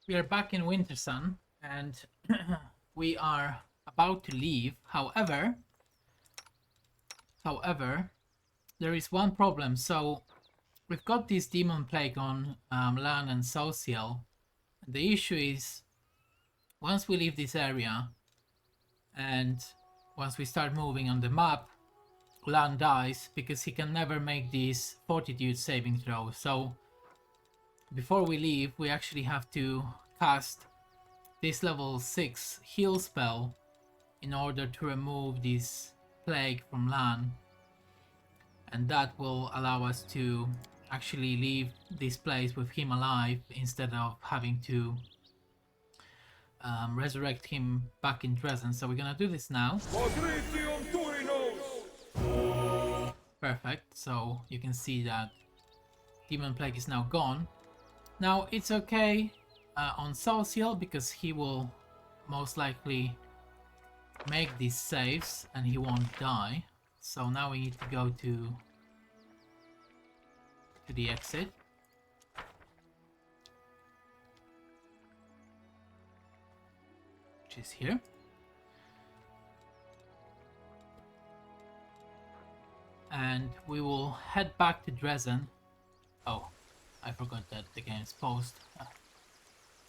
We are back in Winter Sun, and we are about to leave. However, there is one problem. So we've got this demon plague on Lan and Social. The issue is once we leave this area and once we start moving on the map, Lan dies because he can never make these fortitude saving throws. So before we leave, we actually have to cast this level 6 heal spell in order to remove this plague from Lan, and that will allow us to actually leave this place with him alive instead of having to resurrect him back in Dresden. So we're gonna do this now. Perfect. So you can see that Demon Plague is now gone. Now it's okay on Social because he will most likely make these saves and he won't die. So now we need to go to the exit. Which is here. And we will head back to Dresden. Oh, I forgot that the game is paused.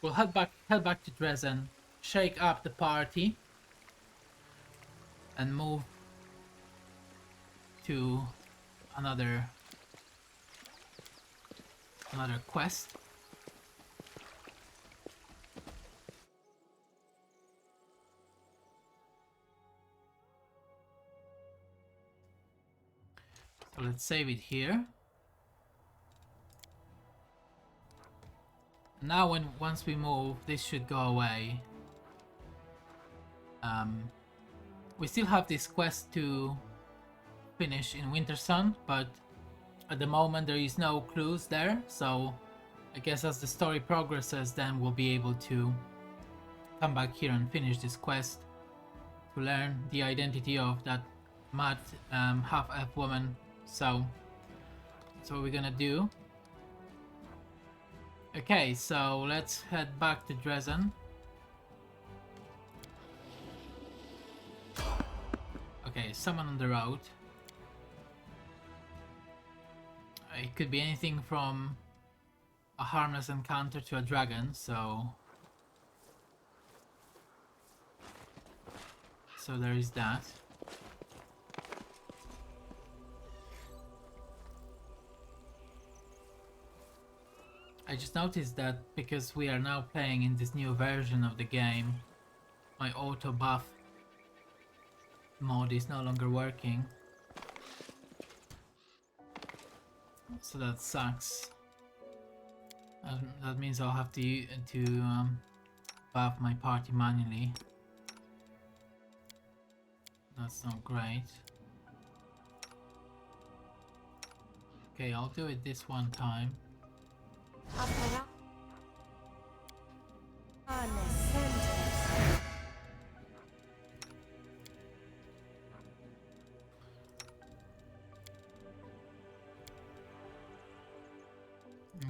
We'll head back to Dresden, shake up the party, and move to another quest. So let's save it here. Now once we move, this should go away. We still have this quest to finish in Winter Sun, but at the moment there is no clues there, so I guess as the story progresses then we'll be able to come back here and finish this quest to learn the identity of that mad half-elf woman. So that's what we're gonna do. Okay, so let's head back to Dresden. Okay, someone on the road. It could be anything from a harmless encounter to a dragon, so there is that. I just noticed that because we are now playing in this new version of the game, my auto buff mode is no longer working. So that sucks. That means I'll have to buff my party manually. That's not great. Okay, I'll do it this one time.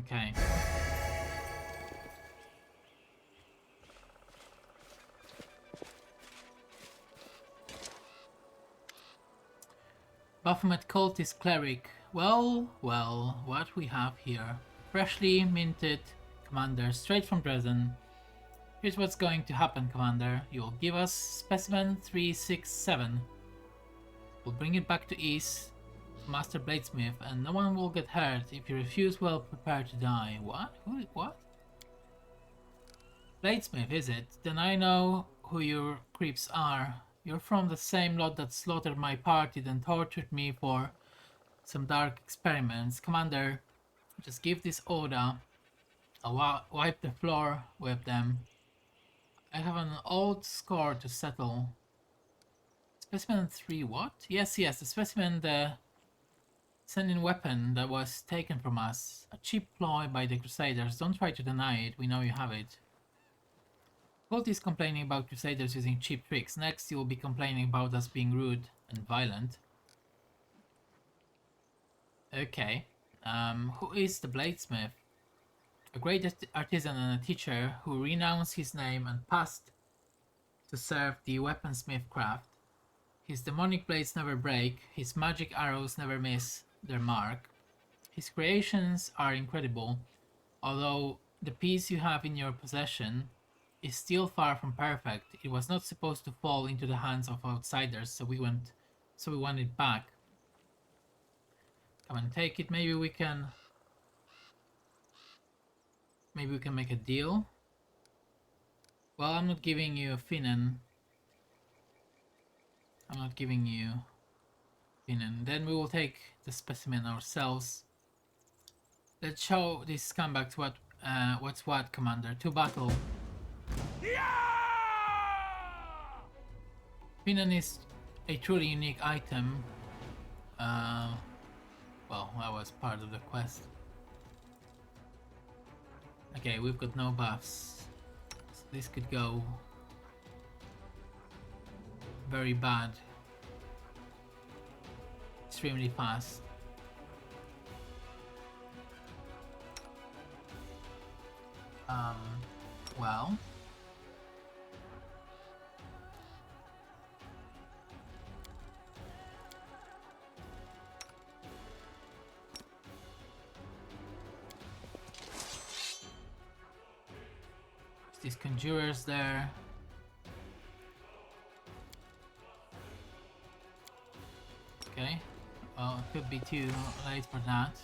Okay. Baphomet Cultist Cleric. Well, what we have here. Freshly minted commander, straight from Dresden. Here's what's going to happen, Commander. You'll give us specimen 367. We'll bring it back to East, Master Bladesmith, and no one will get hurt. If you refuse, well, prepare to die. What? What? Bladesmith, is it? Then I know who your creeps are. You're from the same lot that slaughtered my party, then tortured me for some dark experiments. Commander, just give this order. I'll wipe the floor with them. I have an old score to settle. Specimen 3 what? Yes, the specimen, the sending weapon that was taken from us. A cheap ploy by the Crusaders. Don't try to deny it, we know you have it. Colt is complaining about Crusaders using cheap tricks. Next, you will be complaining about us being rude and violent. Okay. Who is the Bladesmith? a great artisan and a teacher who renounced his name and passed to serve the weaponsmith craft. His demonic blades never break, his magic arrows never miss their mark. His creations are incredible, although the piece you have in your possession is still far from perfect. It was not supposed to fall into the hands of outsiders, so we want it back. Come and take it. Maybe we can make a deal. Well, I'm not giving you Finan. Then we will take the specimen ourselves. Let's show these scumbags what's what, Commander. To battle. Finan is a truly unique item. Well, that was part of the quest. Okay, we've got no buffs. So this could go very bad. Extremely fast. Well. These conjurers there. Okay. Well, it could be too late for that.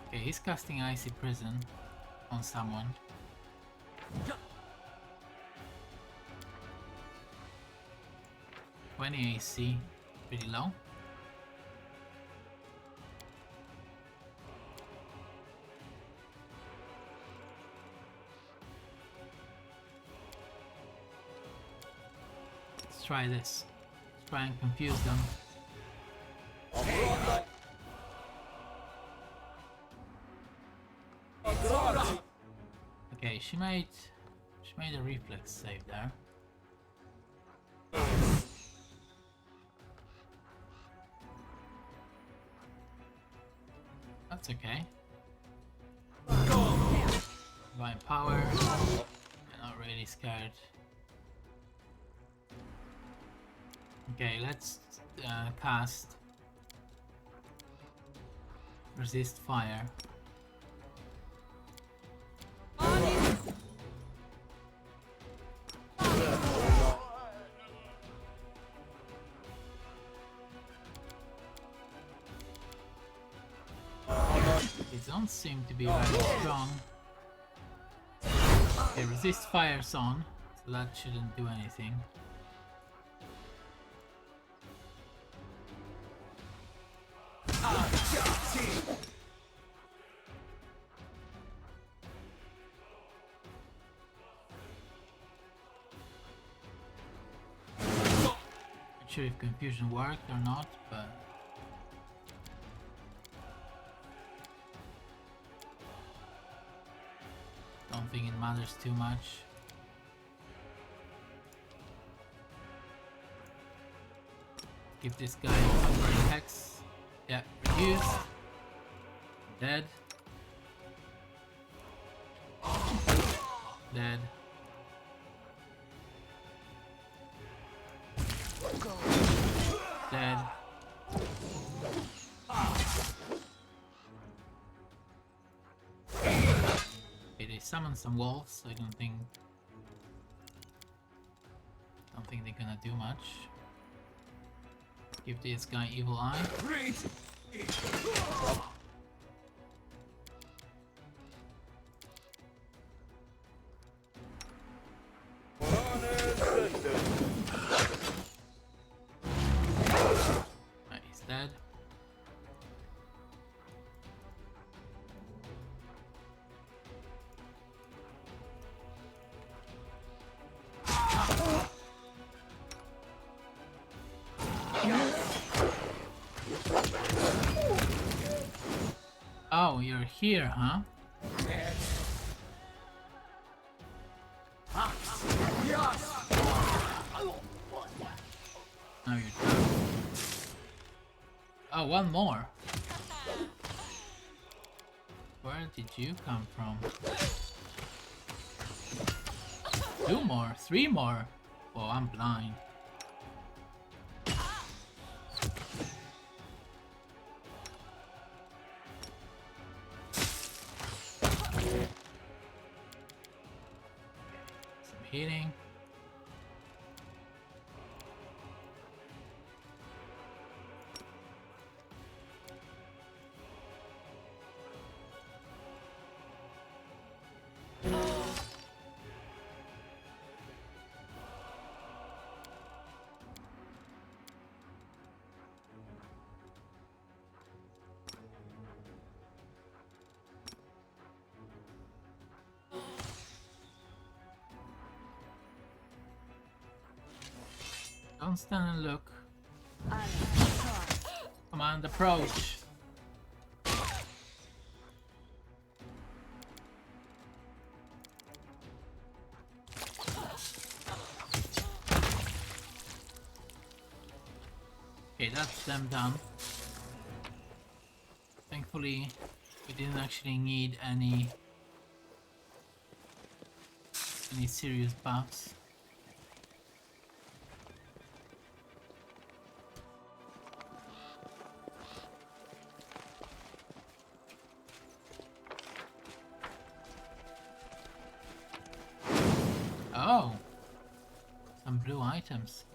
Okay, he's casting Icy Prison on someone. (20 AC), pretty low. Let's try this. Let's try and confuse them. Okay, she made a reflex save there. That's okay. Divine power. I'm not really scared. Okay, let's cast resist fire. They don't seem to be very strong. Okay, resist fire's on, so that shouldn't do anything. Not sure if confusion worked or not, but don't think it matters too much. Give this guy a hex. Yeah, reduced. Dead. Dead. Dead. Okay, they summoned some wolves, so I don't think they're gonna do much. Give this guy evil eye. Right, he's dead. Oh, you're here, huh? Now you're done. Oh, one more. Where did you come from? 2 more, 3 more. Oh, I'm blind. Some healing. Don't stand and look. Command approach. Okay, that's them done. Thankfully, we didn't actually need any serious buffs. Oh, some blue items.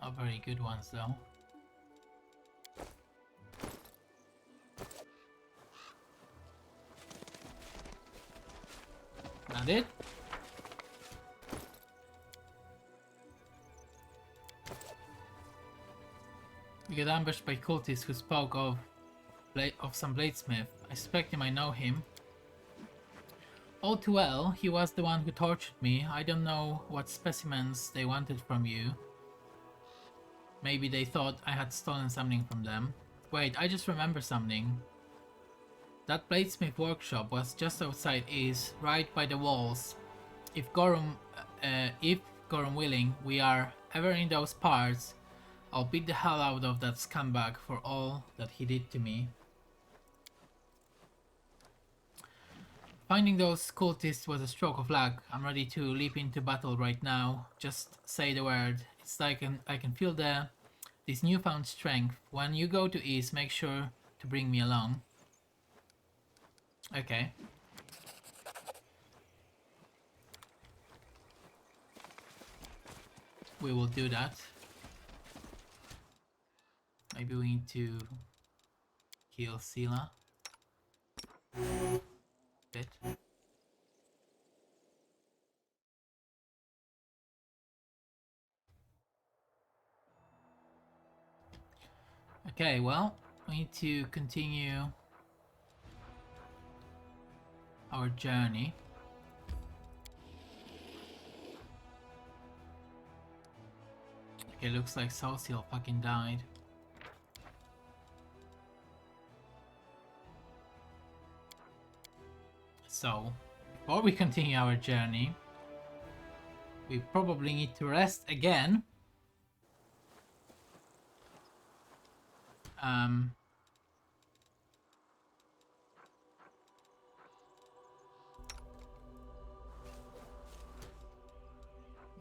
Not very good ones though. That it? We get ambushed by cultists who spoke of some bladesmith. I suspect you might know him. All too well, he was the one who tortured me. I don't know what specimens they wanted from you. Maybe they thought I had stolen something from them. Wait, I just remember something. That bladesmith workshop was just outside Is, right by the walls. If Gorum willing, we are ever in those parts, I'll beat the hell out of that scumbag for all that he did to me. Finding those cultists was a stroke of luck. I'm ready to leap into battle right now. Just say the word. It's like I can feel this newfound strength. When you go to East, make sure to bring me along. Okay. We will do that. Maybe we need to kill Sila. Bit. Okay, well, we need to continue our journey. Okay, looks like Voetiel fucking died. So, before we continue our journey, we probably need to rest again.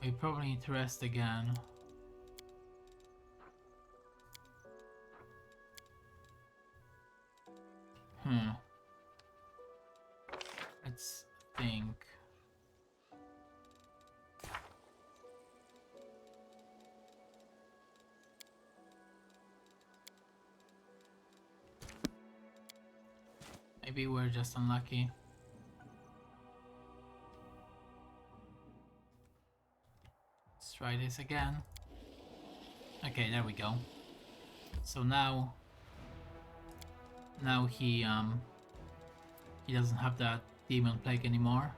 We probably need to rest again. Let's think. Maybe we're just unlucky. Let's try this again. Okay, there we go. So now he doesn't have that demon plague anymore.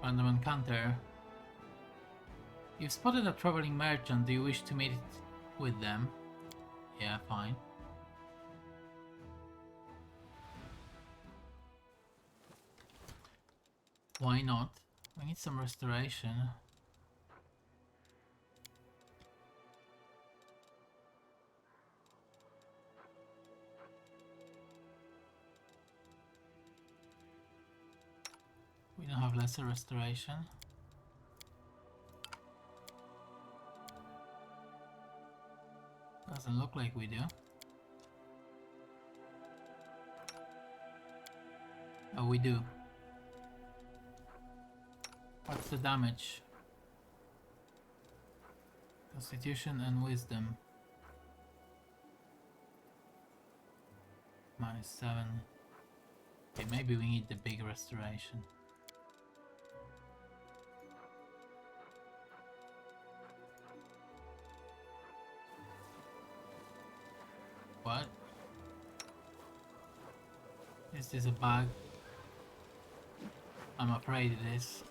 Random encounter. You've spotted a traveling merchant. Do you wish to meet with them? Yeah, fine. Why not? We need some restoration. have lesser restoration? Doesn't look like we do. Oh, we do. What's the damage? Constitution and wisdom. -7. Okay, maybe we need the big restoration. What? Is this a bug? I'm afraid it is.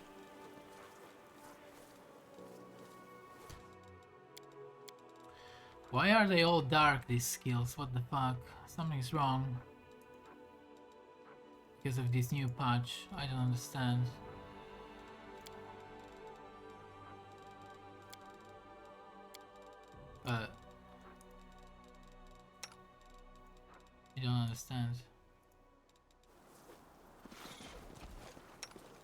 Why are they all dark, these skills? What the fuck? Something's wrong. Because of this new patch, I don't understand. But you don't understand.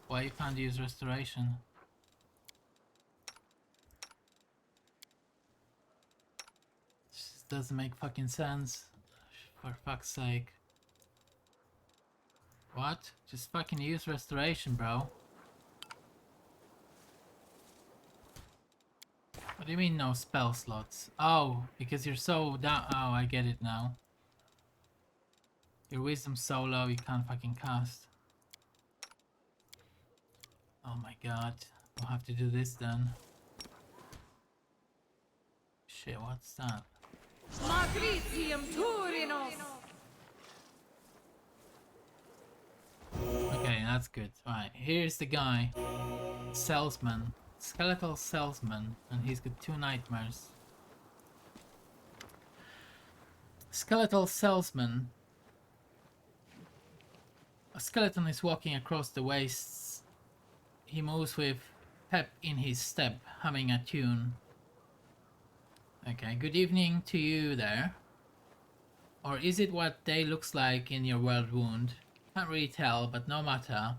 Why you can't use restoration? This doesn't make fucking sense. For fuck's sake. What? Just fucking use restoration, bro. What do you mean no spell slots? Oh, because you're so down. Oh, I get it now. Your wisdom's so low you can't fucking cast. Oh my god. We'll have to do this then. Shit, what's that? Okay, that's good. Alright, here's the guy. Salesman. Skeletal salesman. And he's got 2 nightmares. Skeletal salesman. A skeleton is walking across the wastes. He moves with pep in his step, humming a tune. Okay, good evening to you there. Or is it what day looks like in your world wound? Can't really tell, but no matter.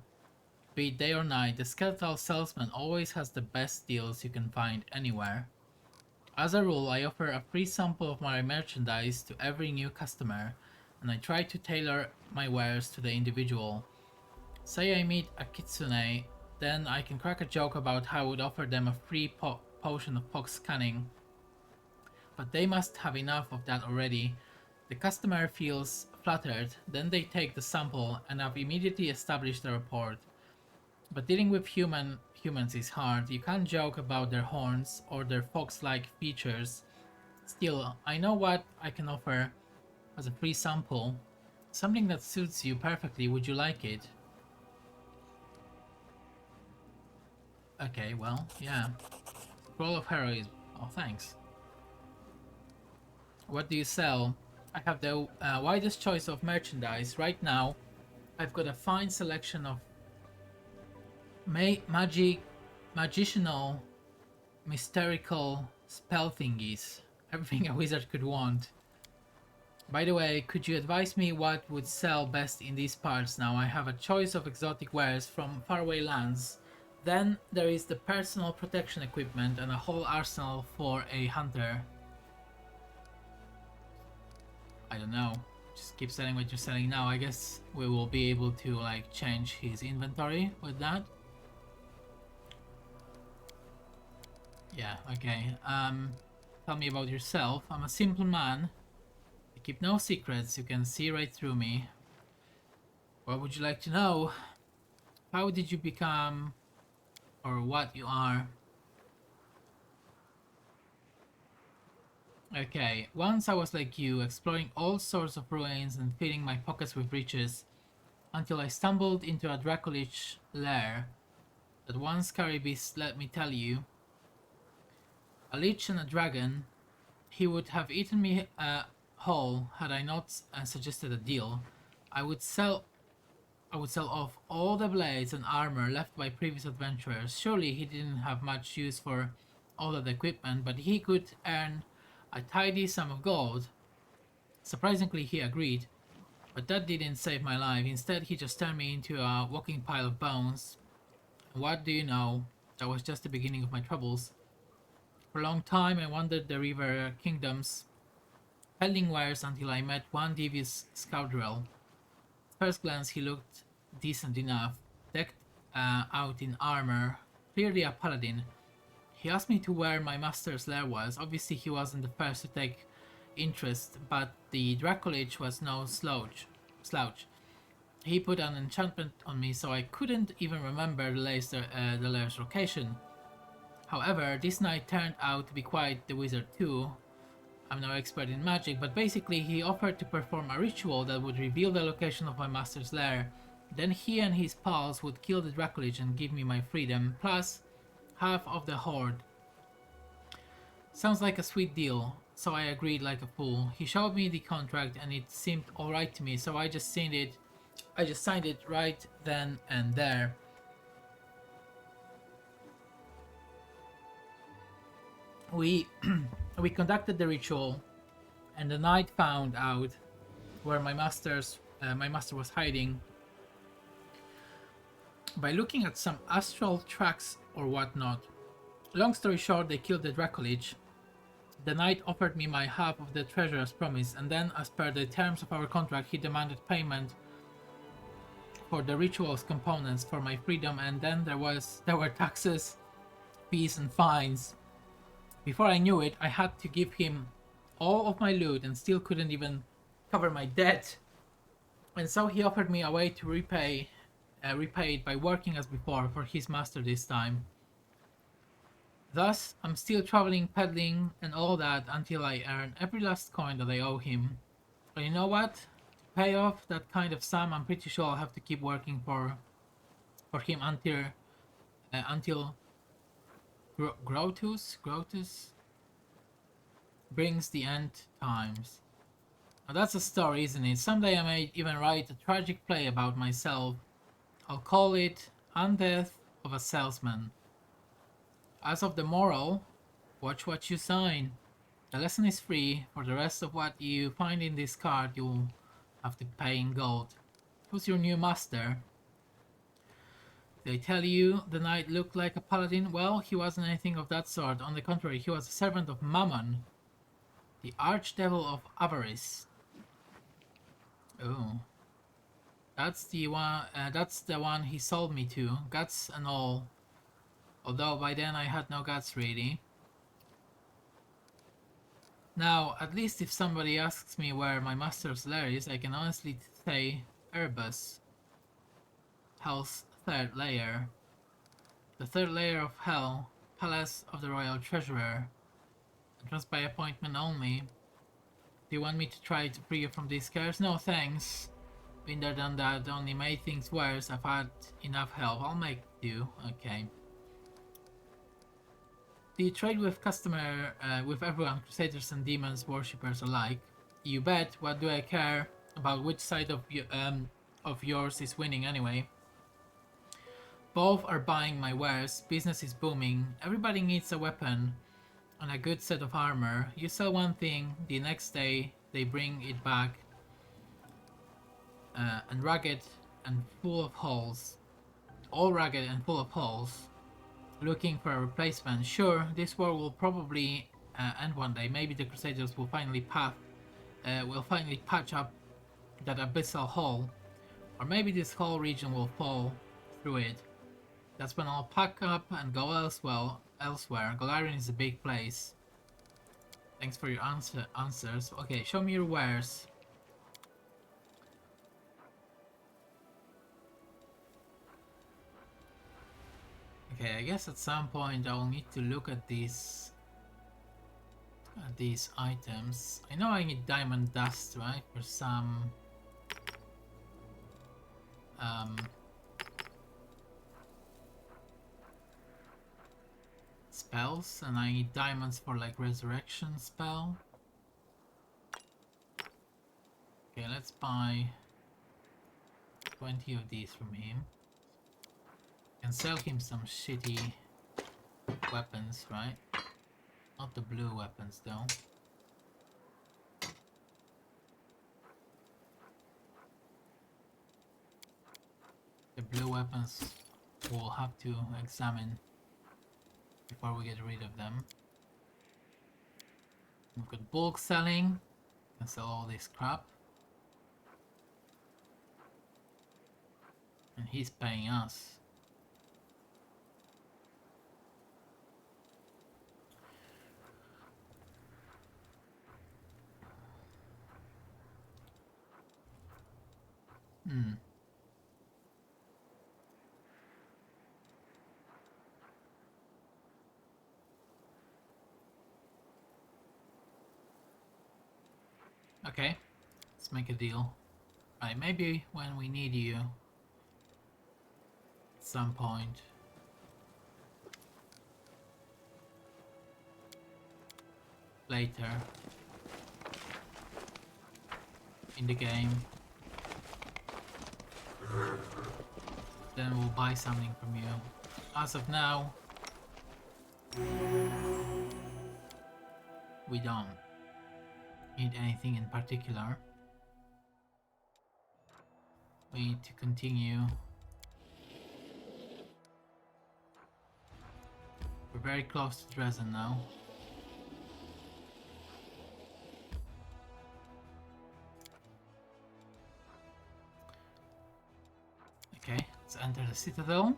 Be it day or night, the skeletal salesman always has the best deals you can find anywhere. As a rule, I offer a free sample of my merchandise to every new customer, and I try to tailor my wares to the individual. Say I meet a kitsune, then I can crack a joke about how I would offer them a free potion of pox scanning. But they must have enough of that already. The customer feels flattered, then they take the sample and have immediately established a rapport. But dealing with humans is hard. You can't joke about their horns or their fox-like features. Still, I know what I can offer as a free sample. Something that suits you perfectly. Would you like it? Okay, well, yeah. Scroll of heroism. Oh, thanks. What do you sell? I have the widest choice of merchandise. Right now, I've got a fine selection of magicianal, mysterical spell thingies. Everything a wizard could want. By the way, could you advise me what would sell best in these parts now? I have a choice of exotic wares from faraway lands. Then there is the personal protection equipment and a whole arsenal for a hunter. I don't know. Just keep selling what you're selling now. I guess we will be able to like change his inventory with that. Yeah, okay. Tell me about yourself. I'm a simple man. I keep no secrets. You can see right through me. What would you like to know? How did you become or what you are? Okay, once I was like you, exploring all sorts of ruins and filling my pockets with riches, until I stumbled into a Dracolich lair. That one scary beast, let me tell you. A lich and a dragon. He would have eaten me whole had I not suggested a deal. I would sell off all the blades and armor left by previous adventurers. Surely he didn't have much use for all that equipment, but he could earn a tidy sum of gold. Surprisingly, he agreed, but that didn't save my life. Instead, he just turned me into a walking pile of bones. What do you know? That was just the beginning of my troubles. For a long time I wandered the river kingdoms, peddling wares until I met one devious scoundrel. At first glance he looked decent enough, decked out in armor, clearly a paladin. He asked me to where my master's lair was. Obviously he wasn't the first to take interest, but the Dracolich was no slouch. He put an enchantment on me so I couldn't even remember the lair's location. However, this knight turned out to be quite the wizard too. I'm no expert in magic, but basically he offered to perform a ritual that would reveal the location of my master's lair. Then he and his pals would kill the Dracolich and give me my freedom, plus half of the hoard. Sounds like a sweet deal, so I agreed like a fool. He showed me the contract and it seemed alright to me, so I just signed it right then and there. We we conducted the ritual, and the knight found out where my master was hiding by looking at some astral tracks or whatnot. Long story short, they killed the Dracolich. The knight offered me my half of the treasure as promised, and then, as per the terms of our contract, he demanded payment for the ritual's components for my freedom, and then there were taxes, fees, and fines. Before I knew it, I had to give him all of my loot and still couldn't even cover my debt. And so he offered me a way to repay it by working as before for his master this time. Thus, I'm still traveling, peddling, and all that until I earn every last coin that I owe him. And you know what? To pay off that kind of sum, I'm pretty sure I'll have to keep working for him until Grotus brings the end times. Now that's a story, isn't it? Someday I may even write a tragic play about myself. I'll call it Undeath of a Salesman. As of the moral, watch what you sign. The lesson is free. For the rest of what you find in this card, you'll have to pay in gold. Who's your new master? They tell you the knight looked like a paladin? Well, he wasn't anything of that sort. On the contrary, he was a servant of Mammon, the archdevil of avarice. Oh. That's the one he sold me to, guts and all. Although by then I had no guts really. Now, at least if somebody asks me where my master's lair is, I can honestly say Erebus, Hell's third layer. The third layer of Hell, Palace of the Royal Treasurer. Entrance by appointment only. Do you want me to try to free you from these scares? No thanks. Been there, done that, only made things worse. I've had enough help. I'll make do. Okay. Do you trade with with everyone, Crusaders and Demons, worshippers alike? You bet. What do I care about which side of yours is winning anyway? Both are buying my wares. Business is booming. Everybody needs a weapon and a good set of armor. You sell one thing, the next day they bring it back, and rugged and full of holes. All rugged and full of holes. Looking for a replacement. Sure, this war will probably end one day. Maybe the Crusaders will finally patch up that abyssal hole, or maybe this whole region will fall through it. That's when I'll pack up and go elsewhere. Golarion is a big place. Thanks for your answers. Okay, show me your wares. Okay, I guess at some point I will need to look at these items. I know I need diamond dust, right, for some spells, and I need diamonds for like resurrection spell. Okay, let's buy 20 of these from him. And sell him some shitty weapons, right? Not the blue weapons though. The blue weapons we'll have to examine before we get rid of them. We've got bulk selling. Can sell all this crap. And he's paying us. Okay, let's make a deal. Right, maybe when we need you at some point. Later in the game, then we'll buy something from you. As of now, we don't need anything in particular. We need to continue. We're very close to Dresden now. Okay, let's enter the citadel.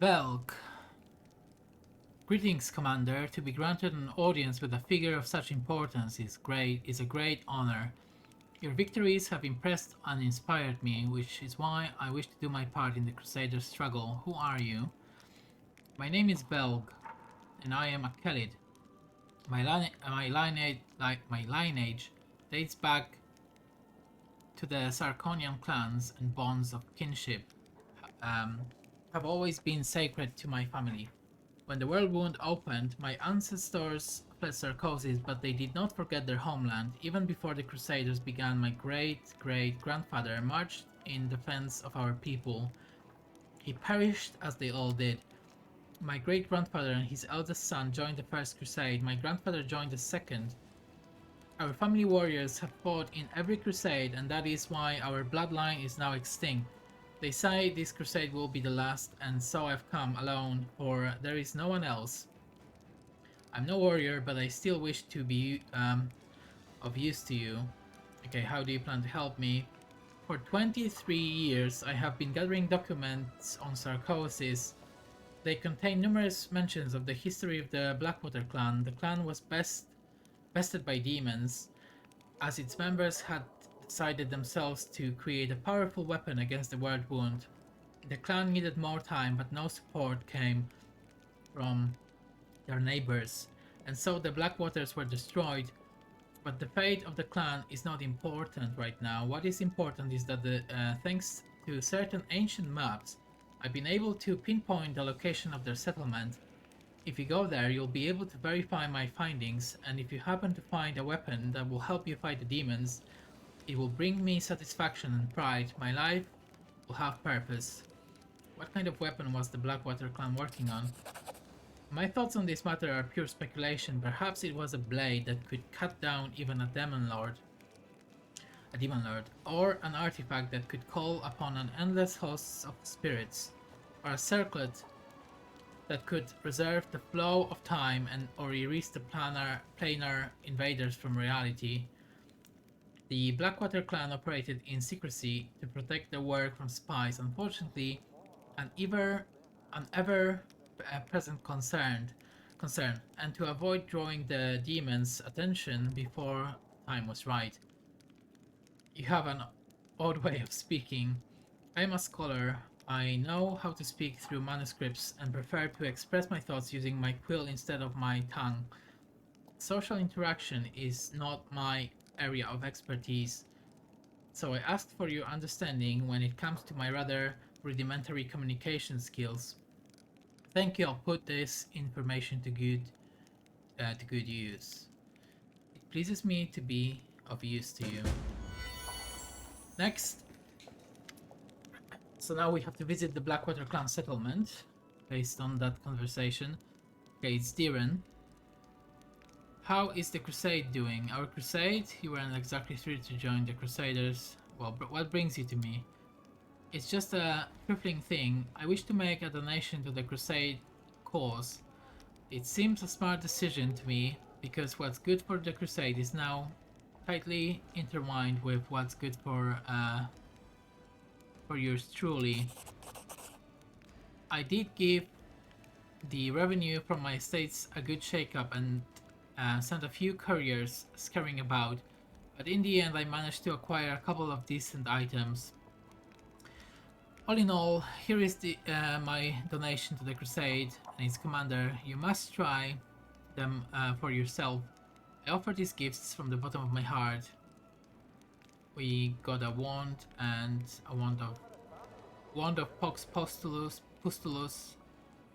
Belk. Greetings, Commander. To be granted an audience with a figure of such importance is a great honor. Your victories have impressed and inspired me, which is why I wish to do my part in the Crusader struggle. Who are you? My name is Belg, and I am a Khalid. My lineage dates back to the Sarkonian clans, and bonds of kinship have always been sacred to my family. When the world wound opened, my ancestors fled Sarkosis, but they did not forget their homeland. Even before the Crusaders began, my great-great-grandfather marched in defense of our people. He perished as they all did. My great-grandfather and his eldest son joined the First Crusade. My grandfather joined the Second. Our family warriors have fought in every crusade, and that is why our bloodline is now extinct. They say this crusade will be the last, and so I've come alone, for there is no one else. I'm no warrior, but I still wish to be of use to you. Okay, how do you plan to help me? For 23 years, I have been gathering documents on Sarkosis. They contain numerous mentions of the history of the Blackwater clan. The clan was bested by demons, as its members had decided themselves to create a powerful weapon against the world wound. The clan needed more time, but no support came from their neighbors, and so the Blackwaters were destroyed. But the fate of the clan is not important right now. What is important is that thanks to certain ancient maps, I've been able to pinpoint the location of their settlement. If you go there, you'll be able to verify my findings, and if you happen to find a weapon that will help you fight the demons, it will bring me satisfaction and pride. My life will have purpose. What kind of weapon was the Blackwater clan working on? My thoughts on this matter are pure speculation. Perhaps it was a blade that could cut down even a demon lord, or an artifact that could call upon an endless host of spirits, or a circlet that could preserve the flow of time or erase the planar invaders from reality. The Blackwater clan operated in secrecy to protect their work from spies. Unfortunately, an ever-present concern, and to avoid drawing the demons' attention before time was right. You have an odd way of speaking. I am a scholar. I know how to speak through manuscripts and prefer to express my thoughts using my quill instead of my tongue. Social interaction is not my area of expertise, so I asked for your understanding when it comes to my rather rudimentary communication skills. Thank you. I'll put this information to good use. It pleases me to be of use to you. Next. So now we have to visit the Blackwater clan settlement. based on that conversation. Okay, it's Diren. How is the Crusade doing? Our Crusade? You weren't exactly thrilled to join the Crusaders. Well, what brings you to me? It's just a trifling thing. I wish to make a donation to the Crusade cause. It seems a smart decision to me, because what's good for the Crusade is now tightly intertwined with what's good for yours truly. I did give the revenue from my estates a good shake-up and sent a few couriers scurrying about, but in the end I managed to acquire a couple of decent items. All in all, here is my donation to the Crusade and its commander. You must try them for yourself. I offer these gifts from the bottom of my heart. We got a wand and a wand of Pox Pustulus,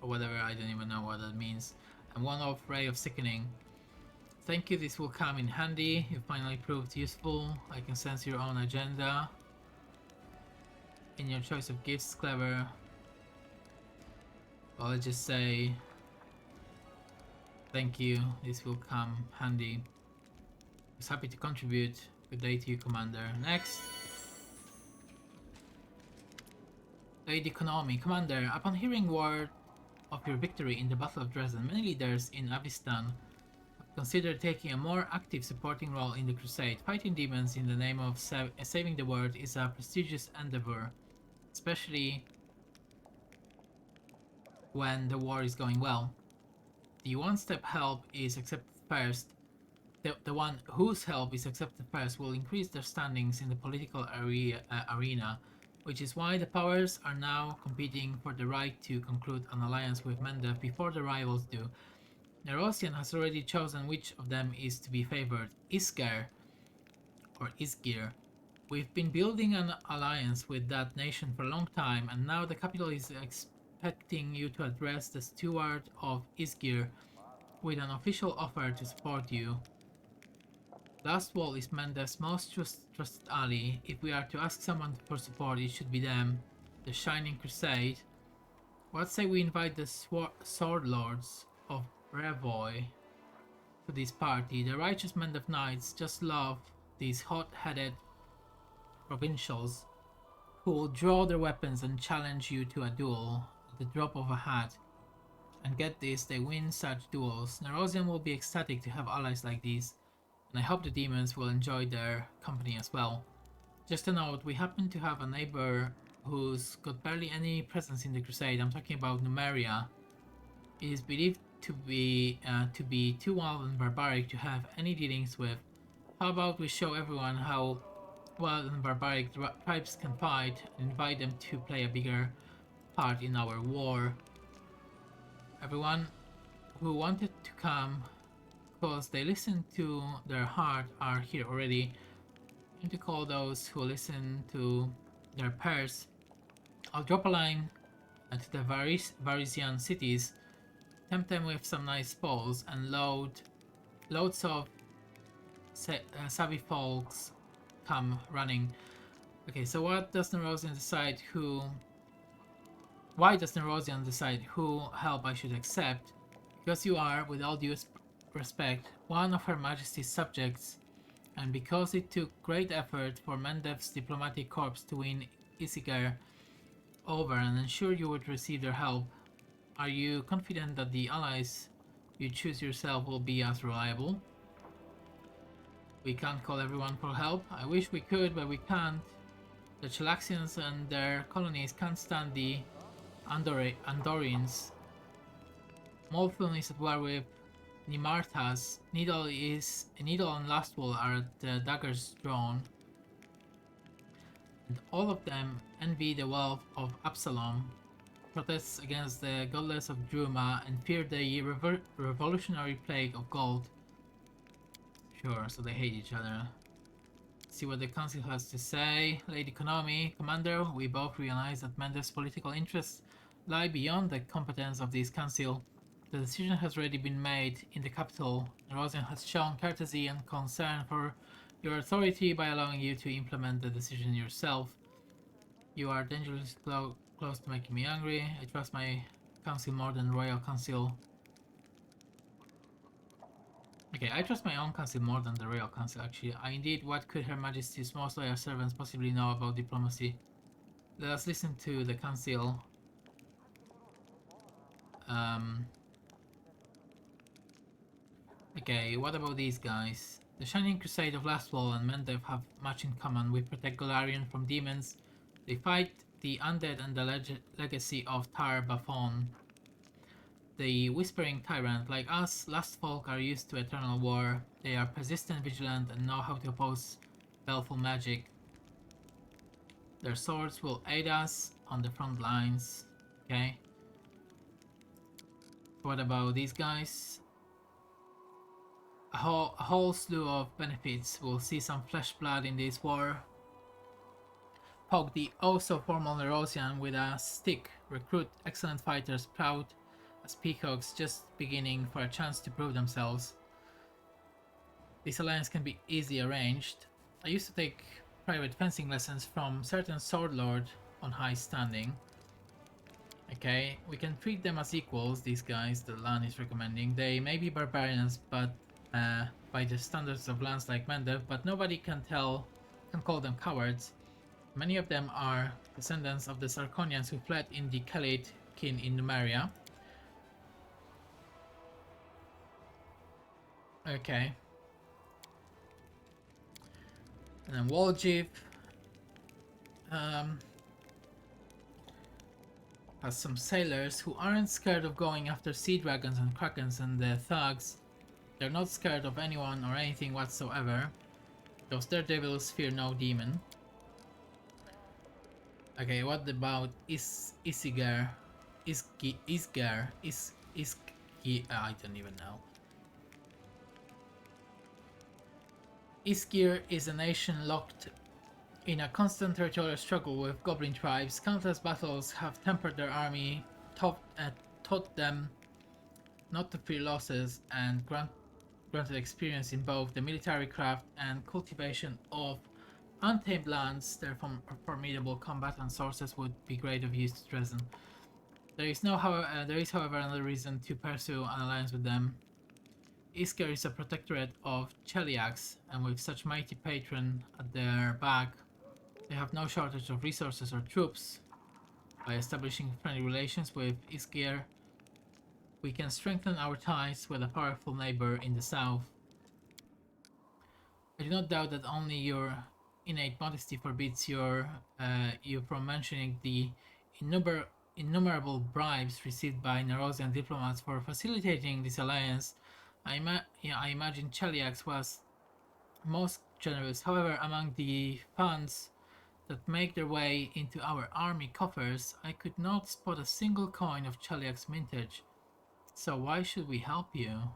or whatever, I don't even know what that means, and one of Ray of Sickening. Thank you, this will come in handy. You finally proved useful. I can sense your own agenda in your choice of gifts. Clever. Well, let's just say thank you, this will come handy. I was happy to contribute. Good day to you, Commander. Next. Lady Konami. Commander, upon hearing word of your victory in the Battle of Dresden, many leaders in Avistan have considered taking a more active supporting role in the Crusade. Fighting demons in the name of saving the world is a prestigious endeavor, especially when the war is going well. The one-step help is accepted first. The one whose help is accepted first will increase their standings in the political arena, which is why the powers are now competing for the right to conclude an alliance with Mendev before the rivals do. Nerosian has already chosen which of them is to be favored. Isgir. We've been building an alliance with that nation for a long time, and now the capital is expecting you to address the steward of Isgir with an official offer to support you. Lastwall is Mendev's most trusted ally. If we are to ask someone for support, it should be them. The Shining Crusade. What say we invite the Sword Lords of Revoy to this party? The righteous Mendev Knights just love these hot-headed provincials who will draw their weapons and challenge you to a duel at the drop of a hat. And get this, they win such duels. Nerosian will be ecstatic to have allies like these, and I hope the demons will enjoy their company as well. Just a note, we happen to have a neighbor who's got barely any presence in the Crusade. I'm talking about Numeria. It is believed to be too wild and barbaric to have any dealings with. How about we show everyone how wild and barbaric tribes can fight and invite them to play a bigger part in our war. Everyone who wanted to come because they listen to their heart are here already. And to call those who listen to their purse. I'll drop a line to the Varisian cities, tempt them with some nice spoils, and loads of savvy folks come running. Okay, so why does Nerosian decide who help I should accept? Because you are, with all due respect, one of Her Majesty's subjects, and because it took great effort for Mendev's diplomatic corps to win Isigir over and ensure you would receive their help, are you confident that the allies you choose yourself will be as reliable? We can't call everyone for help. I wish we could, but we can't. The Chelaxians and their colonies can't stand the Andorians. Molthun is at war with Nimarthas. Needle and Lastwall are at the daggers drawn, and all of them envy the wealth of Absalom, protests against the godless of Druma, and fear the revolutionary plague of gold. Sure, so they hate each other. See what the council has to say. Lady Konami, Commander, we both realize that Mendev's political interests lie beyond the competence of this council. The decision has already been made in the capital. Nerosian has shown courtesy and concern for your authority by allowing you to implement the decision yourself. You are dangerously close to making me angry. I trust my Council more than Royal Council. Okay, I trust my own council more than the Royal Council, actually. Indeed, what could Her Majesty's most loyal servants possibly know about diplomacy? Let us listen to the council. Okay, what about these guys? The Shining Crusade of Lastwall and Mendev have much in common. We protect Golarion from demons. They fight the undead and the legacy of Tar Bafon. The Whispering Tyrant, like us, Last Folk are used to eternal war. They are persistent, vigilant, and know how to oppose baleful magic. Their swords will aid us on the front lines. Okay. What about these guys? A whole slew of benefits. We'll see some flesh blood in this war. Poke the oh-so-formal Nerosian with a stick. Recruit excellent fighters proud as peacocks just beginning for a chance to prove themselves. This alliance can be easily arranged. I used to take private fencing lessons from certain sword lord on high standing. Okay, we can treat them as equals, these guys that Lan is recommending. They may be barbarians, but by the standards of lands like Mendev, but nobody can call them cowards. Many of them are descendants of the Sarkonians who fled in the Khalid kin in Numeria. Okay. And then Waljiv has some sailors who aren't scared of going after sea dragons and krakens and the thugs. They're not scared of anyone or anything whatsoever. Those daredevils fear no demon. Okay, what about Isigar? Isgar? I don't even know. Iskir is a nation locked in a constant territorial struggle with goblin tribes. Countless battles have tempered their army, taught them not to fear losses, and granted experience in both the military craft and cultivation of untamed lands. Their formidable combat and sources would be great of use to Dresden. There is, however, another reason to pursue an alliance with them. Isker is a protectorate of Cheliax, and with such mighty patron at their back, they have no shortage of resources or troops. By establishing friendly relations with Iskir, we can strengthen our ties with a powerful neighbor in the south. I do not doubt that only your innate modesty forbids you from mentioning the innumerable bribes received by Nerosian diplomats for facilitating this alliance. I imagine Cheliax was most generous. However, among the funds that make their way into our army coffers, I could not spot a single coin of Cheliax mintage. So why should we help you?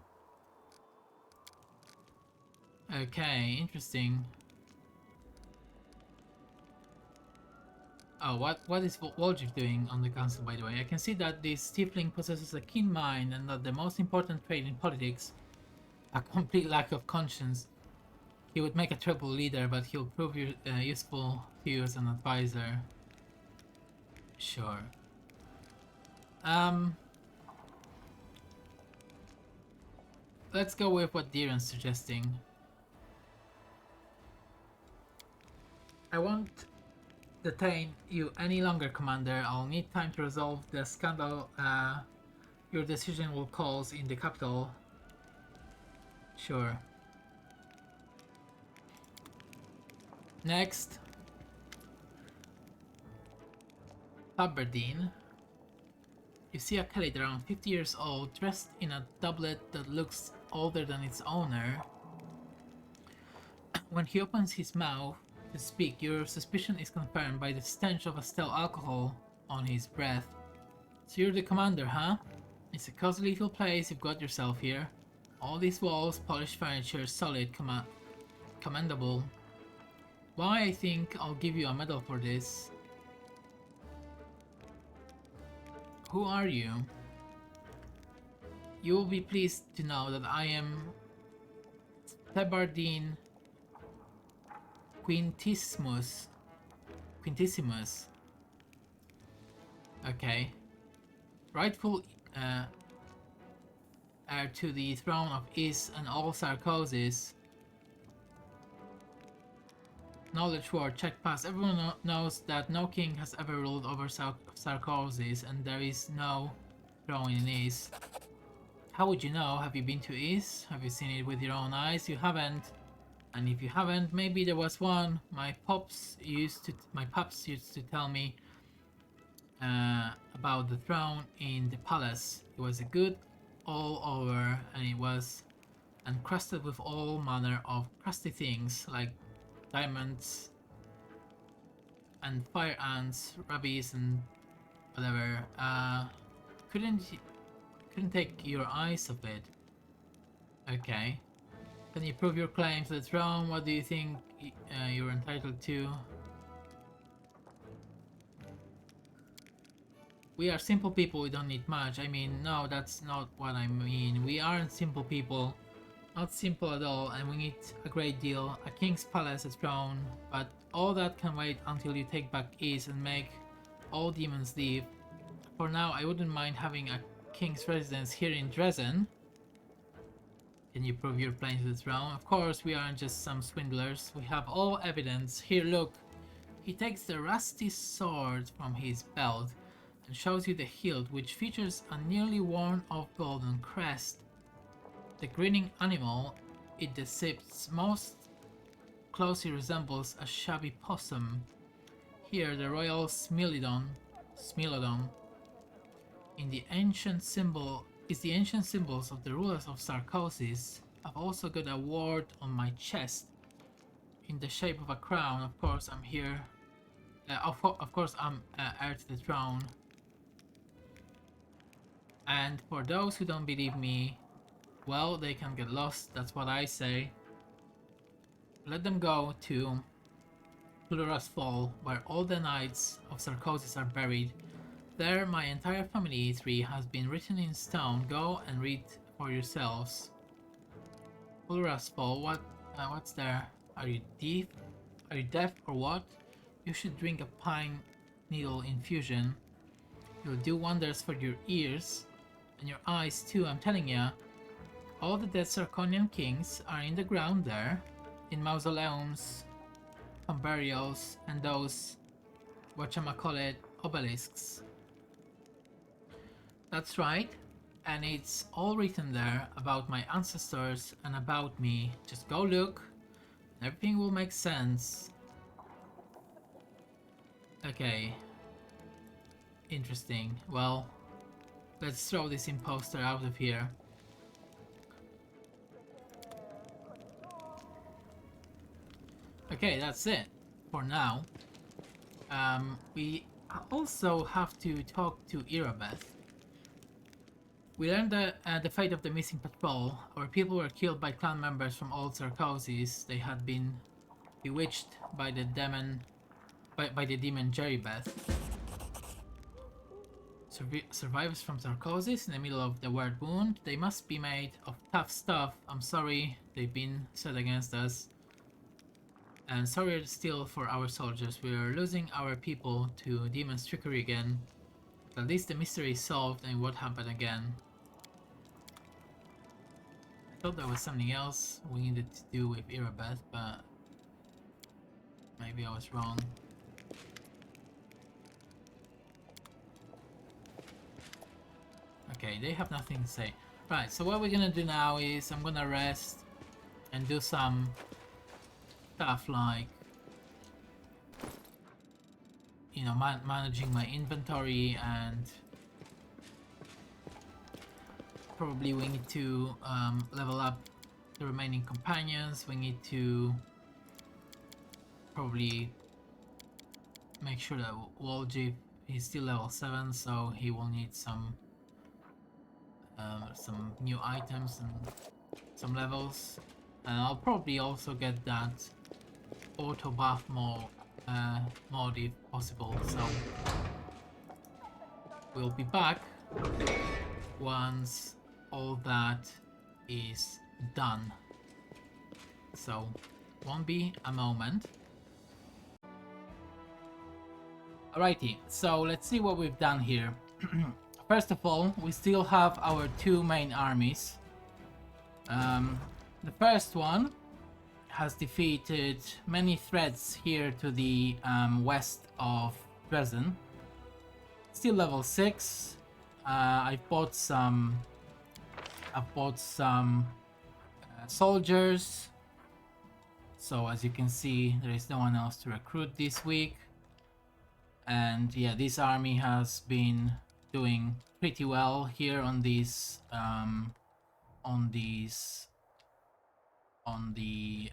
Okay, interesting. Oh, what is Wojcik doing on the council, by the way? I can see that this tiefling possesses a keen mind and that the most important trait in politics, a complete lack of conscience. He would make a terrible leader, but he'll prove useful to you as an advisor. Sure. Let's go with what Diren's suggesting. I won't detain you any longer, Commander. I'll need time to resolve the scandal your decision will cause in the capital. Sure. Next. Aberdeen. You see a Khalid around 50 years old, dressed in a doublet that looks older than its owner. When he opens his mouth to speak, your suspicion is confirmed by the stench of a stale alcohol on his breath. So you're the commander, huh? It's a cozy little place you've got yourself here. All these walls, polished furniture, solid, commendable. Why, I think I'll give you a medal for this. Who are you? You will be pleased to know that I am Thebardine Quintissimus. Okay. rightful heir to the throne of Is and all Sarkozys. Knowledge ward, check pass. Everyone knows that no king has ever ruled over Sarkozys, and there is no throne in Is. How would you know? Have you been to Is? Have you seen it with your own eyes? You haven't. And if you haven't, maybe there was one. My pups used to tell me about the throne in the palace. It was a good all over, and it was encrusted with all manner of crusty things like diamonds and fire ants, rabbits, and whatever. Couldn't take your eyes off it. Okay. Can you prove your claims to the throne? What do you think you're entitled to? We are simple people, we don't need much. I mean, no, that's not what I mean. We aren't simple people. Not simple at all, and we need a great deal. A king's palace, a throne, but all that can wait until you take back Is and make all demons leave. For now, I wouldn't mind having a king's residence here in Dresden. Can you prove your claim to the throne? Of course, we aren't just some swindlers. We have all evidence. Here, look. He takes the rusty sword from his belt and shows you the hilt, which features a nearly worn-off golden crest. The grinning animal it depicts most closely resembles a shabby possum. Here, the royal Smilodon, in the ancient symbols of the rulers of Sarkozys. I've also got a ward on my chest in the shape of a crown. Of course, I'm here. Of course, I'm heir to the throne. And for those who don't believe me, well, they can get lost. That's what I say. Let them go to Plura's Fall, where all the knights of Sarkozys are buried. There, my entire family tree has been written in stone. Go and read for yourselves. Plura's Fall. What's there? Are you deaf? Are you deaf or what? You should drink a pine needle infusion. It will do wonders for your ears and your eyes too. I'm telling ya. All the dead Sarkonian kings are in the ground there, in mausoleums, on burials, and those whatchamacallit obelisks. That's right, and it's all written there about my ancestors and about me. Just go look, and everything will make sense. Okay. Interesting. Well, let's throw this imposter out of here. Okay, that's it for now. We also have to talk to Irabeth. We learned the fate of the missing patrol. Our people were killed by clan members from old Sarkozys. They had been bewitched by the demon, by the demon Jerrybeth. Survivors from Sarkozys in the middle of the word wound. They must be made of tough stuff. I'm sorry, they've been set against us. And sorry still for our soldiers. We are losing our people to demon's trickery again. But at least the mystery is solved and what happened again. I thought there was something else we needed to do with Irabeth, but maybe I was wrong. Okay, they have nothing to say. Right, so what we're gonna do now is I'm gonna rest and do some stuff like, you know, managing my inventory, and probably we need to level up the remaining companions. We need to probably make sure that Waljeep is still level 7, so he will need some new items and some levels. And I'll probably also get that auto buff mod if possible, so we'll be back once all that is done. So won't be a moment. Alrighty, so let's see what we've done here. first of all, we still have our two main armies. The first one has defeated many threats here to the west of Dresden. Still level 6. I've bought some soldiers. So as you can see, there is no one else to recruit this week. And yeah, this army has been doing pretty well here on these on the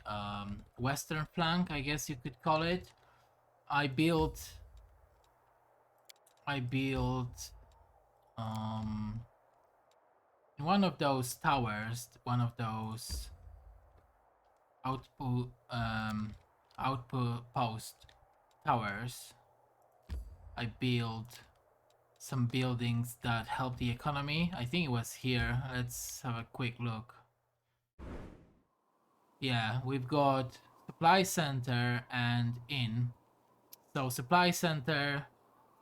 western flank, I guess you could call it. I built one of those towers, one of those outpost towers. I built some buildings that help the economy. I think it was here. Let's have a quick look. Yeah, we've got supply center and inn. So supply center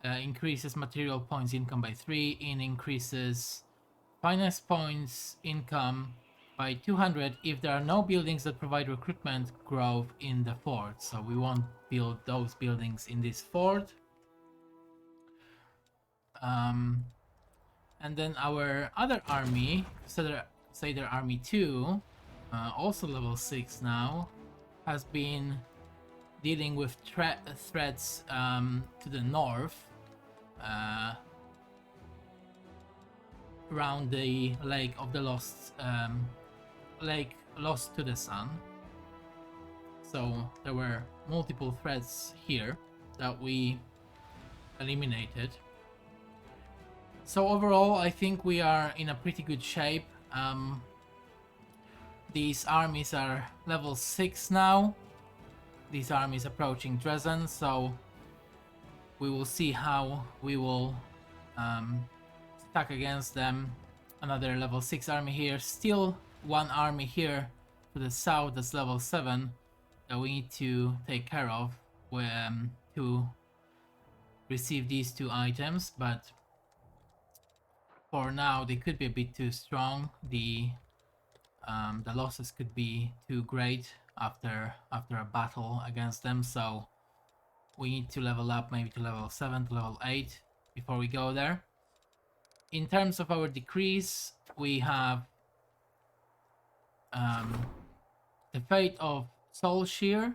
increases material points income by 3. Inn increases finance points income by 200 if there are no buildings that provide recruitment growth in the fort. So we won't build those buildings in this fort. And then our other army, Crusader Army 2, also level 6 now, has been dealing with threats to the north, around the Lake of the Lost, Lake Lost to the Sun. So there were multiple threats here that we eliminated. So overall, I think we are in a pretty good shape. These armies are level 6 now. These armies approaching Dresden, so we will see how we will stack against them. Another level 6 army here. Still one army here to the south that's level 7 that we need to take care of to receive these 2 items, but for now they could be a bit too strong. The losses could be too great after a battle against them, so we need to level up maybe to level 7 to level 8 before we go there. In terms of our decrease, we have the fate of Soulshear.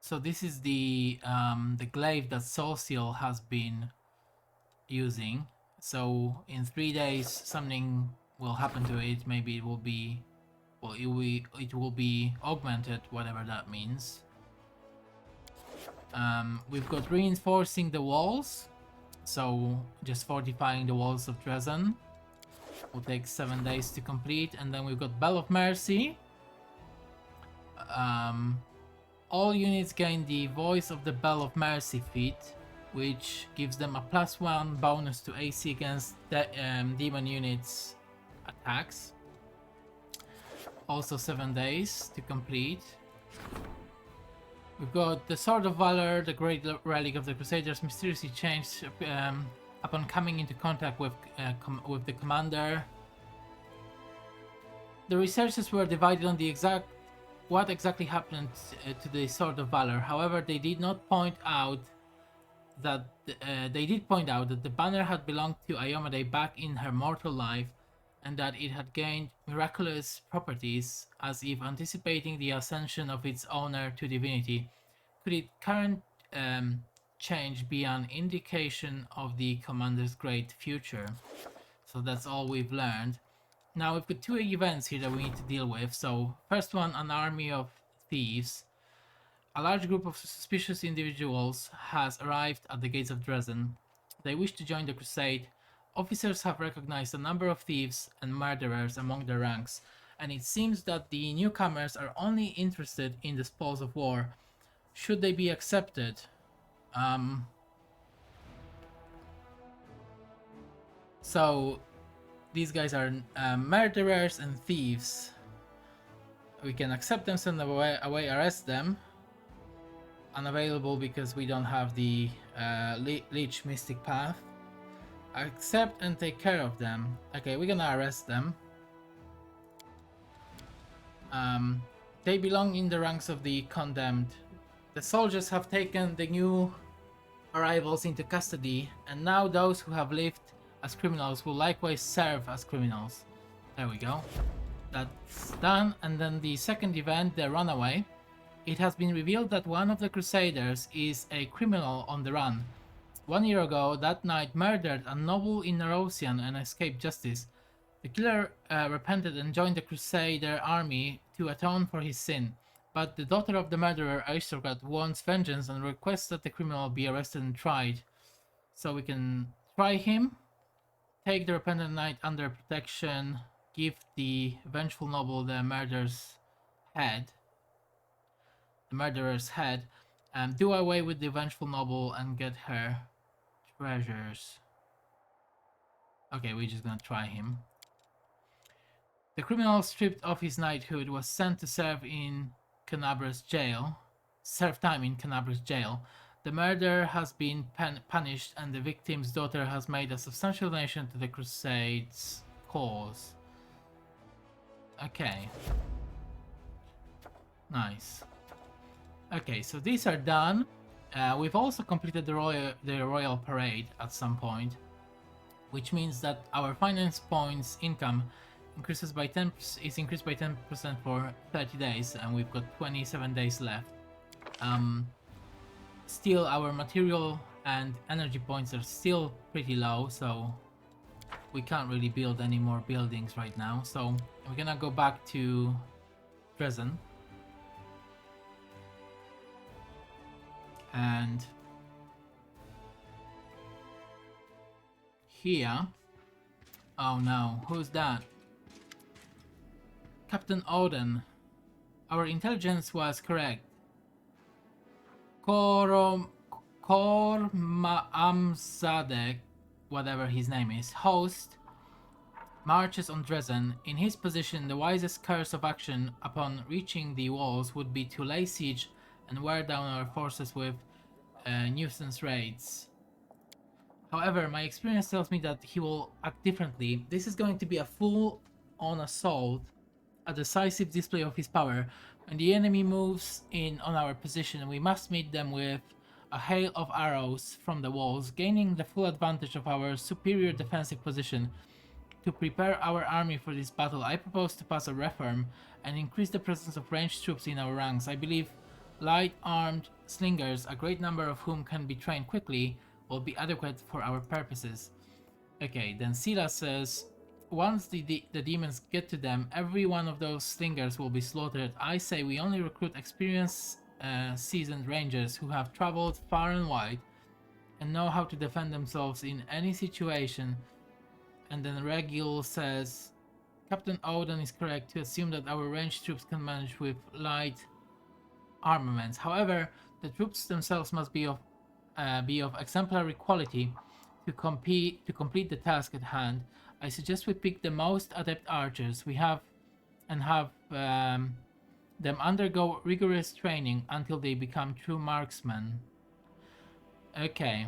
So this is the glaive that Voetiel has been using. So in 3 days something will happen to it. Maybe it will be, well, it will be augmented, whatever that means. We've got reinforcing the walls, so just fortifying the walls of Dresden will take 7 days to complete. And then we've got Bell of Mercy. All units gain the Voice of the Bell of Mercy feat, which gives them a +1 bonus to AC against demon units attacks. Also 7 days to complete. We've got the Sword of Valor, the Great Relic of the Crusaders, mysteriously changed upon coming into contact with the commander. The researchers were divided on what exactly happened to the Sword of Valor. However, they did point out that the banner had belonged to Iomade back in her mortal life, and that it had gained miraculous properties, as if anticipating the ascension of its owner to divinity. Could its current change be an indication of the commander's great future? So that's all we've learned. Now we've got 2 events here that we need to deal with. So first one, an army of thieves. A large group of suspicious individuals has arrived at the gates of Dresden. They wish to join the crusade. Officers have recognized a number of thieves and murderers among their ranks, and it seems that the newcomers are only interested in the spoils of war. Should they be accepted? So these guys are murderers and thieves. We can accept them, send them away, arrest them. Unavailable because we don't have the Leech Mystic Path. Accept and take care of them. Okay, we're gonna arrest them. They belong in the ranks of the condemned. The soldiers have taken the new arrivals into custody, and now those who have lived as criminals will likewise serve as criminals. There we go. That's done. And then the second event, the runaway. It has been revealed that one of the Crusaders is a criminal on the run. 1 year ago, that knight murdered a noble in Nerosian and escaped justice. The killer repented and joined the Crusader army to atone for his sin. But the daughter of the murderer, aristocrat, wants vengeance and requests that the criminal be arrested and tried. So we can try him, take the repentant knight under protection, give the vengeful noble the murderer's head, do away with the vengeful noble and get her treasures. Okay, we're just gonna try him. The criminal, stripped of his knighthood, was sent to serve time in Canabra's jail. The murderer has been punished, and the victim's daughter has made a substantial donation to the Crusade's cause. Okay. Nice. Okay, so these are done. We've also completed the royal parade at some point, which means that our finance points income increases by 10 is increased by 10% for 30 days, and we've got 27 days left. Still, our material and energy points are still pretty low, so we can't really build any more buildings right now. So we're gonna go back to Dresden. And here, oh no, who's that? Captain Odin. Our intelligence was correct. Kormamzadek, whatever his name is, host, marches on Dresden. In his position, the wisest course of action upon reaching the walls would be to lay siege and wear down our forces with nuisance raids. However, my experience tells me that he will act differently. This is going to be a full-on assault, a decisive display of his power. When the enemy moves in on our position, we must meet them with a hail of arrows from the walls, gaining the full advantage of our superior defensive position. To prepare our army for this battle, I propose to pass a reform and increase the presence of ranged troops in our ranks. I believe light-armed slingers, a great number of whom can be trained quickly, will be adequate for our purposes. Okay, then Sila says, once the demons get to them, every one of those slingers will be slaughtered. I say we only recruit experienced, seasoned rangers who have traveled far and wide and know how to defend themselves in any situation. And then Regil says, Captain Odin is correct to assume that our ranged troops can manage with light armaments. However, the troops themselves must be of exemplary quality to complete the task at hand. I suggest we pick the most adept archers we have and have them undergo rigorous training until they become true marksmen. Okay.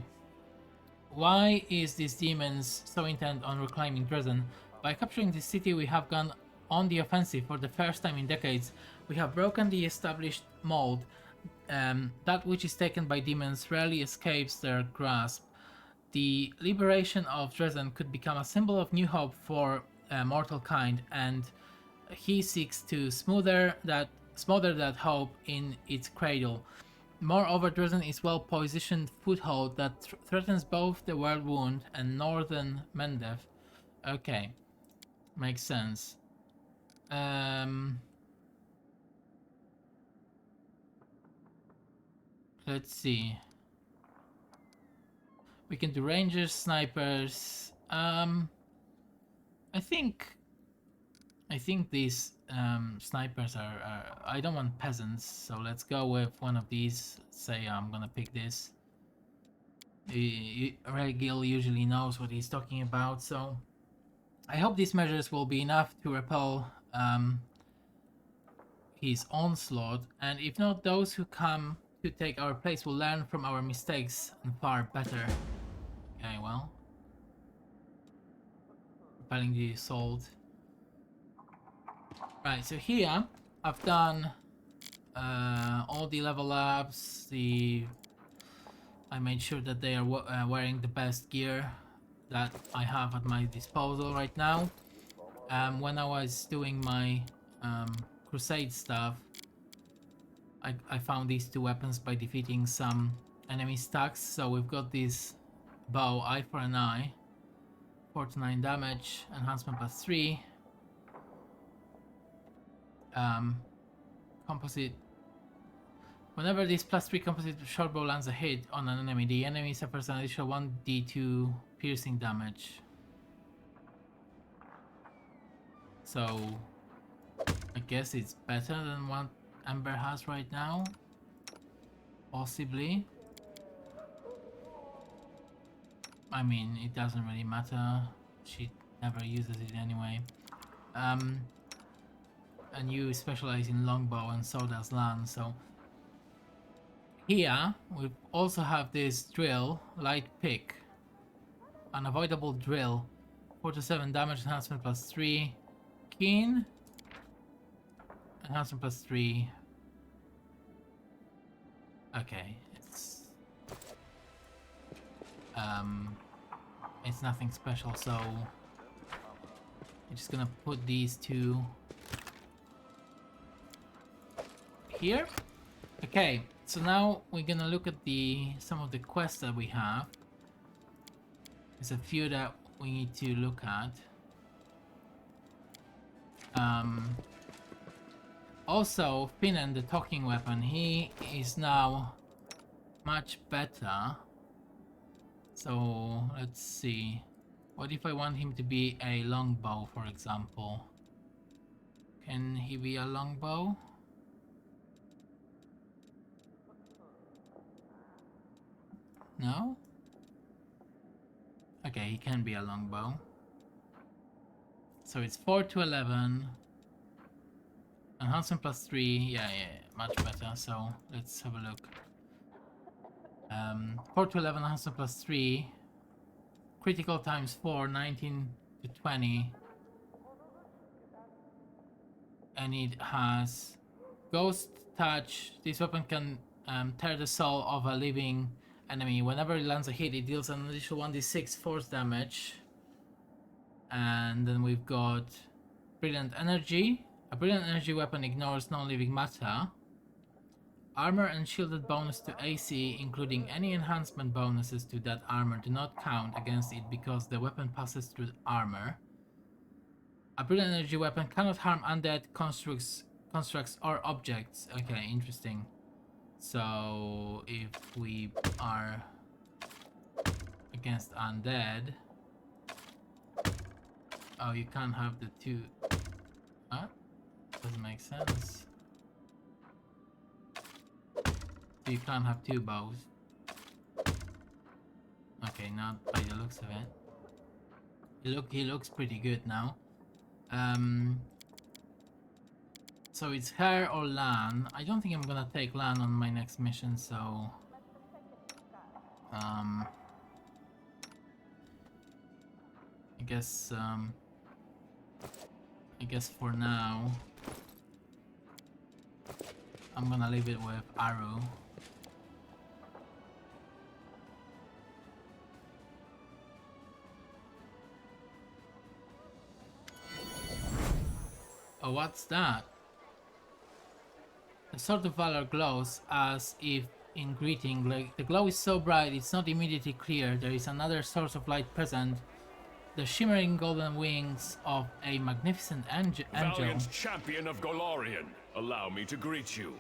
Why is these demons so intent on reclaiming Dresden? By capturing this city, we have gone on the offensive for the first time in decades. We have broken the established mold. That which is taken by demons rarely escapes their grasp. The liberation of Dresden could become a symbol of new hope for mortal kind, and he seeks to smother that hope in its cradle. Moreover, Dresden is well-positioned foothold that threatens both the World Wound and northern Mendev. Okay, makes sense. Let's see. We can do rangers, snipers. I think these snipers are. I don't want peasants, so let's go with one of these. Say I'm gonna pick this. Regil usually knows what he's talking about, so I hope these measures will be enough to repel his onslaught, and if not, those who come to take our place will learn from our mistakes and far better. Okay, well. Repelling the assault. Right, so here I've done all the level ups. I made sure that they are wearing the best gear that I have at my disposal right now. When I was doing my Crusade stuff, I found these two weapons by defeating some enemy stacks. So we've got this bow, eye for an eye, 49 damage, enhancement +3. Composite. Whenever this +3 composite short bow lands a hit on an enemy, the enemy suffers an additional 1d2 piercing damage. So I guess it's better than what Ember has right now. Possibly. I mean, it doesn't really matter. She never uses it anyway. And you specialize in longbow, and so does Lan. So here we also have this drill, light pick, unavoidable drill, 4-7 damage, enhancement +3, keen, enhancement +3. Okay, it's nothing special, so I'm just gonna put these two here. Okay, so now we're gonna look at some of the quests that we have. There's a few that we need to look at. Also, Finan, the talking weapon, he is now much better. So let's see. What if I want him to be a longbow, for example? Can he be a longbow? No? Okay, he can be a longbow. So it's 4-11. Enhancement +3. Yeah, much better. So let's have a look. 4-11 enhancement +3. Critical ×4, 19-20. And it has Ghost Touch. This weapon can tear the soul of a living enemy. Whenever it lands a hit, it deals an additional 1d6 force damage. And then we've got Brilliant Energy. A Brilliant Energy weapon ignores non-living matter. Armor and shielded bonus to AC, including any enhancement bonuses to that armor, do not count against it because the weapon passes through armor. A Brilliant Energy weapon cannot harm undead constructs or objects. Okay, interesting. So if we are against undead, oh, you can't have the two. Huh? Doesn't make sense. You can't have two bows. Okay, not by the looks of it. He looks pretty good now. So it's her or Lan. I don't think I'm gonna take Lan on my next mission, so I guess for now I'm gonna leave it with Aru. Oh, what's that? The Sword of Valor glows as if in greeting. Like, the glow is so bright it's not immediately clear. There is another source of light present. The shimmering golden wings of a magnificent angel. Valiant champion of Golarion, allow me to greet you.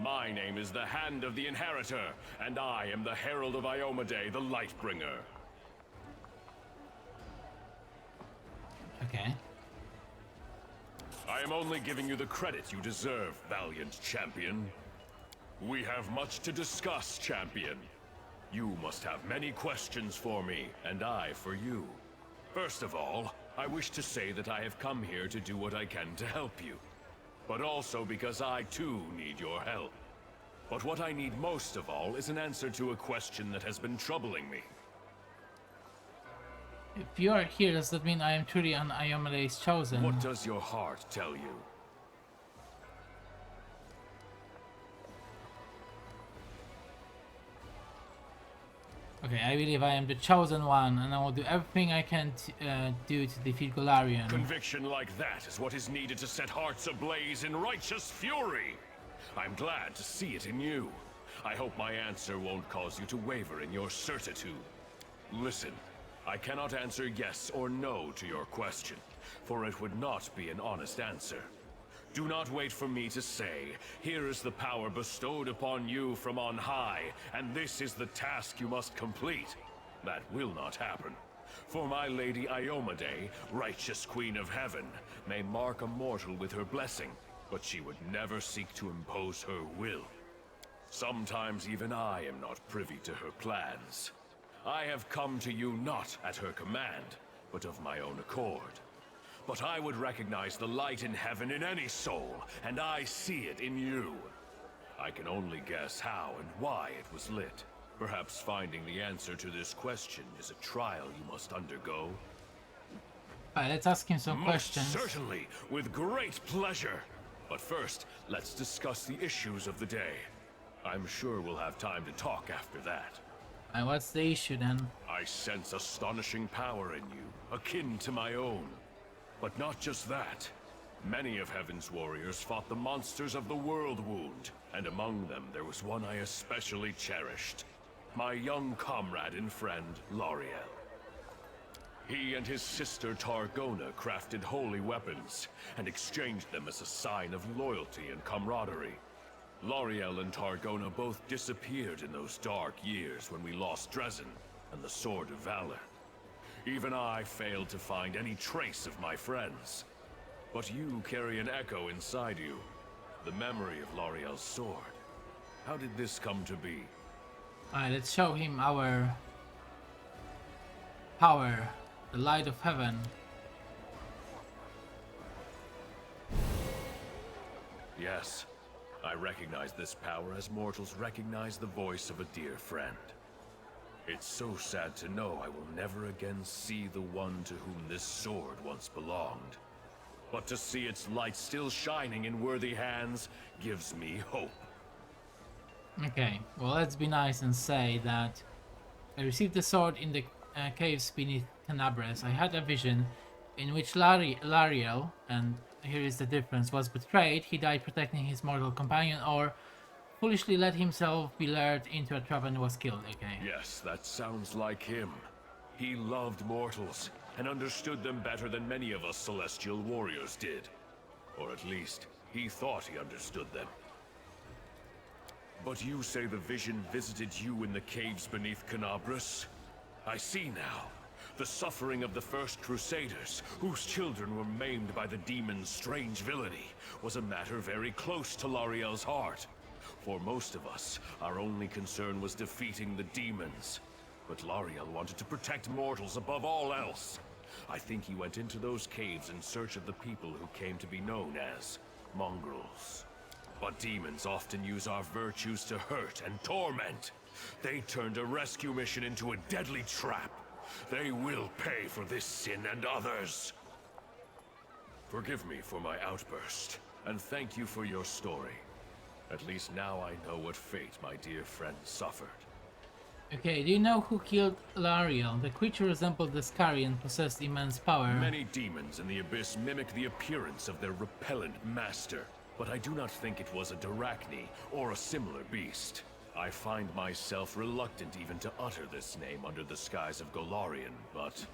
My name is the Hand of the Inheritor, and I am the Herald of Iomedae, the Lightbringer. Okay. I am only giving you the credit you deserve, valiant champion. We have much to discuss, champion. You must have many questions for me, and I for you. First of all, I wish to say that I have come here to do what I can to help you. But also because I too need your help. But what I need most of all is an answer to a question that has been troubling me. If you are here, does that mean I am truly an Iomede's chosen? What does your heart tell you? Okay, I believe I am the chosen one, and I will do everything I can do to defeat Golarion. Conviction like that is what is needed to set hearts ablaze in righteous fury. I'm glad to see it in you. I hope my answer won't cause you to waver in your certitude. Listen, I cannot answer yes or no to your question, for it would not be an honest answer. Do not wait for me to say, here is the power bestowed upon you from on high, and this is the task you must complete. That will not happen. For my lady Iomade, righteous queen of heaven, may mark a mortal with her blessing, but she would never seek to impose her will. Sometimes even I am not privy to her plans. I have come to you not at her command, but of my own accord. But I would recognize the light in heaven in any soul, and I see it in you. I can only guess how and why it was lit. Perhaps finding the answer to this question is a trial you must undergo. Alright, let's ask him some Most questions. certainly, with great pleasure. But first, let's discuss the issues of the day. I'm sure we'll have time to talk after that. And what's the issue then? I sense astonishing power in you, akin to my own. But not just that. Many of Heaven's warriors fought the monsters of the World Wound, and among them there was one I especially cherished. My young comrade and friend, Lariel. He and his sister Targona crafted holy weapons, and exchanged them as a sign of loyalty and camaraderie. Lariel and Targona both disappeared in those dark years when we lost Dresden and the Sword of Valor. Even I failed to find any trace of my friends. But you carry an echo inside you, the memory of Lariel's sword. How did this come to be? Alright, let's show him our power, the light of heaven. Yes, I recognize this power as mortals recognize the voice of a dear friend. It's so sad to know I will never again see the one to whom this sword once belonged. But to see its light still shining in worthy hands gives me hope. Okay, well, let's be nice and say that I received the sword in the caves beneath Tenabres. I had a vision in which Lariel, and here is the difference, was betrayed. He died protecting his mortal companion, or foolishly let himself be lured into a trap and was killed. Okay. Yes, that sounds like him. He loved mortals, and understood them better than many of us celestial warriors did. Or at least, he thought he understood them. But you say the vision visited you in the caves beneath Tenabres? I see now. The suffering of the first Crusaders, whose children were maimed by the demon's strange villainy, was a matter very close to Lariel's heart. For most of us, our only concern was defeating the demons. But Lariel wanted to protect mortals above all else. I think he went into those caves in search of the people who came to be known as mongrels. But demons often use our virtues to hurt and torment. They turned a rescue mission into a deadly trap. They will pay for this sin and others. Forgive me for my outburst, and thank you for your story. At least now I know what fate my dear friend suffered. Okay, do you know who killed Lariel? The creature resembled the Scary and possessed immense power. Many demons in the Abyss mimic the appearance of their repellent master, but I do not think it was a Darachni or a similar beast. I find myself reluctant even to utter this name under the skies of Golarion, but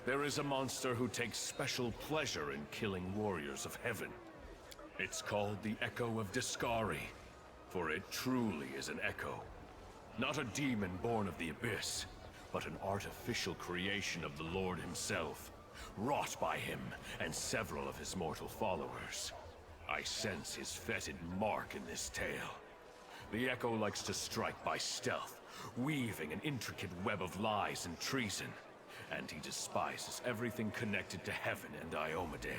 there is a monster who takes special pleasure in killing warriors of heaven. It's called the Echo of Discari, for it truly is an echo. Not a demon born of the Abyss, but an artificial creation of the Lord himself, wrought by him and several of his mortal followers. I sense his fetid mark in this tale. The Echo likes to strike by stealth, weaving an intricate web of lies and treason, and he despises everything connected to heaven and Iomade.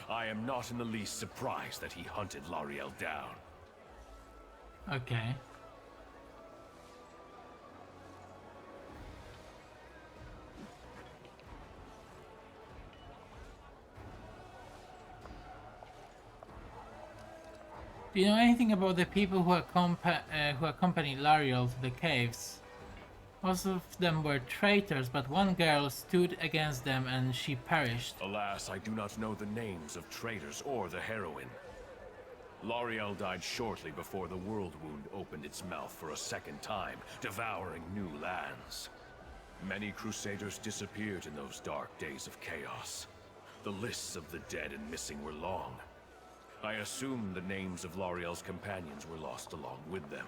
I am not in the least surprised that he hunted Lariel down. Okay. Do you know anything about the people who accompanied Lariel to the caves? Most of them were traitors, but one girl stood against them and she perished. Alas, I do not know the names of traitors or the heroine. Lariel died shortly before the World Wound opened its mouth for a second time, devouring new lands. Many Crusaders disappeared in those dark days of chaos. The lists of the dead and missing were long. I assume the names of Lariel's companions were lost along with them.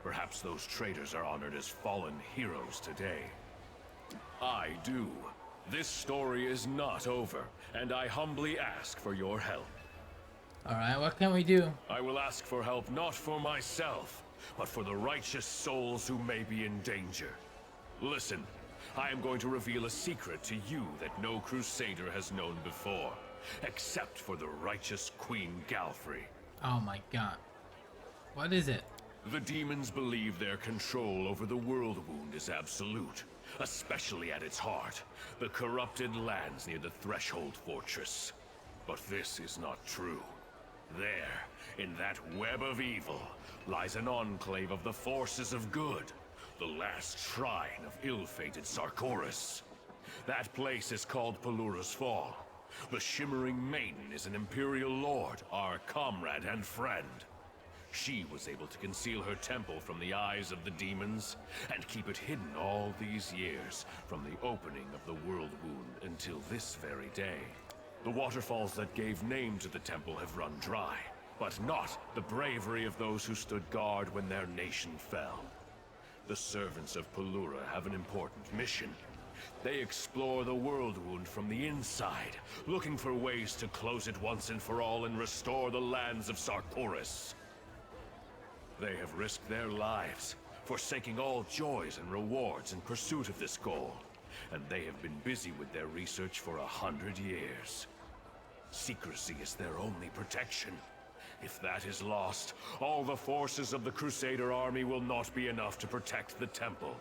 Perhaps those traitors are honored as fallen heroes today. I do. This story is not over, and I humbly ask for your help. Alright, what can we do? I will ask for help not for myself, but for the righteous souls who may be in danger. Listen, I am going to reveal a secret to you that no Crusader has known before, except for the righteous Queen Galfrey. Oh my god. What is it? The demons believe their control over the World Wound is absolute, especially at its heart, the corrupted lands near the Threshold Fortress. But this is not true. There, in that web of evil, lies an enclave of the forces of good, the last shrine of ill-fated Sarkoris. That place is called Pelura's Fall. The Shimmering Maiden is an Imperial Lord, our comrade and friend. She was able to conceal her temple from the eyes of the demons, and keep it hidden all these years, from the opening of the World Wound until this very day. The waterfalls that gave name to the temple have run dry, but not the bravery of those who stood guard when their nation fell. The servants of Pelura have an important mission. They explore the World Wound from the inside, looking for ways to close it once and for all and restore the lands of Sarkoris. They have risked their lives, forsaking all joys and rewards in pursuit of this goal, and they have been busy with their research for 100 years. Secrecy is their only protection. If that is lost, all the forces of the Crusader army will not be enough to protect the temple.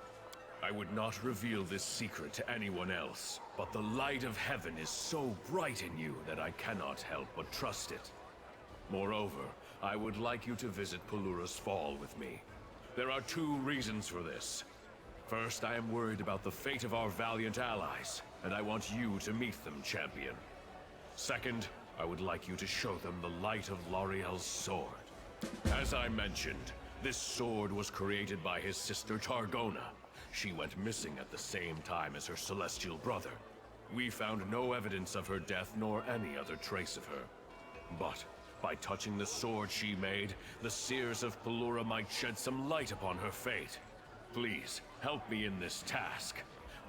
I would not reveal this secret to anyone else, but the light of heaven is so bright in you that I cannot help but trust it. Moreover, I would like you to visit Pelura's Fall with me. There are 2 reasons for this. First, I am worried about the fate of our valiant allies, and I want you to meet them, champion. Second, I would like you to show them the light of Lariel's sword. As I mentioned, this sword was created by his sister Targona. She went missing at the same time as her celestial brother. We found no evidence of her death nor any other trace of her. But by touching the sword she made, the seers of Pelura might shed some light upon her fate. Please, help me in this task.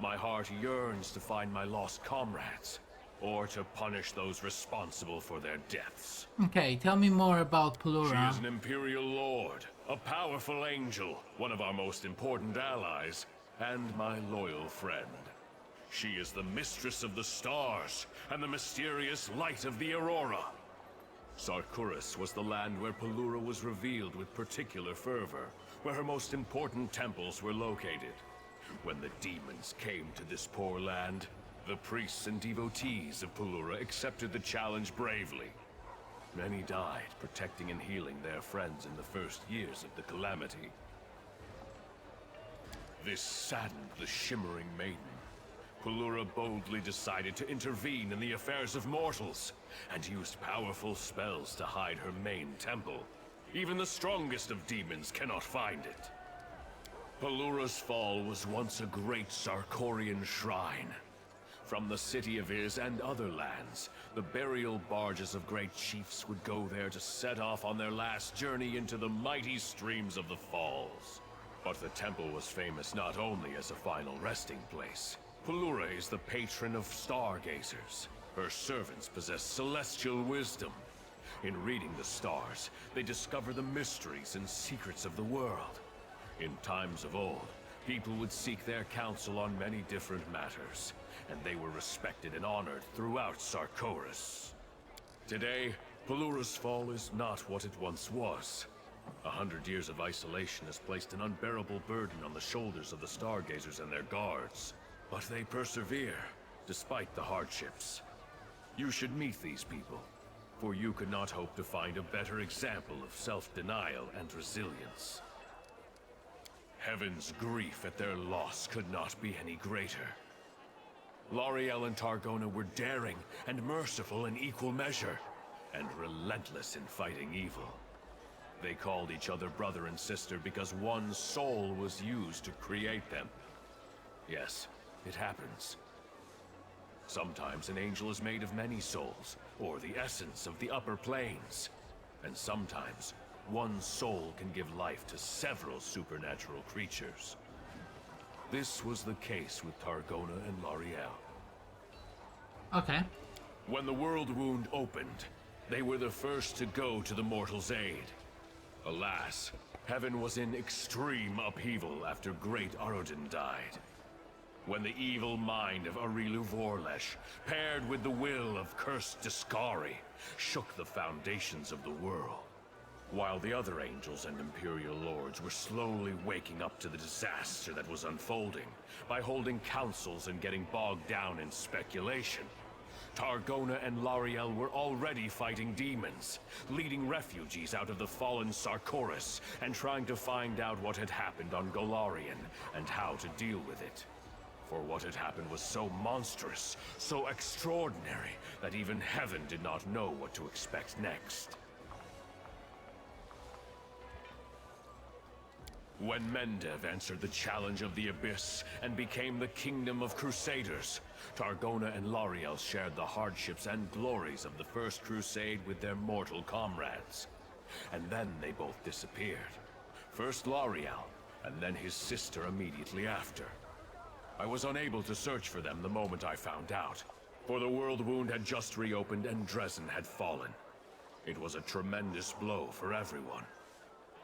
My heart yearns to find my lost comrades, or to punish those responsible for their deaths. Okay, tell me more about She Pelura. is an Imperial Lord, a powerful angel, one of our most important allies, and my loyal friend. She is the mistress of the stars, and the mysterious light of the Aurora. Sarkoris was the land where Pelura was revealed with particular fervor, where her most important temples were located. When the demons came to this poor land, the priests and devotees of Pelura accepted the challenge bravely. Many died protecting and healing their friends in the first years of the calamity. This saddened the Shimmering Maiden. Pelura boldly decided to intervene in the affairs of mortals, and used powerful spells to hide her main temple. Even the strongest of demons cannot find it. Pelura's Fall was once a great Sarkorian shrine. From the city of Iz and other lands, the burial barges of great chiefs would go there to set off on their last journey into the mighty streams of the Falls. But the temple was famous not only as a final resting place. Pelura is the patron of stargazers. Her servants possess celestial wisdom. In reading the stars, they discover the mysteries and secrets of the world. In times of old, people would seek their counsel on many different matters, and they were respected and honored throughout Sarkoris. Today, Pelura's Fall is not what it once was. 100 years of isolation has placed an unbearable burden on the shoulders of the Stargazers and their guards. But they persevere, despite the hardships. You should meet these people, for you could not hope to find a better example of self-denial and resilience. Heaven's grief at their loss could not be any greater. L'Ariel and Targona were daring and merciful in equal measure, and relentless in fighting evil. They called each other brother and sister because one soul was used to create them. Yes, it happens. Sometimes an angel is made of many souls, or the essence of the upper planes. And sometimes, one soul can give life to several supernatural creatures. This was the case with Targona and L'Ariel. Okay. When the world wound opened, they were the first to go to the mortal's aid. Alas, heaven was in extreme upheaval after great Arodin died. When the evil mind of Arilu Vorlesh, paired with the will of cursed Discari, shook the foundations of the world. While the other angels and Imperial Lords were slowly waking up to the disaster that was unfolding by holding councils and getting bogged down in speculation, Targona and L'Ariel were already fighting demons, leading refugees out of the fallen Sarkoris, and trying to find out what had happened on Golarion and how to deal with it. For what had happened was so monstrous, so extraordinary, that even heaven did not know what to expect next. When Mendev answered the challenge of the Abyss and became the Kingdom of Crusaders, Targona and L'Ariel shared the hardships and glories of the First Crusade with their mortal comrades. And then they both disappeared. First L'Ariel, and then his sister immediately after. I was unable to search for them the moment I found out, for the world wound had just reopened and Dresden had fallen. It was a tremendous blow for everyone.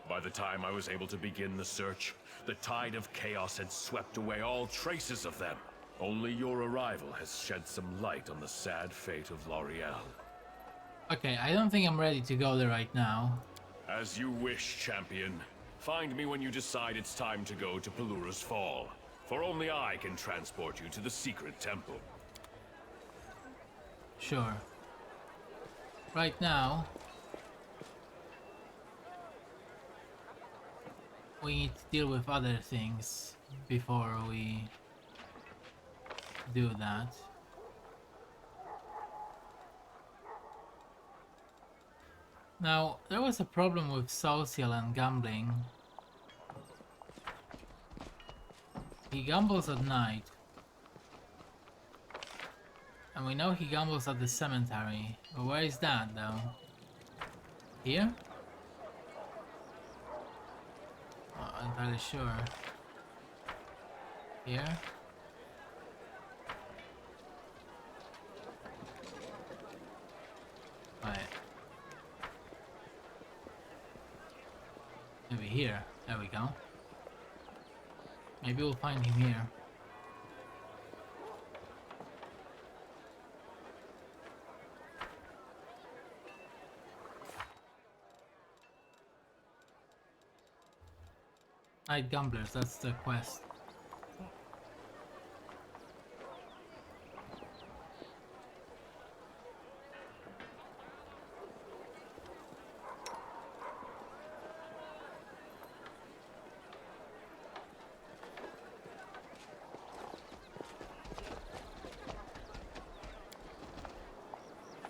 By the time I was able to begin the search, the tide of chaos had swept away all traces of them. Only your arrival has shed some light on the sad fate of L'Ariel. Okay, I don't think I'm ready to go there right now. As you wish, champion. Find me when you decide it's time to go to Pelura's Fall, for only I can transport you to the secret temple. Sure. Right now, we need to deal with other things before we do that. Now, there was a problem with social and gambling. He gambles at night. And we know he gambles at the cemetery. But where is that though? Here? Not entirely sure. Here? Right. Maybe here. There we go. Maybe we'll find him here. Night Gamblers, that's the quest.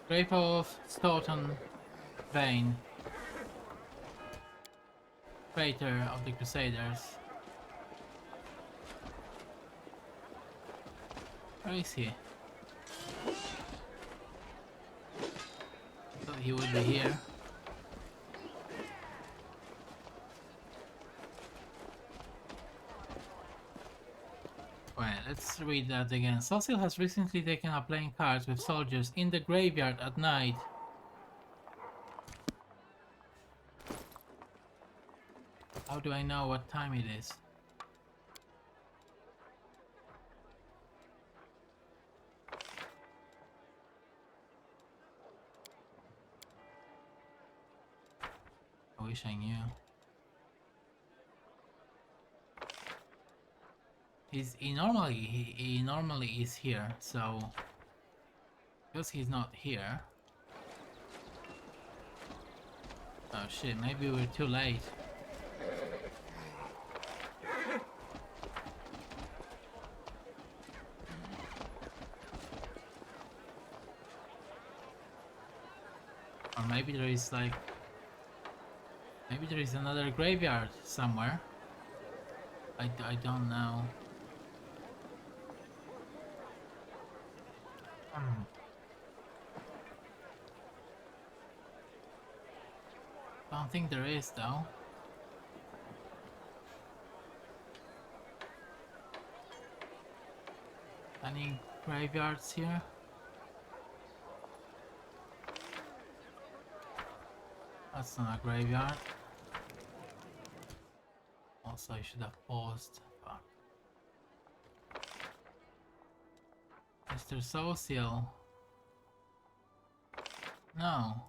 Grave of Stoughton Vane, Traitor of the Crusaders. Where is he? Thought he would be here. Well, let's read that again. Social has recently taken up playing cards with soldiers in the graveyard at night. How do I know what time it is? wish I knew. He normally is here, so because he's not here. Oh shit, maybe we're too late. Or maybe there is like... Maybe there is another graveyard somewhere. I don't know. Don't think there is though. Any graveyards here? That's not a graveyard. Also, I should have paused. Fuck. Mr. Social. No.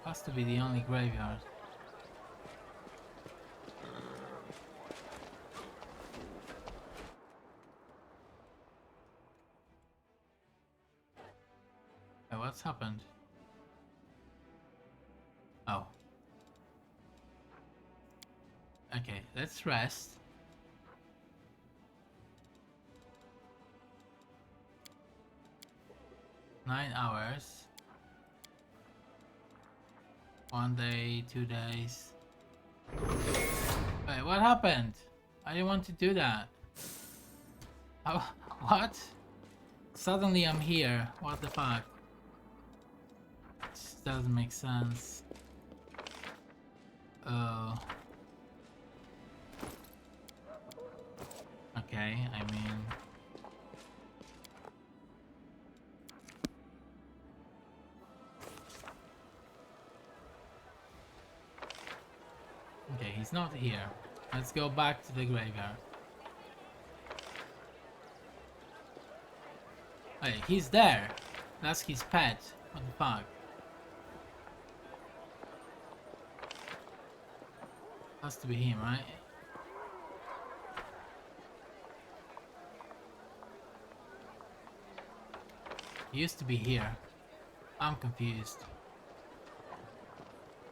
Has to be the only graveyard. Hey, what's happened? Oh. Okay, let's rest. Nine hours. 1 day, 2 days. Wait, what happened? I didn't want to do that. Oh, what? Suddenly I'm here. What the fuck? This doesn't make sense. Oh. Okay, I mean... Okay, he's not here. Let's go back to the graveyard. Hey, he's there! That's his pet. What the fuck? Has to be him, right? He used to be here. I'm confused.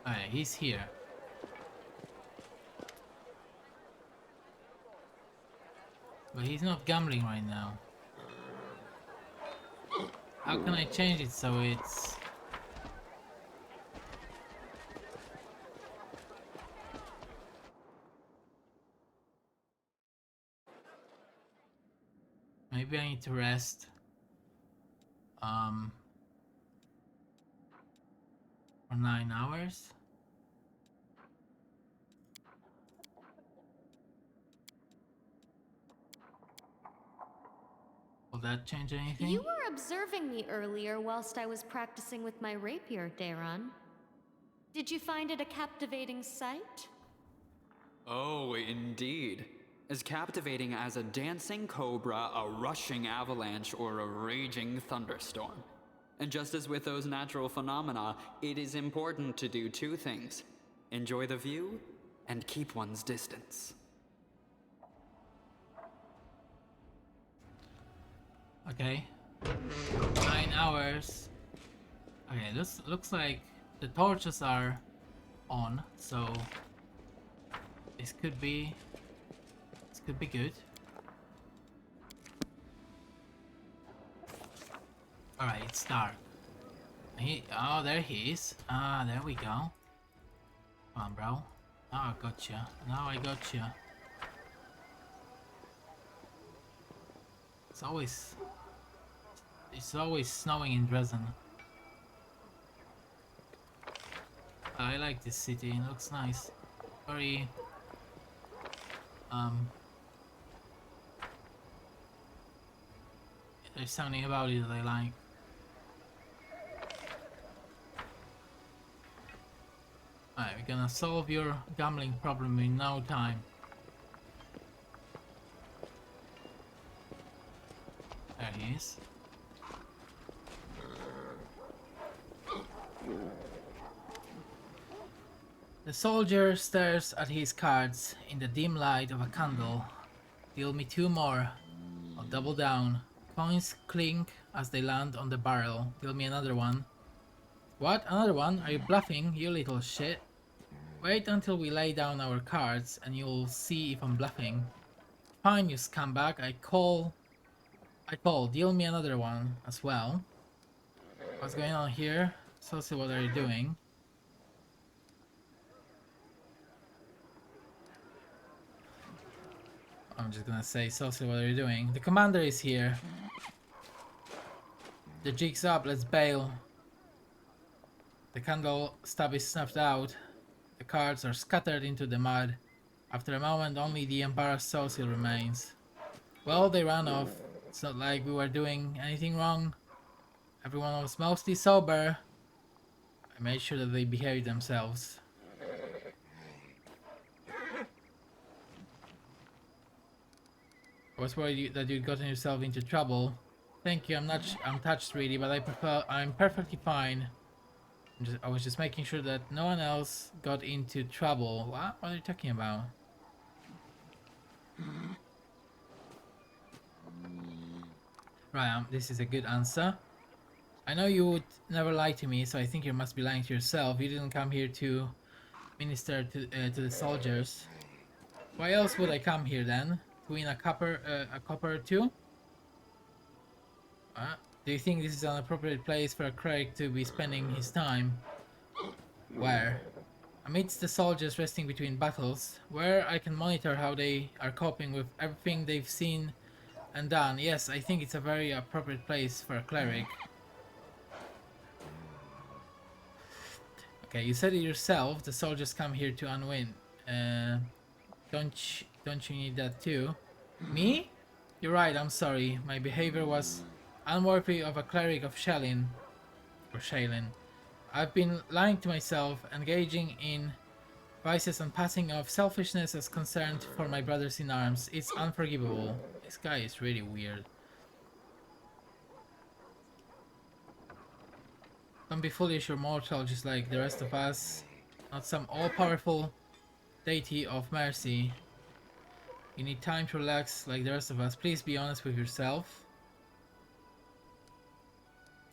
Alright, he's here. But he's not gambling right now. How can I change it so it's... Maybe I need to rest. For 9 hours. Will that change anything? You were observing me earlier whilst I was practicing with my rapier, Daron. Did you find it a captivating sight? Oh, indeed. As captivating as a dancing cobra, a rushing avalanche, or a raging thunderstorm. And just as with those natural phenomena, it is important to do two things: enjoy the view and keep one's distance. Okay. 9 hours. Okay, this looks like the torches are on, so this could be good. Alright, it's dark. Oh, there he is. Ah, there we go. Come on, bro. Now I gotcha. Now I gotcha. It's always snowing in Dresden. I like this city. It looks nice. Very there's something about it that I like. Alright, we're gonna solve your gambling problem in no time. There he is. The soldier stares at his cards in the dim light of a candle. Deal me 2 more. I'll double down. Coins clink as they land on the barrel. Deal me another one. What? Another one? Are you bluffing, you little shit? Wait until we lay down our cards and you'll see if I'm bluffing. Fine, you scumbag. I call. Deal me another one as well. What's going on here? So see what are you doing? I'm just gonna say, Saucy, what are you doing? The commander is here. The jig's up, let's bail. The candle stub is snuffed out. The cards are scattered into the mud. After a moment, only the embarrassed Saucy remains. Well, they ran off. It's not like we were doing anything wrong. Everyone was mostly sober. I made sure that they behaved themselves. I was worried that you'd gotten yourself into trouble. Thank you, I'm touched really, but I'm perfectly fine. I was just making sure that no one else got into trouble. What are you talking about? Right, this is a good answer. I know you would never lie to me, so I think you must be lying to yourself. You didn't come here to minister to the soldiers. Why else would I come here then? To win a copper or two? Do you think this is an appropriate place for a cleric to be spending his time? Where? Amidst the soldiers resting between battles, where I can monitor how they are coping with everything they've seen and done. Yes, I think it's a very appropriate place for a cleric. Okay, you said it yourself, the soldiers come here to unwind. Don't you need that too? Me? You're right, I'm sorry. My behavior was unworthy of a cleric of Shalin. Or Shaylin. I've been lying to myself, engaging in vices and passing off selfishness as concern for my brothers in arms. It's unforgivable. This guy is really weird. Don't be foolish or mortal just like the rest of us. Not some all-powerful deity of mercy. You need time to relax like the rest of us. Please be honest with yourself.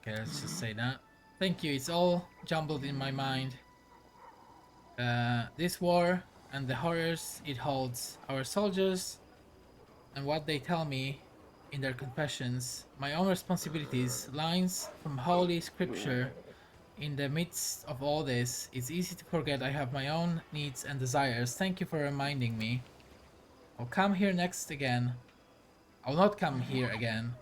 Okay, let's just say that. Thank you, it's all jumbled in my mind. This war and the horrors it holds. Our soldiers and what they tell me in their confessions. My own responsibilities. Lines from Holy Scripture. In the midst of all this, it's easy to forget I have my own needs and desires. Thank you for reminding me. I'll come here next again. I'll not come here again.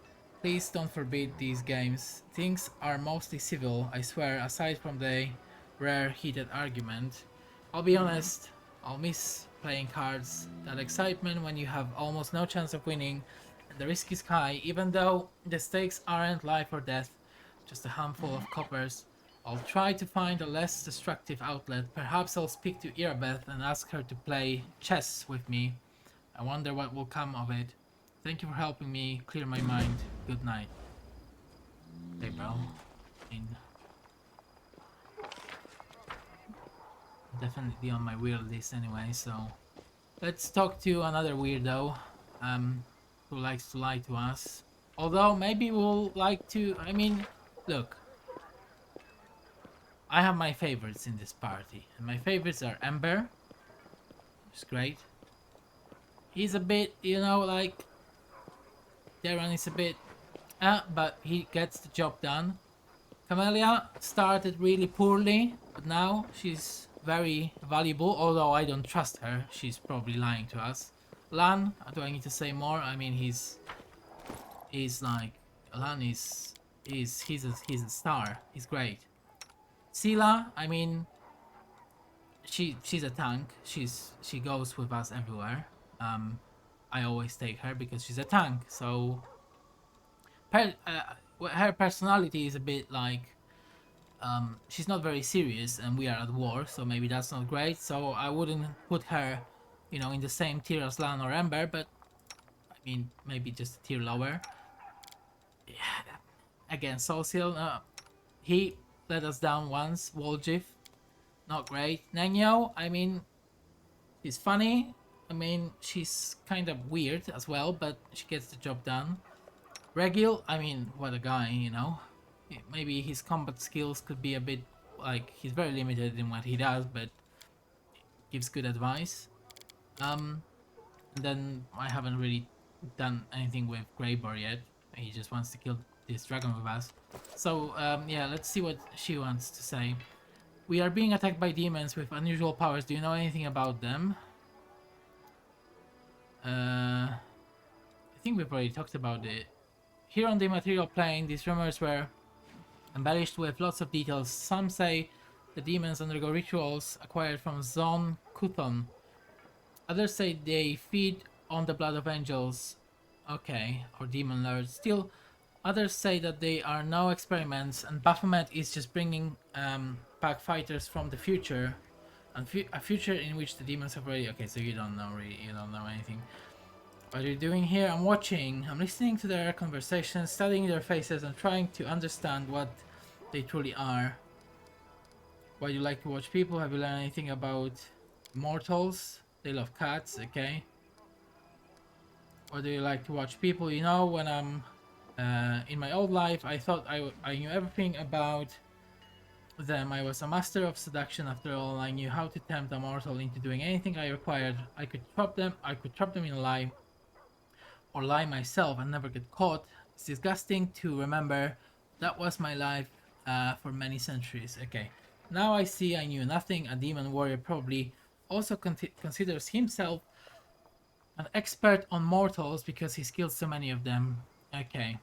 Please don't forbid these games. Things are mostly civil, I swear, aside from the rare heated argument. I'll be honest, I'll miss playing cards. That excitement when you have almost no chance of winning and the risk is high, even though the stakes aren't life or death, just a handful of coppers. I'll try to find a less destructive outlet. Perhaps I'll speak to Irabeth and ask her to play chess with me. I wonder what will come of it. Thank you for helping me clear my mind. Good night. Hey, bro. Definitely on my weird list anyway, so... Let's talk to another weirdo, who likes to lie to us. Although, maybe we'll like to... I mean, look. I have my favorites in this party. And my favorites are Ember. Which is great. He's a bit, you know, like... Darren is a bit... but he gets the job done. Camellia started really poorly, but now she's very valuable, although I don't trust her. She's probably lying to us. Lan, do I need to say more? I mean, he's like... Lan he's a star. He's great. Sela, I mean... She's a tank. She goes with us everywhere. I always take her because she's a tank, so... her personality is a bit like... she's not very serious and we are at war, so maybe that's not great, so I wouldn't put her, you know, in the same tier as Lan or Ember, but... I mean, maybe just a tier lower. Yeah, again, Social, he let us down once, Woljif. not great. Nanyo, I mean, she's funny. I mean, she's kind of weird as well, but she gets the job done. Regil, I mean, what a guy, you know. Maybe his combat skills could be a bit like he's very limited in what he does, but gives good advice. And then I haven't really done anything with Greybor yet. He just wants to kill this dragon with us. So yeah, let's see what she wants to say. We are being attacked by demons with unusual powers. Do you know anything about them? I think we've already talked about it. Here on the material plane, these rumors were embellished with lots of details. Some say the demons undergo rituals acquired from Zon Kuthon. Others say they feed on the blood of angels. Okay, or demon lords. Still, others say that they are no experiments and Baphomet is just bringing back fighters from the future. And a future in which the demons have already... Okay, so you don't know really, you don't know anything. What are you doing here? I'm watching. I'm listening to their conversations, studying their faces and trying to understand what they truly are. Why do you like to watch people? Have you learned anything about mortals? They love cats, okay. Why do you like to watch people? You know, when I'm in my old life, I thought I knew everything about them. I was a master of seduction after all. I knew how to tempt a mortal into doing anything I required. I could trap them in a lie, or lie myself and never get caught. It's disgusting to remember. That was my life for many centuries. Okay, now I see I knew nothing. A demon warrior probably also considers himself an expert on mortals because he's killed so many of them. Okay.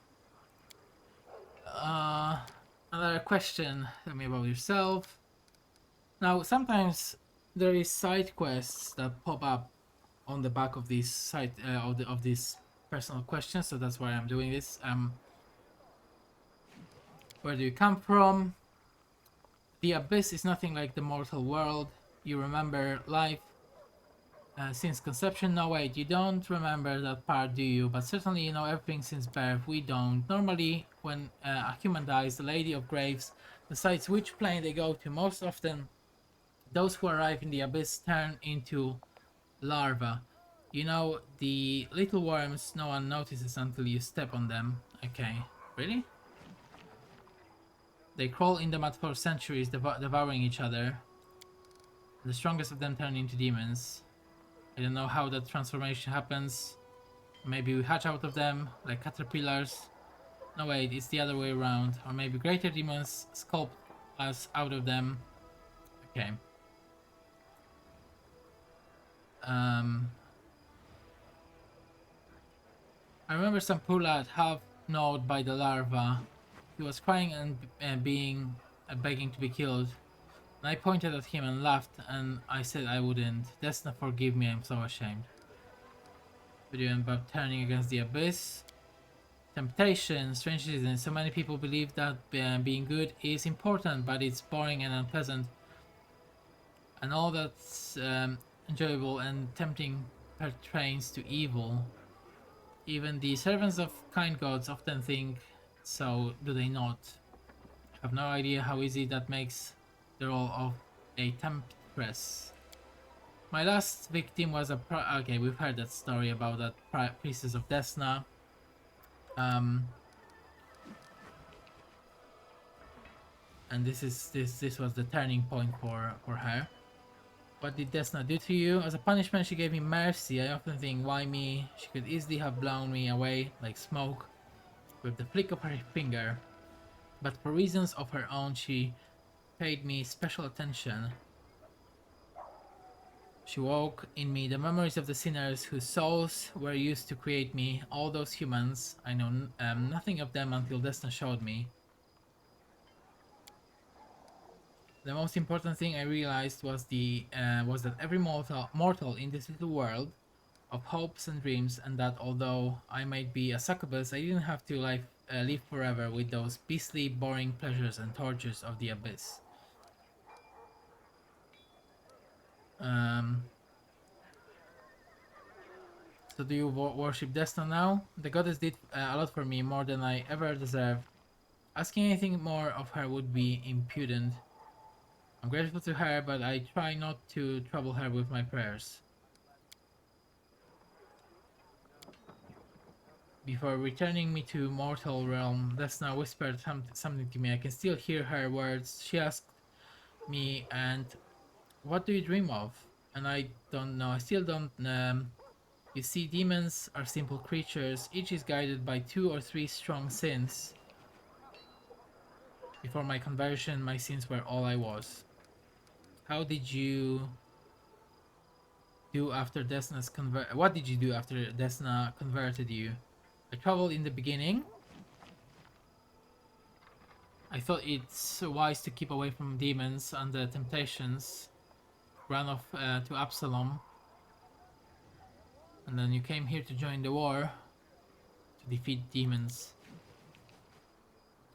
Another question. Tell me about yourself. Now, sometimes there is side quests that pop up on the back of these of these personal questions, so that's why I'm doing this. Where do you come from? The abyss is nothing like the mortal world. You remember life since conception. No, wait, you don't remember that part, do you? But certainly you know everything since birth. We don't. Normally, when a human dies, the Lady of Graves decides which plane they go to. Most often, those who arrive in the abyss turn into larvae. You know, the little worms no one notices until you step on them. Okay, really? They crawl in the mud for centuries, devouring each other. The strongest of them turn into demons. I don't know how that transformation happens. Maybe we hatch out of them, like caterpillars. No wait, it's the other way around. Or maybe greater demons sculpt us out of them. Okay. I remember some poor lad half gnawed by the larva. He was crying and begging to be killed. And I pointed at him and laughed, and I said I wouldn't. Desna, forgive me, I'm so ashamed. Video about turning against the abyss. Temptation, strange isn't it? So many people believe that being good is important, but it's boring and unpleasant. And all that's enjoyable and tempting pertains to evil. Even the servants of kind gods often think so, do they not? I have no idea how easy that makes the role of a temptress. My last victim was a okay, we've heard that story about that priestess of Desna. And this was the turning point for her. What did Desna do to you? As a punishment, she gave me mercy. I often think, why me? She could easily have blown me away like smoke with the flick of her finger. But for reasons of her own, she paid me special attention. She woke in me the memories of the sinners whose souls were used to create me. All those humans, I know nothing of them until Desna showed me. The most important thing I realized was that every mortal in this little world of hopes and dreams, and that although I might be a succubus, I didn't have to live forever with those beastly, boring pleasures and tortures of the abyss. So do you worship Desna now? The goddess did a lot for me, more than I ever deserved. Asking anything more of her would be impudent. I'm grateful to her, but I try not to trouble her with my prayers. Before returning me to mortal realm, Desna whispered something to me. I can still hear her words. She asked me, and what do you dream of? And I don't know. I still don't. You see, demons are simple creatures. Each is guided by 2 or 3 strong sins. Before my conversion, my sins were all I was. How did you do after Desna's What did you do after Desna converted you? I traveled in the beginning. I thought it's wise to keep away from demons and the temptations. Ran off to Absalom. And then you came here to join the war to defeat demons.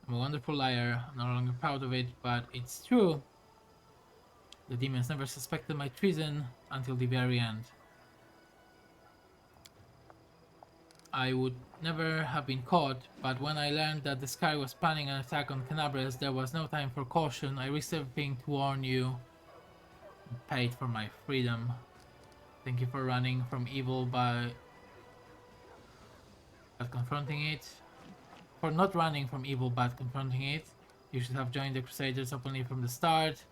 I'm a wonderful liar. I'm no longer proud of it, but it's true. The demons never suspected my treason until the very end. I would never have been caught, but when I learned that the Sky was planning an attack on Canabres, there was no time for caution. I risked everything to warn you and paid for my freedom. Thank you for running from evil by confronting it. For not running from evil but confronting it. You should have joined the Crusaders openly from the start.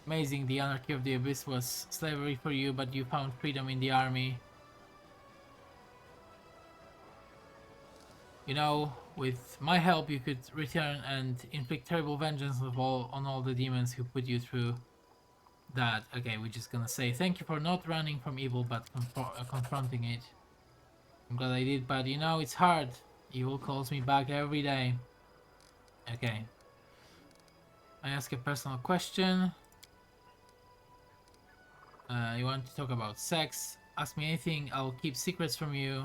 Amazing, the anarchy of the Abyss was slavery for you, but you found freedom in the army. You know, with my help you could return and inflict terrible vengeance on all the demons who put you through that. Okay, we're just gonna say thank you for not running from evil but confronting it. I'm glad I did, but you know, it's hard. Evil calls me back every day. Okay. I ask a personal question. You want to talk about sex? Ask me anything, I'll keep secrets from you.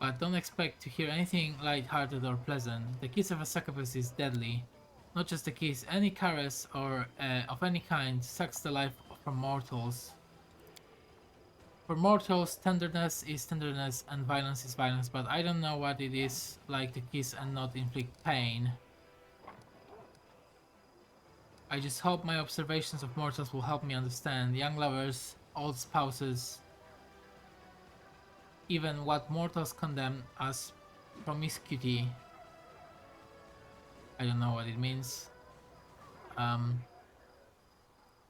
But don't expect to hear anything light-hearted or pleasant. The kiss of a succubus is deadly. Not just a kiss, any caress or of any kind sucks the life from mortals. For mortals, tenderness is tenderness and violence is violence, but I don't know what it is like to kiss and not inflict pain. I just hope my observations of mortals will help me understand. Young lovers, old spouses, even what mortals condemn as promiscuity. I don't know what it means.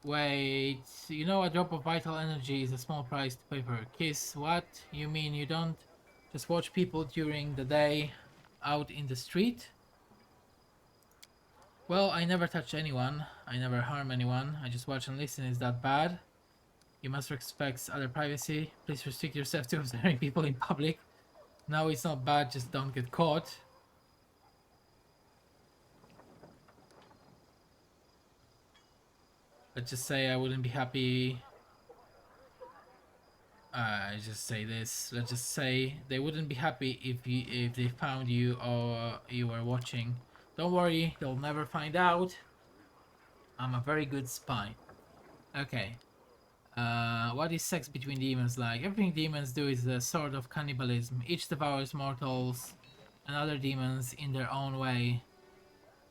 Wait, you know a drop of vital energy is a small price to pay for a kiss. What? You mean you don't just watch people during the day out in the street? Well, I never touch anyone. I never harm anyone. I just watch and listen. Is that bad? You must respect other privacy. Please restrict yourself to observing people in public. No, it's not bad, just don't get caught. Let's just say I wouldn't be happy. I just say this. Let's just say they wouldn't be happy if they found you or you were watching. Don't worry, they'll never find out. I'm a very good spy. Okay. What is sex between demons like? Everything demons do is a sort of cannibalism. Each devours mortals and other demons in their own way.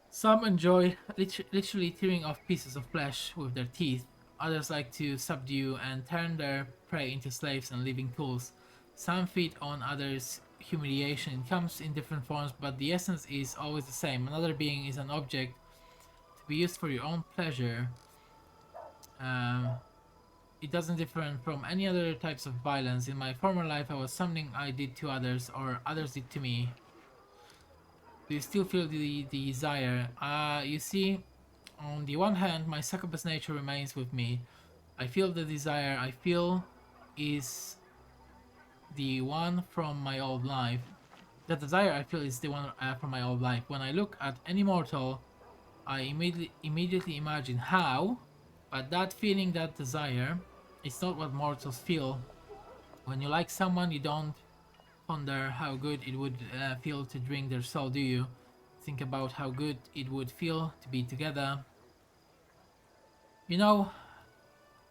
Some enjoy literally tearing off pieces of flesh with their teeth. Others like to subdue and turn their prey into slaves and living tools. Some feed on others' humiliation. It comes in different forms, but the essence is always the same. Another being is an object to be used for your own pleasure. It doesn't differ from any other types of violence. In my former life, I was something I did to others, or others did to me. Do you still feel the desire? You see, on the one hand, my succubus nature remains with me. I feel the desire I feel is the one from my old life. The desire I feel is the one from my old life. When I look at any mortal, I immediately imagine how, but that feeling, that desire, it's not what mortals feel. When you like someone, you don't ponder how good it would feel to drink their soul, do you? Think about how good it would feel to be together. You know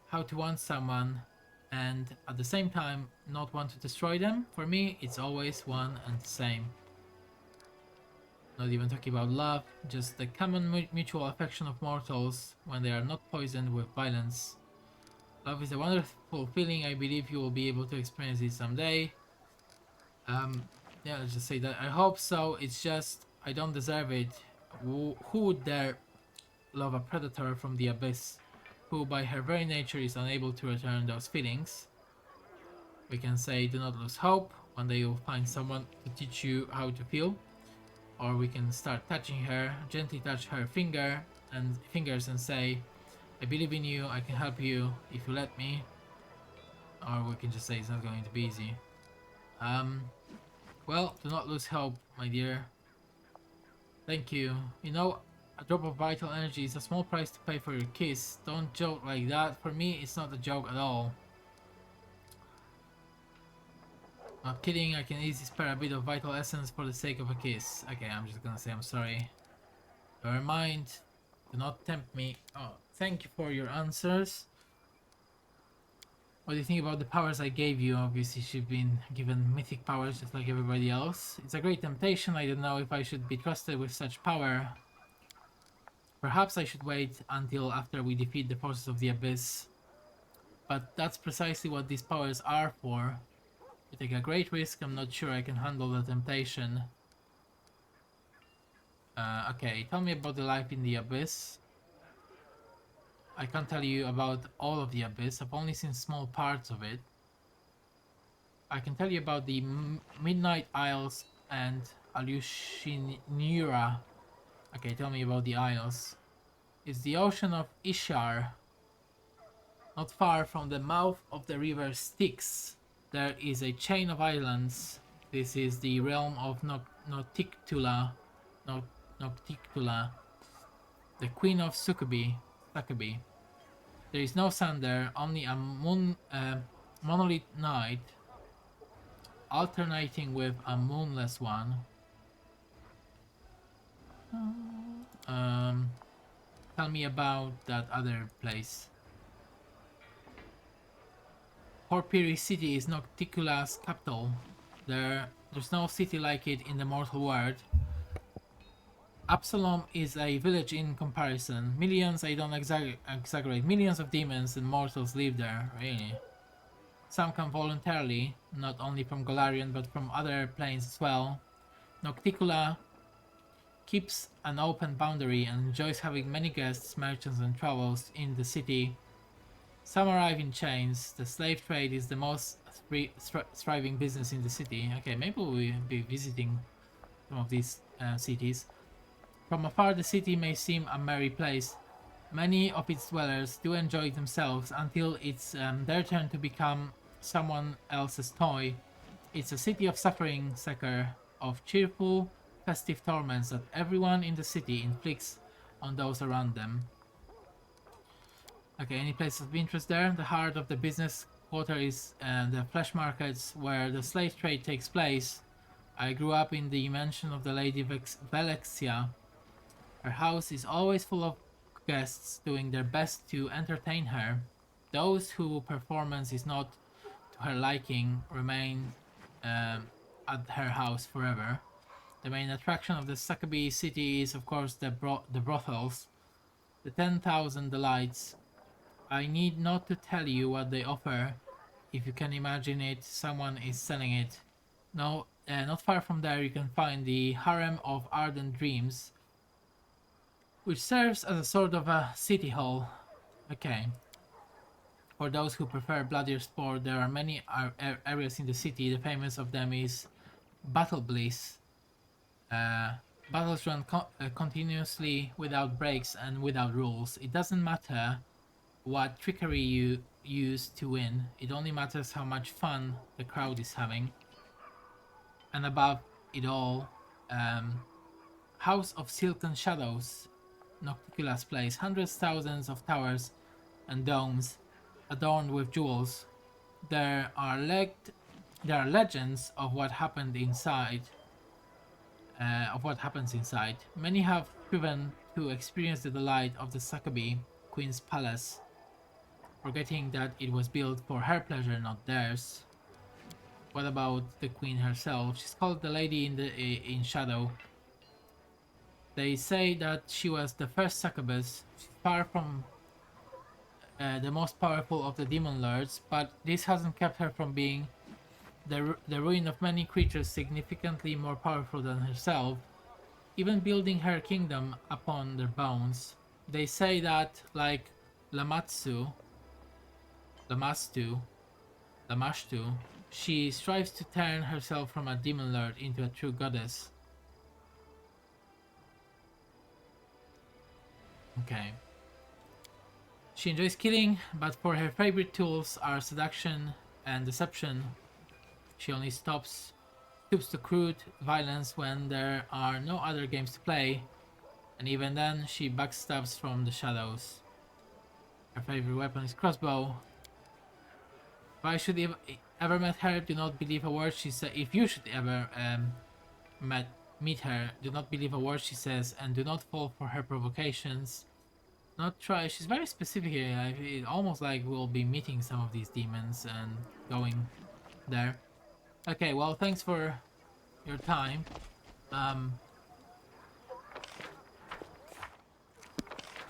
how to want someone and at the same time not want to destroy them. For me, it's always one and the same. Not even talking about love, just the common mutual affection of mortals when they are not poisoned with violence. Love is a wonderful feeling. I believe you will be able to experience it someday. Yeah, let's just say that. I hope so. It's just I don't deserve it. Who would dare love a predator from the abyss, who by her very nature is unable to return those feelings? We can say, do not lose hope. One day you'll find someone to teach you how to feel. Or we can start touching her, gently touch her fingers and say, I believe in you, I can help you if you let me. Or we can just say it's not going to be easy. Well, do not lose hope, my dear. Thank you. You know, a drop of vital energy is a small price to pay for your kiss. Don't joke like that. For me, it's not a joke at all. Not kidding, I can easily spare a bit of vital essence for the sake of a kiss. Okay, I'm just gonna say I'm sorry. Never mind. Do not tempt me. Oh, thank you for your answers. What do you think about the powers I gave you? Obviously, she's been given mythic powers just like everybody else. It's a great temptation. I don't know if I should be trusted with such power. Perhaps I should wait until after we defeat the forces of the Abyss. But that's precisely what these powers are for. You take a great risk. I'm not sure I can handle the temptation. Okay, tell me about the life in the Abyss. I can't tell you about all of the Abyss. I've only seen small parts of it. I can tell you about the Midnight Isles and Alushinura. Okay, tell me about the Isles. It's the ocean of Ishar. Not far from the mouth of the river Styx, there is a chain of islands. This is the realm of Noctictula, the queen of Succubi. There is no sun there, only a monolith night, alternating with a moonless one. Tell me about that other place. Porphyry City is Nocticula's capital. There's no city like it in the mortal world. Absalom is a village in comparison. Millions, I don't exaggerate, millions of demons and mortals live there, really. Some come voluntarily, not only from Golarion but from other planes as well. Nocticula keeps an open boundary and enjoys having many guests, merchants and travelers in the city. Some arrive in chains. The slave trade is the most thriving business in the city. Okay, maybe we'll be visiting some of these cities. From afar, the city may seem a merry place. Many of its dwellers do enjoy themselves until it's their turn to become someone else's toy. It's a city of suffering, sucker, of cheerful, festive torments that everyone in the city inflicts on those around them. Okay, any places of interest there? The heart of the business quarter is the flesh markets where the slave trade takes place. I grew up in the mansion of the Lady Velexia. Her house is always full of guests doing their best to entertain her. Those whose performance is not to her liking remain at her house forever. The main attraction of the Succubi city is, of course, the brothels, the 10,000 delights. I need not to tell you what they offer. If you can imagine it, someone is selling it. No, not far from there you can find the Harem of Ardent Dreams, which serves as a sort of a city hall. Okay. For those who prefer bloodier sport, there are many areas in the city. The famous of them is Battle Bliss. Battles run continuously without breaks and without rules. It doesn't matter what trickery you use to win. It only matters how much fun the crowd is having. And above it all, House of Silken Shadows, Nocticula's place. Hundreds, thousands of towers and domes adorned with jewels. There are legends of what happened inside. What happens inside. Many have striven to experience the delight of the Succubi Queen's palace, forgetting that it was built for her pleasure, not theirs. What about the queen herself? She's called the Lady in Shadow. They say that she was the first succubus. She's far from the most powerful of the demon lords, but this hasn't kept her from being the ruin of many creatures significantly more powerful than herself, even building her kingdom upon their bones. They say that, like Lamatsu, Lamastu, Lamashtu, she strives to turn herself from a demon lord into a true goddess. Okay. She enjoys killing, but for her favorite tools are seduction and deception. She only stoops to crude violence when there are no other games to play, and even then she backstabs from the shadows. Her favorite weapon is crossbow. If I should ever met her, do not believe a word she says. If you should ever meet her, do not believe a word she says, and do not fall for her provocations. Not try. She's very specific here. It's almost like we'll be meeting some of these demons and going there. Okay, well, thanks for your time.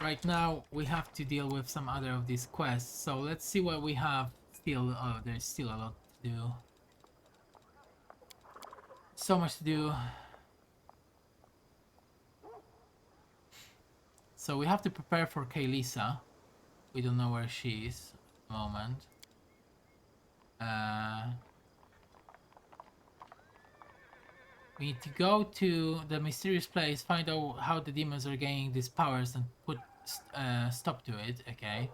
Right now we have to deal with some other of these quests, so let's see what we have still. Oh, there's still a lot to do. So much to do. So we have to prepare for Kaelisa. We don't know where she is at the moment. We need to go to the mysterious place, find out how the demons are gaining these powers, and put stop to it. Okay.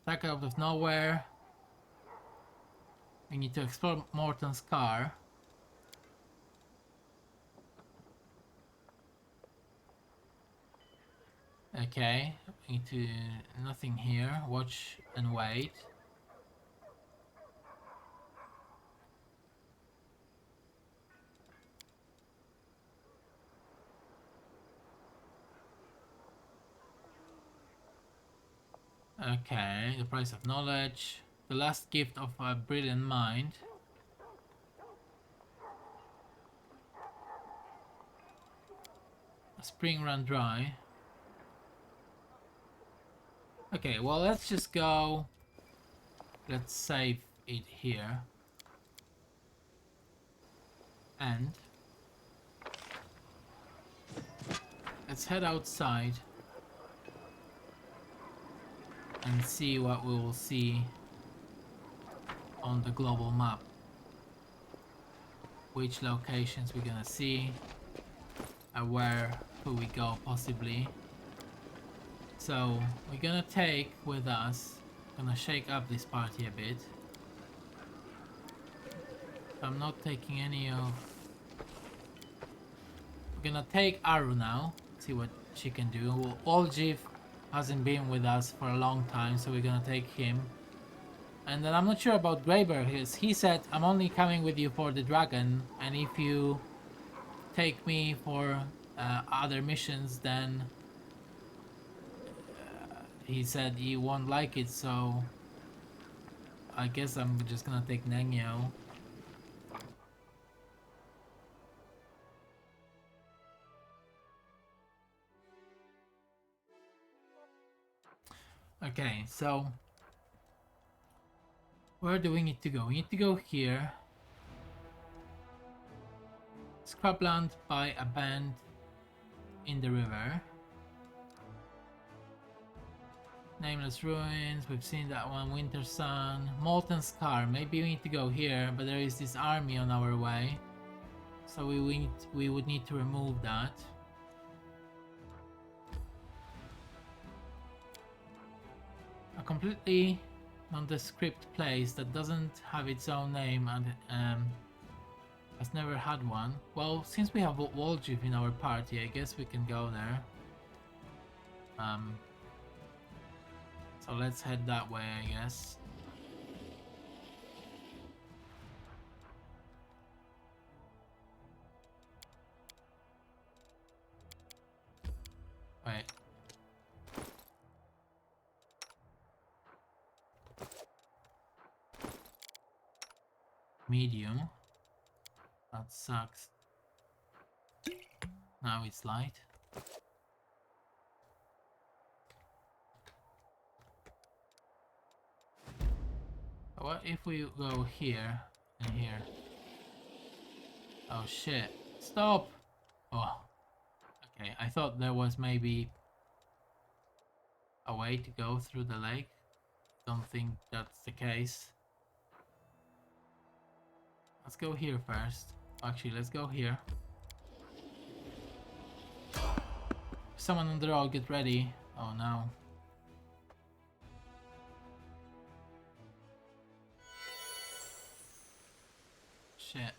Attack out of nowhere. We need to explore Morton's car. Okay, we need to... nothing here. Watch and wait. Okay, the price of knowledge. The last gift of a brilliant mind. A spring run dry. Okay, well, let's just go. Let's save it here. And let's head outside and see what we will see on the global map. Which locations we're gonna see, and where could we go possibly. So we're gonna take with us, gonna shake up this party a bit. I'm not taking any of... We're gonna take Aru now, see what she can do. Olgiv hasn't been with us for a long time, so we're gonna take him. And then I'm not sure about Greybear. He said, I'm only coming with you for the dragon, and if you take me for other missions, then he said he won't like it, so I guess I'm just gonna take Nengyo. Okay, so where do we need to go? We need to go here. Scrubland by a bend in the river. Nameless Ruins, we've seen that one. Winter Sun. Molten Scar, maybe we need to go here, but there is this army on our way. So we would need to remove that. A completely nondescript place that doesn't have its own name and has never had one. Well, since we have Wolgiv in our party, I guess we can go there. So let's head that way, I guess. Wait. Medium. That sucks. Now it's light. What if we go here and here? Oh shit. Stop! Oh. Okay, I thought there was maybe a way to go through the lake. Don't think that's the case. Let's go here first. Actually, let's go here. Someone on the road, get ready. Oh no. Shit.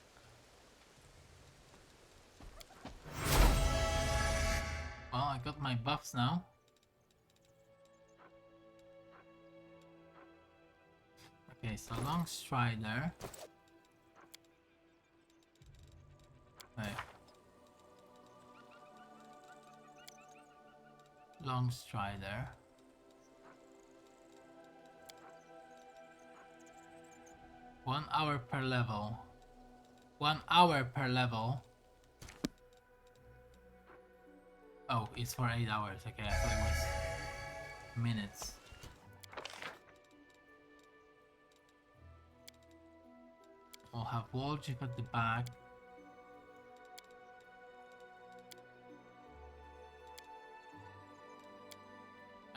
Well, I got my buffs now. Okay, so long strider. Okay. Long strider. One hour per level. 1 hour per level. Oh, it's for 8 hours. Okay, I thought it was minutes. We'll have Wallchip at the back.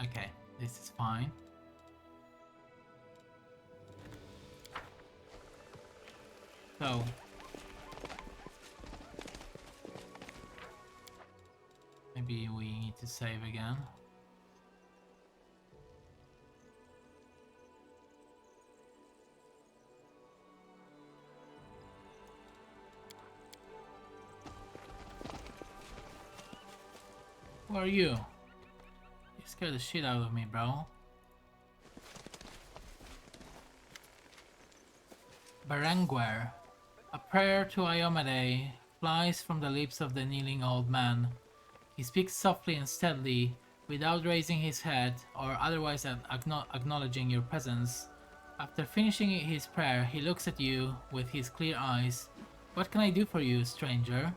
Okay, this is fine. So maybe we need to save again. Who are you? You scared the shit out of me, bro. Berenguer. A prayer to Iomade flies from the lips of the kneeling old man. He speaks softly and steadily, without raising his head or otherwise acknowledging your presence. After finishing his prayer, he looks at you with his clear eyes. What can I do for you, stranger?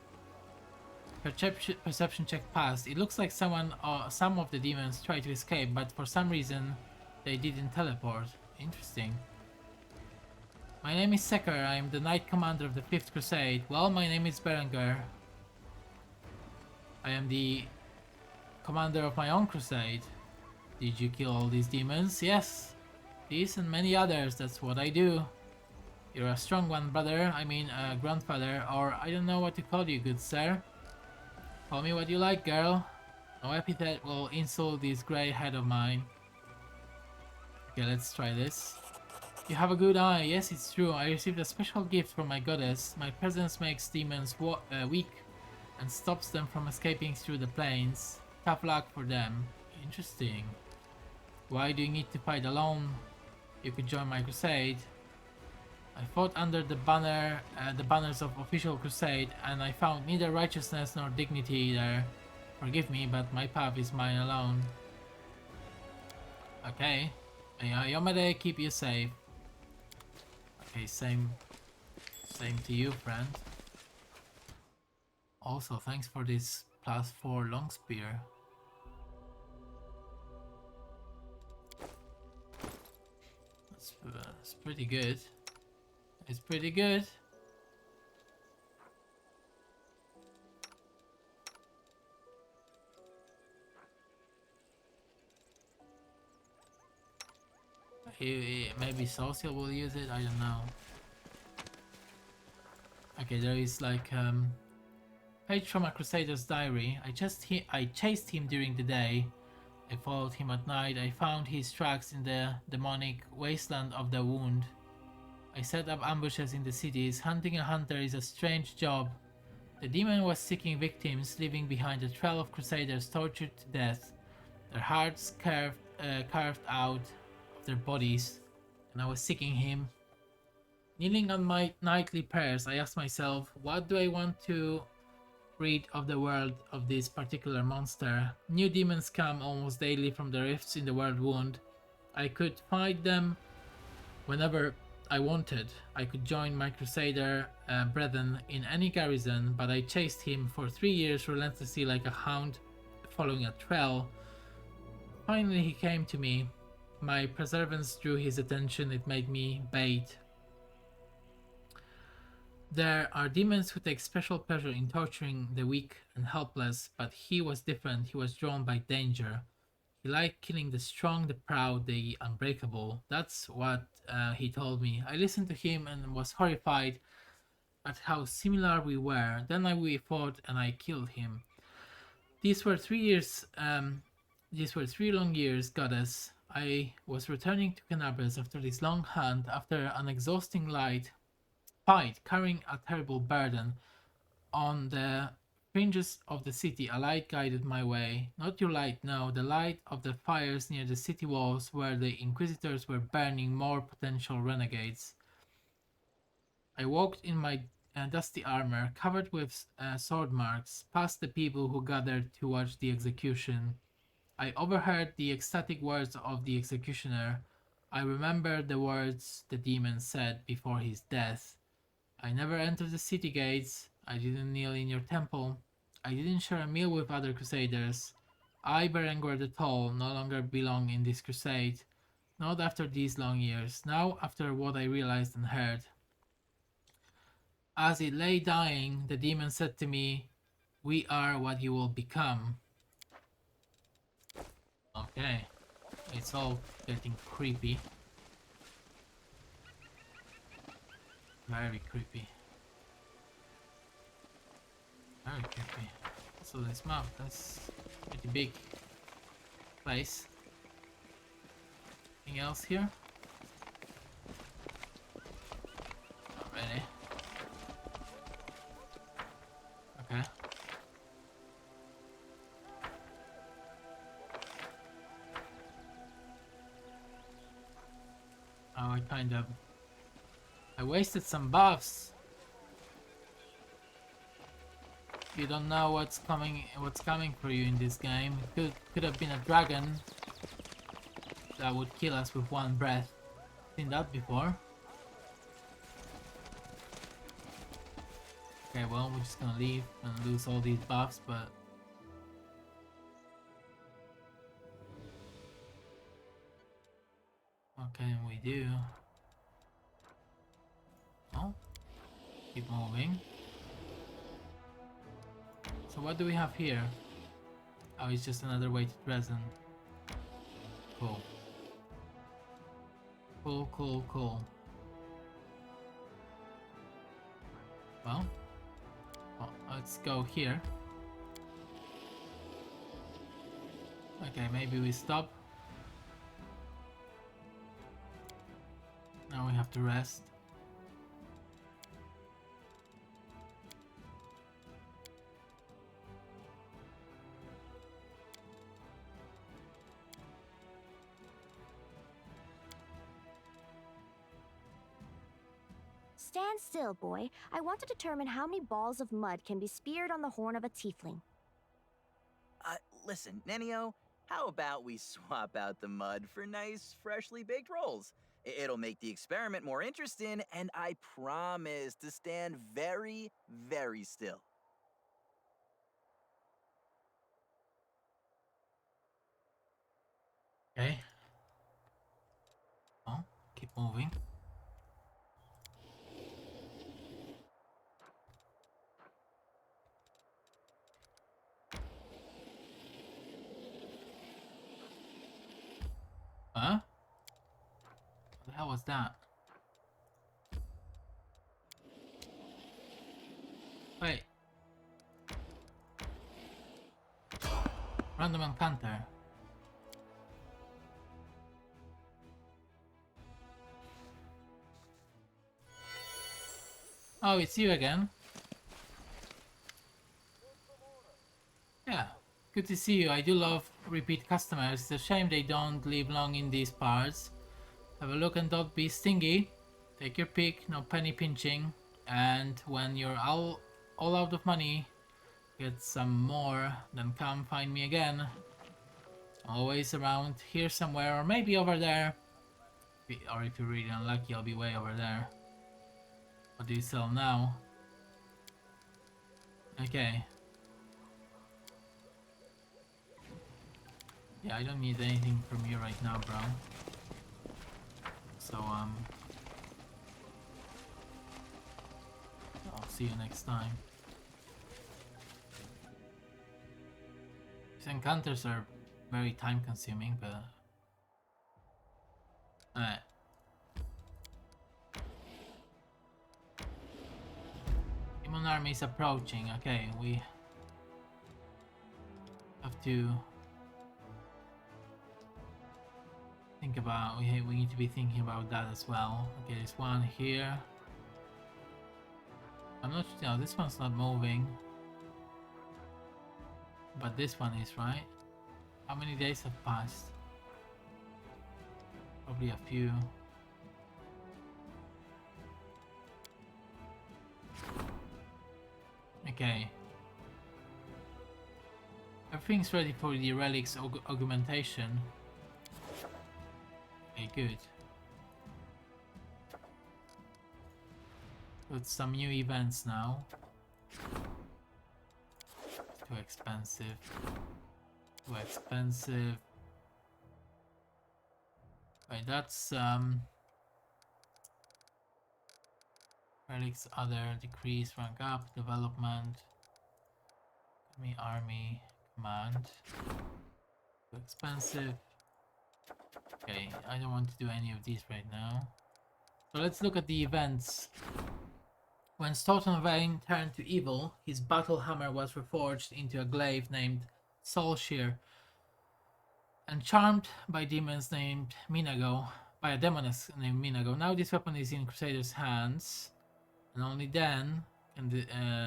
Perception check passed. It looks like someone or some of the demons tried to escape, but for some reason they didn't teleport. Interesting. My name is Seker. I am the Knight Commander of the 5th Crusade. Well, my name is Berenguer. I am the commander of my own crusade. Did you kill all these demons? Yes. These and many others. That's what I do. You're a strong one, brother. I mean, grandfather. Or I don't know what to call you, good sir. Call me what you like, girl. No epithet will insult this grey head of mine. Okay, let's try this. You have a good eye. Yes, it's true. I received a special gift from my goddess. My presence makes demons weak and stops them from escaping through the plains. Tough luck for them. Interesting. Why do you need to fight alone? You could join my crusade. I fought under the banners of official crusade, and I found neither righteousness nor dignity there. Forgive me, but my path is mine alone. Okay. May Iomade keep you safe. Okay, same to you, friend. Also, thanks for this +4 long spear. That's pretty good. It's pretty good. Maybe Social will use it, I don't know. Okay, there is like page from a Crusader's diary. I chased him during the day. I followed him at night. I found his tracks in the demonic wasteland of the Wound. I set up ambushes in the cities. Hunting a hunter is a strange job. The demon was seeking victims, leaving behind a trail of Crusaders tortured to death, their hearts carved out of their bodies, and I was seeking him. Kneeling on my nightly prayers, I asked myself, what do I want to rid of the world of this particular monster? New demons come almost daily from the rifts in the world wound. I could fight them whenever I wanted. I could join my Crusader brethren in any garrison, but I chased him for 3 years relentlessly like a hound following a trail. Finally he came to me. My perseverance drew his attention, it made me bait. There are demons who take special pleasure in torturing the weak and helpless, but he was different. He was drawn by danger. He liked killing the strong, the proud, the unbreakable. That's what he told me. I listened to him and was horrified at how similar we were. Then we fought and I killed him. These were 3 years. These were 3 long years, goddess. I was returning to Canabres after this long hunt, after an exhausting fight, carrying a terrible burden. On the fringes of the city, a light guided my way. Not your light, no, the light of the fires near the city walls where the Inquisitors were burning more potential renegades. I walked in my dusty armor, covered with sword marks, past the people who gathered to watch the execution. I overheard the ecstatic words of the executioner. I remembered the words the demon said before his death. I never entered the city gates. I didn't kneel in your temple. I didn't share a meal with other crusaders. I, Berenguer the Tall, no longer belong in this crusade. Not after these long years. Now, after what I realized and heard. As it lay dying, the demon said to me, "We are what you will become." Okay, it's all getting creepy. Very creepy. Very creepy. So this map, that's pretty big place. Anything else here? Not really. Okay. Oh, I wasted some buffs. You don't know what's coming for you in this game. It could have been a dragon that would kill us with one breath. Seen that before. Okay, well, we're just gonna leave and lose all these buffs, but what can we do? Oh, keep moving. So what do we have here? Oh, it's just another way to Dresden. Cool. Cool. Well, let's go here. Okay, maybe we stop. Now we have to rest. Stand still, boy. I want to determine how many balls of mud can be speared on the horn of a tiefling. Listen, Nenio, how about we swap out the mud for nice, freshly baked rolls? It'll make the experiment more interesting, and I promise to stand very, very still. Okay. Oh, keep moving. Huh? What the hell was that? Wait. Random encounter. Oh, it's you again. Yeah, good to see you. I do love repeat customers. It's a shame they don't live long in these parts. Have a look and don't be stingy. Take your pick, no penny pinching. And when you're all out of money, get some more, then come find me again. Always around here somewhere, or maybe over there. Or if you're really unlucky, I'll be way over there. What do you sell now? Okay. Yeah, I don't need anything from you right now, bro. So I'll see you next time. These encounters are very time consuming, but alright. Demon army is approaching. Okay, we have to think about. We need to be thinking about that as well. Okay, there's one here. I'm not sure. No, this one's not moving, but this one is, right? How many days have passed? Probably a few. Okay. Everything's ready for the relic's augmentation. Okay, good. Got some new events now. Too expensive. Too expensive. Wait, that's relics, other, decrease, rank up, development, army, command. Too expensive. Okay, I don't want to do any of these right now. So let's look at the events. When Stoughton Vane turned to evil, his battle hammer was reforged into a glaive named Soulshear, and charmed by demons named Minago, by a demoness named Minago. Now this weapon is in Crusader's hands, and only then can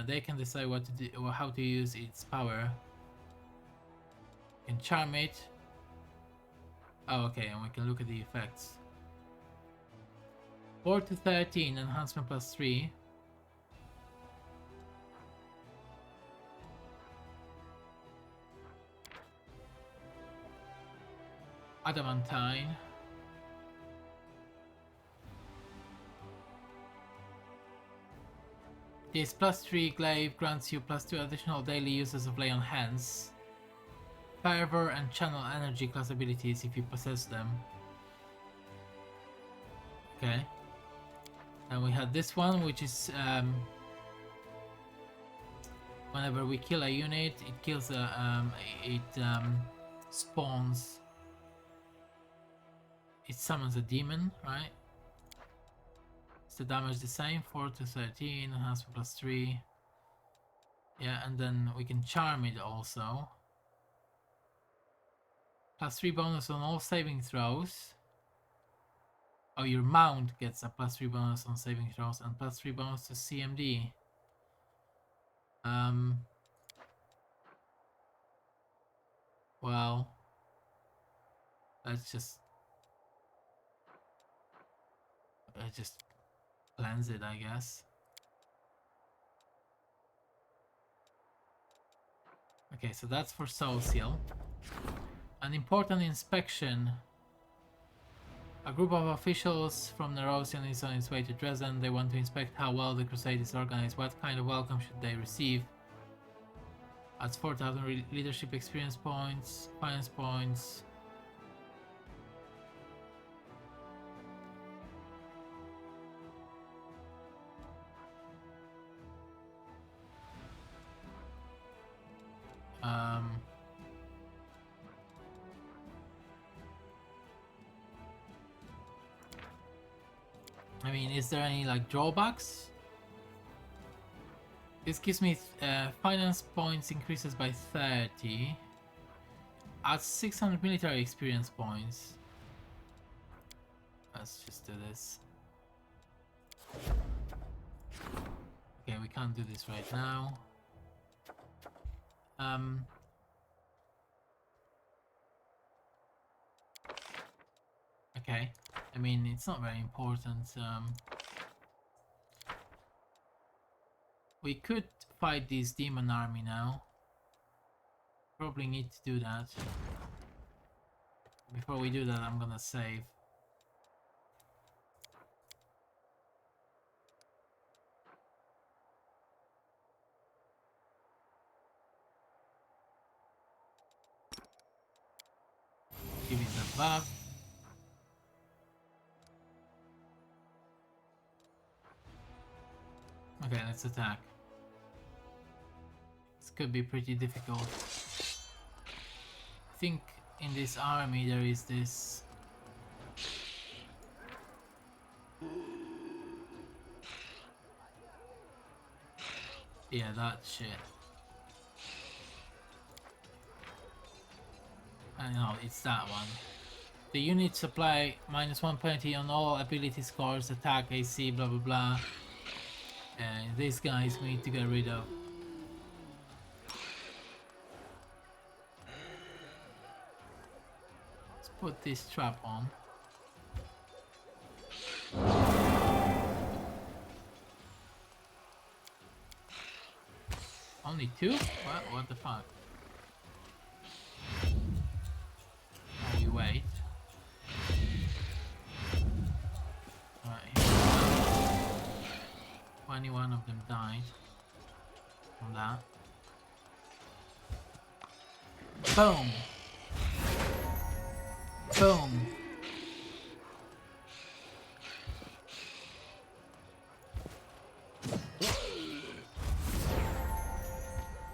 they can decide what to do or how to use its power. We can charm it. Oh, okay, and we can look at the effects. 4 to 13, enhancement plus 3. Adamantine. This plus 3 glaive grants you plus 2 additional daily uses of lay on hands, fervor, and channel energy class abilities if you possess them. Okay. And we had this one, which is whenever we kill a unit, it kills spawns. It summons a demon, right? Is the damage the same? 4 to 13, enhancement plus 3. Yeah, and then we can charm it also. Plus 3 bonus on all saving throws. Oh, your mount gets a plus 3 bonus on saving throws and plus 3 bonus to CMD. Well, let's just cleanse it, I guess. Okay, so that's for Soul Seal. An important inspection. A group of officials from Nerosian is on its way to Dresden. They want to inspect how well the Crusade is organized. What kind of welcome should they receive? Adds 4,000 leadership experience points, finance points. I mean, is there any like drawbacks? This gives me finance points increases by 30. Adds 600 military experience points. Let's just do this. Okay, we can't do this right now. Okay, I mean, it's not very important. We could fight this demon army now. Probably need to do that. Before we do that, I'm gonna save. Give it a buff. Okay, let's attack. This could be pretty difficult. I think in this army there is this... Yeah, that shit. I know, it's that one. The units apply -1 penalty on all ability scores, attack, AC, blah blah blah. And these guys we need to get rid of. Let's put this trap on. Only 2? What the fuck? Oh, you wait. Right, 21 of them died from that. Boom! Boom!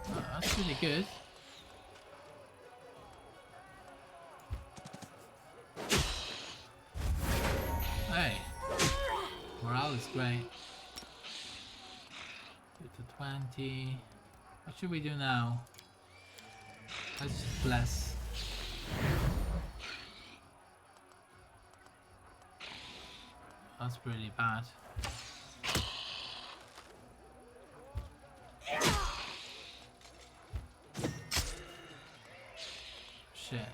Oh, that's really good. Hey! Morale is great. 2 to 20. What should we do now? Let's just bless. That's pretty bad. Shit.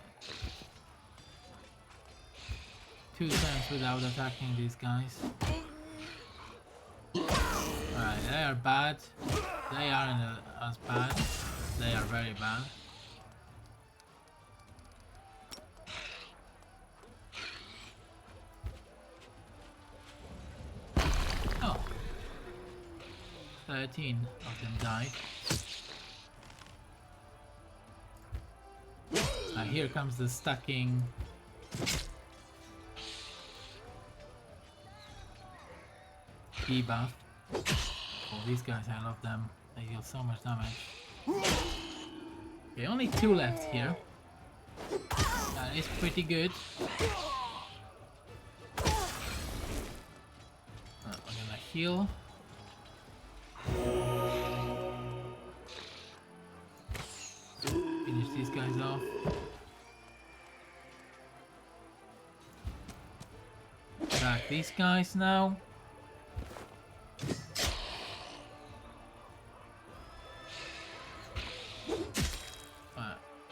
2 turns without attacking these guys. Alright, they are bad. They aren't as bad. They are very bad. Oh. 13 of them died. Here comes the stacking. Debuff. Oh, these guys, I love them. They deal so much damage. Okay, only 2 left here. That is pretty good. I'm gonna heal. Finish these guys off. Attack these guys now.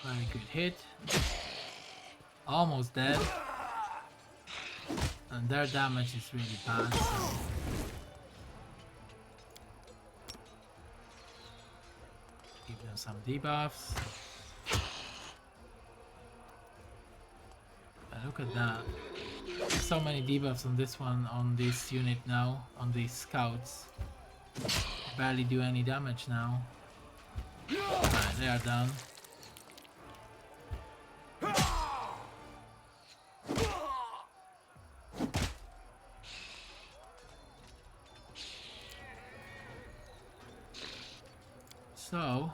Very good hit. Almost dead. And their damage is really bad, so... Give them some debuffs. And look at that. So many debuffs on this one, on this unit now, on these scouts. Barely do any damage now. Alright, they are done. So,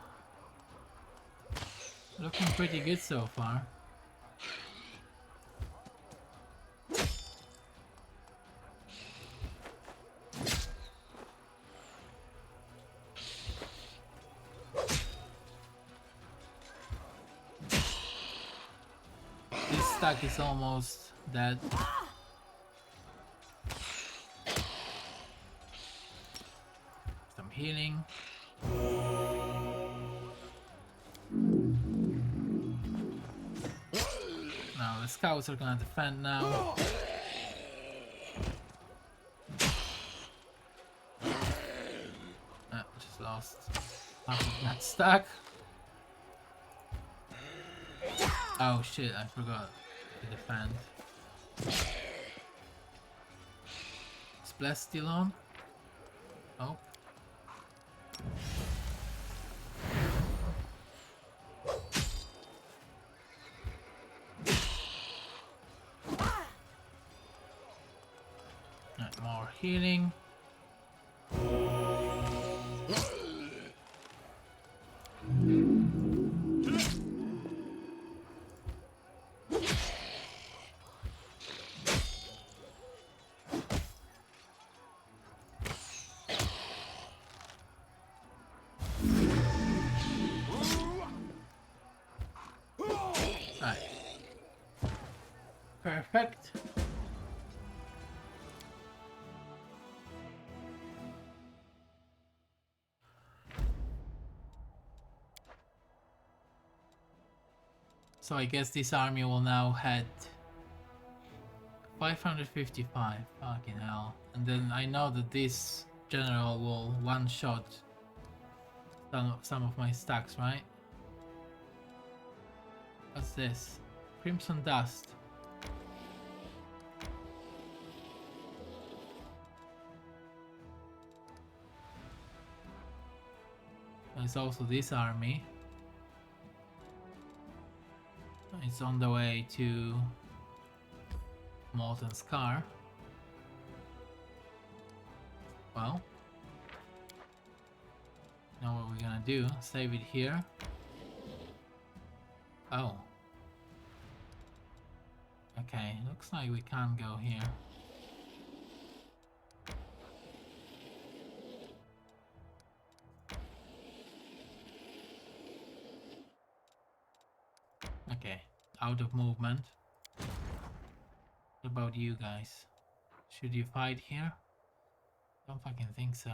looking pretty good so far. This stack is almost dead. Some healing. Now the scouts are gonna defend now. Just lost half of that stack. Oh shit, I forgot to defend. Is Bless still on? Oh. More healing. Perfect. So I guess this army will now head 555. Fucking hell. And then I know that this general will one-shot some of my stacks, right? What's this? Crimson Dust. There's also this army. It's on the way to Molten Scar. Well, know what we're gonna do? Save it here. Oh. Okay, looks like we can't go here. Okay, out of movement. What about you guys? Should you fight here? Don't fucking think so.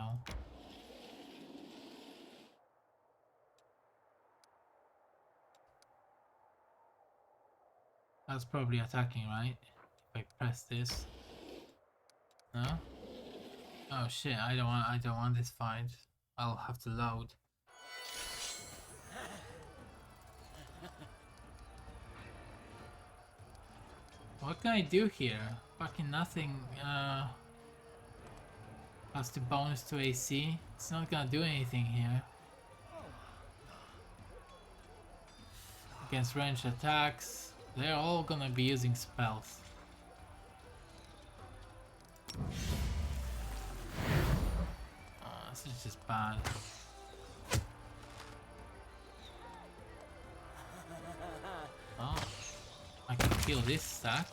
That's probably attacking, right? If I press this. No? Oh shit, I don't want this fight. I'll have to load. What can I do here? Fucking nothing. Plus the bonus to AC. It's not gonna do anything here. Against ranged attacks, they're all gonna be using spells. This is just bad. Oh, I can kill this stack.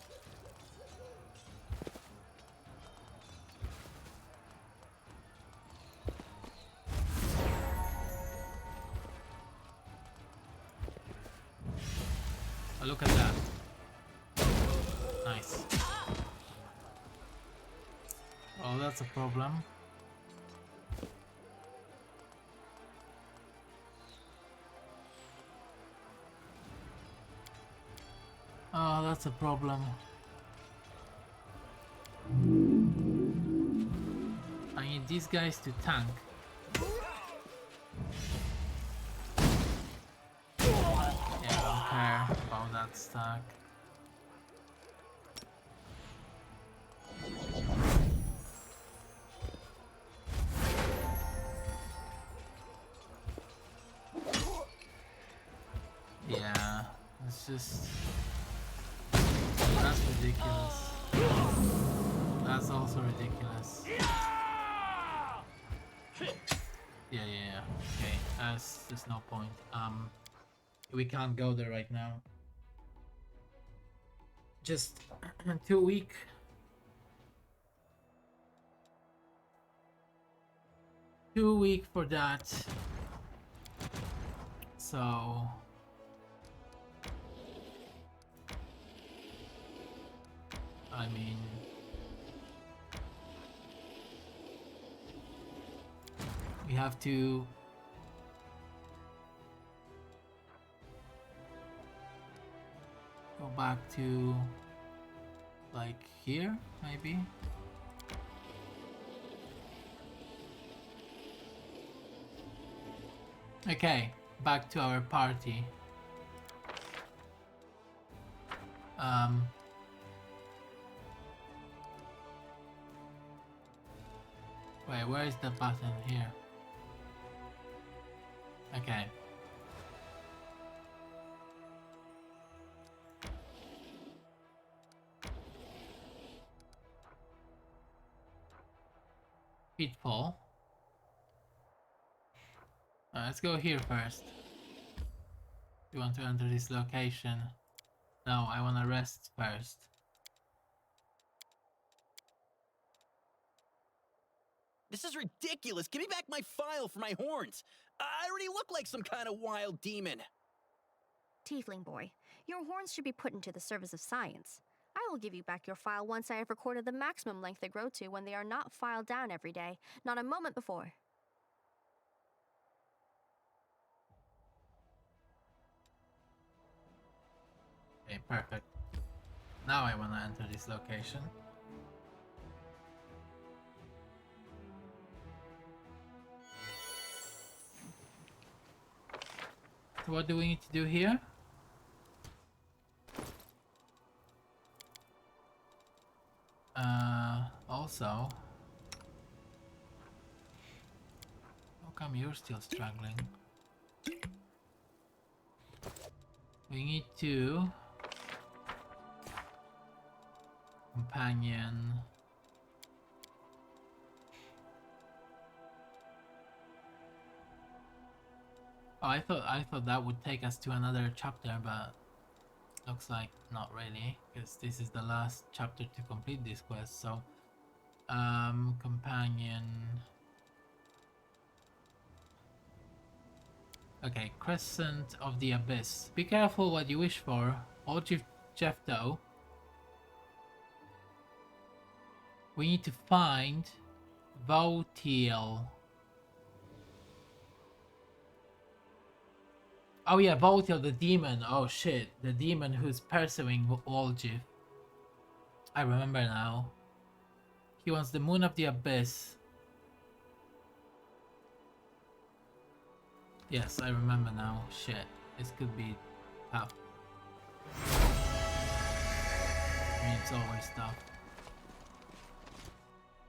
Oh, look at that. Nice. Oh, that's a problem. Oh, that's a problem. I need these guys to tank. Yeah, I don't care about that stack. Yeah, it's just... That's ridiculous. That's also ridiculous. Yeah. Okay, there's no point. We can't go there right now. Just too weak. Too weak for that. So... I mean... we have to... go back to... like here, maybe? Okay, back to our party. Wait, where is the button here? Okay. Pitfall. Let's go here first. You want to enter this location? No, I want to rest first. This is ridiculous. Give me back my file for my horns. I already look like some kind of wild demon. Tiefling boy, your horns should be put into the service of science. I will give you back your file once I have recorded the maximum length they grow to when they are not filed down every day, not a moment before. Okay, perfect. Now I want to enter this location. So what do we need to do here? Also, how come you're still struggling? We need to companion. Oh, I thought that would take us to another chapter, but looks like not really, because this is the last chapter to complete this quest. So, companion. Okay, Crescent of the Abyss. Be careful what you wish for. Old Jeff though. We need to find Voetiel. Oh yeah, Voetiel the demon. Oh shit, the demon who's pursuing Oljif. I remember now. He wants the Moon of the Abyss. Yes, I remember now. Shit, this could be tough. I mean, it's always tough.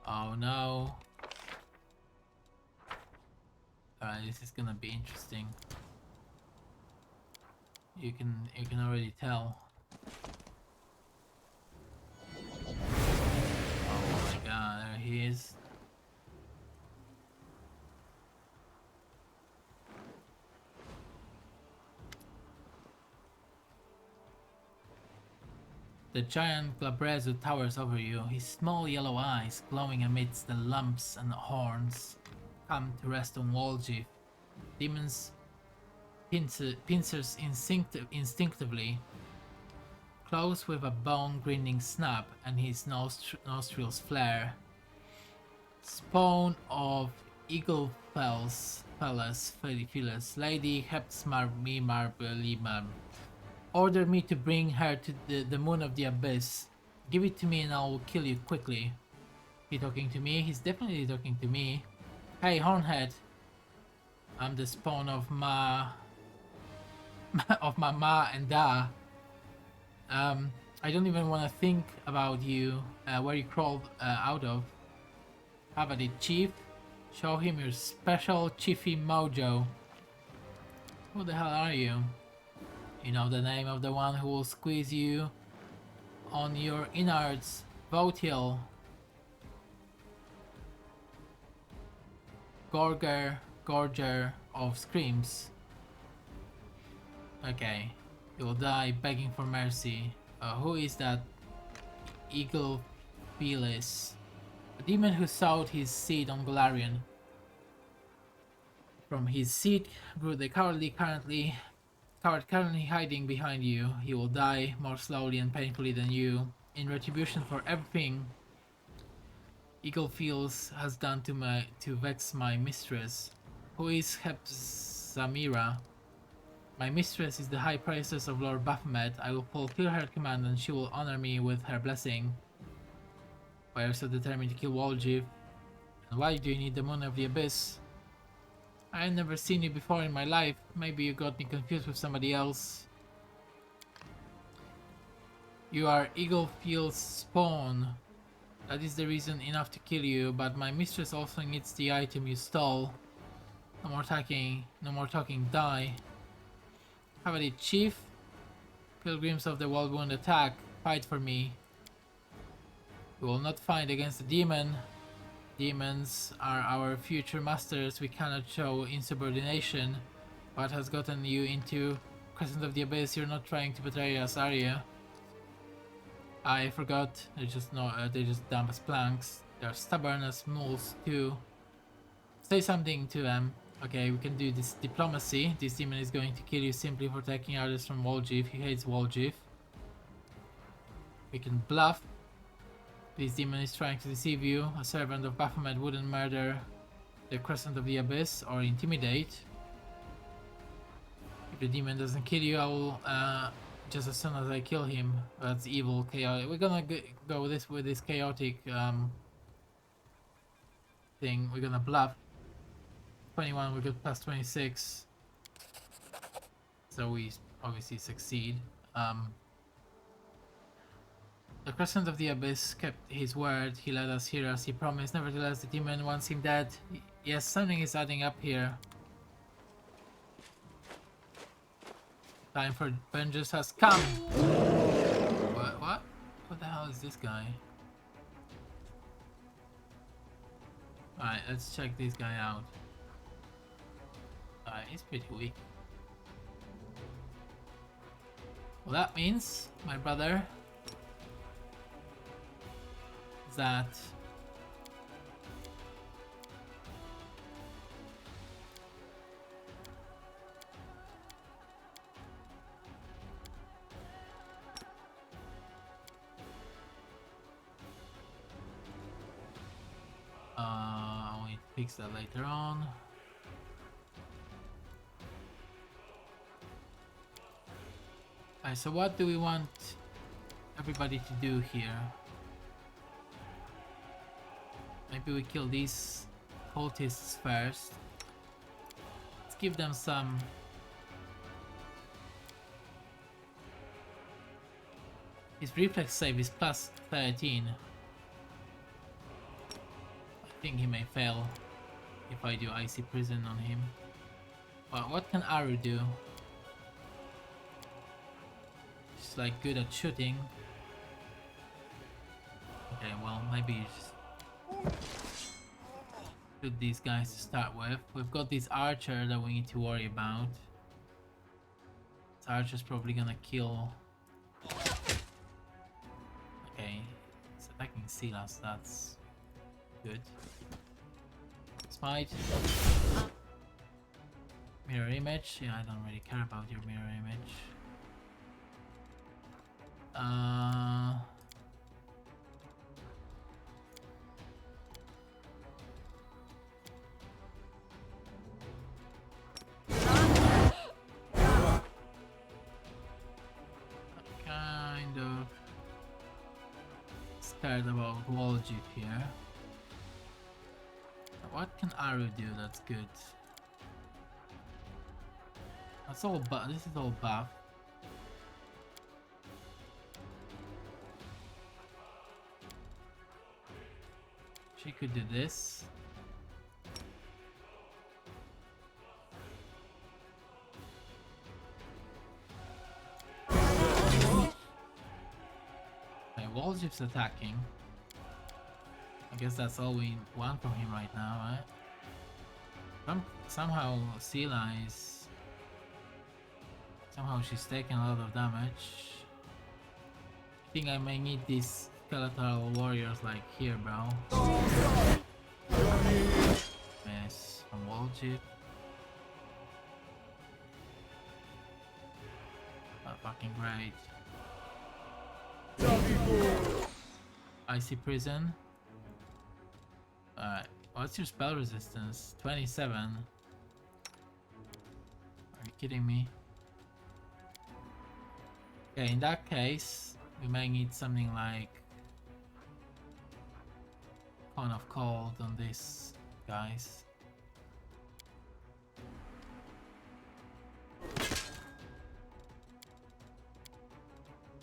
Oh no. Alright, this is gonna be interesting. You can already tell. Oh my god, there he is. The giant Glabrezu towers over you, his small yellow eyes glowing amidst the lumps and horns come to rest on Waljif. Demons pincers instinctively, close with a bone-grinning snap, and his nostrils flare. Spawn of Eagle Fells, Phyllis, Lady Heptsmar Mimar Belimar. Order me to bring her to the Moon of the Abyss. Give it to me and I will kill you quickly. He talking to me? He's definitely talking to me. Hey, Hornhead. I'm the spawn of Ma and Da. I don't even want to think about you, where you crawled out of. How about it, Chief? Show him your special Chiefy mojo. Who the hell are you? You know the name of the one who will squeeze you on your innards, Voetiel. Gorger of screams. Okay, you will die begging for mercy. Who is that Eagle Felis? A demon who sowed his seed on Golarion. From his seed grew the coward currently hiding behind you. He will die more slowly and painfully than you, in retribution for everything Eagle feels has done to vex my mistress. Who is Hepzamira? My mistress is the high priestess of Lord Baphomet. I will fulfill her command and she will honor me with her blessing. Why are you so determined to kill Waljif? And why do you need the Moon of the Abyss? I've never seen you before in my life. Maybe you got me confused with somebody else. You are Eaglefield's spawn. That is the reason enough to kill you, but my mistress also needs the item you stole. No more talking, die. How about it, Chief? Pilgrims of the World won't attack. Fight for me. We will not fight against a demon. Demons are our future masters. We cannot show insubordination. What has gotten you into Crescent of the Abyss? You're not trying to betray us, are you? I forgot. They just dump as planks. They're stubborn as mules too. Say something to them. Okay, we can do this diplomacy. This demon is going to kill you simply for taking orders from Waljif. He hates Waljif. We can bluff. This demon is trying to deceive you. A servant of Baphomet wouldn't murder the Crescent of the Abyss or intimidate. If the demon doesn't kill you, I will just as soon as I kill him. That's evil, chaotic. We're gonna go with this chaotic thing. We're gonna bluff. 21, we got plus 26. So we obviously succeed. The Crescent of the Abyss kept his word. He let us hear as he promised. Nevertheless, the demon wants him dead. Yes, something is adding up here. Time for vengeance has come. What? What the hell is this guy? Alright, let's check this guy out. Alright, he's pretty weak. Well, that means, my brother, that I'll fix that later on. Alright, so what do we want everybody to do here? Maybe we kill these cultists first. Let's give them some... His reflex save is plus 13. I think he may fail if I do Icy Prison on him. Well, what can Aru do? She's like good at shooting. Okay, well maybe you just shoot these guys to start with. We've got this archer that we need to worry about. This archer's probably gonna kill. Okay, it's attacking Silas, that's good. Smite. Mirror image. Yeah, I don't really care about your mirror image. Kind of scared about Waljit here. What can Aru do that's good? That's all buff. This is all buff. She could do this. Okay, Waljip's attacking. I guess that's all we want from him right now, right? Somehow Sela is... Somehow she's taking a lot of damage. I think I may need these skeletal warriors like here, bro. Miss from Waljip. Not fucking great. Icy Prison. Alright, what's your spell resistance? 27. Are you kidding me? Okay, in that case, we may need something like Cone of Cold on this, guys.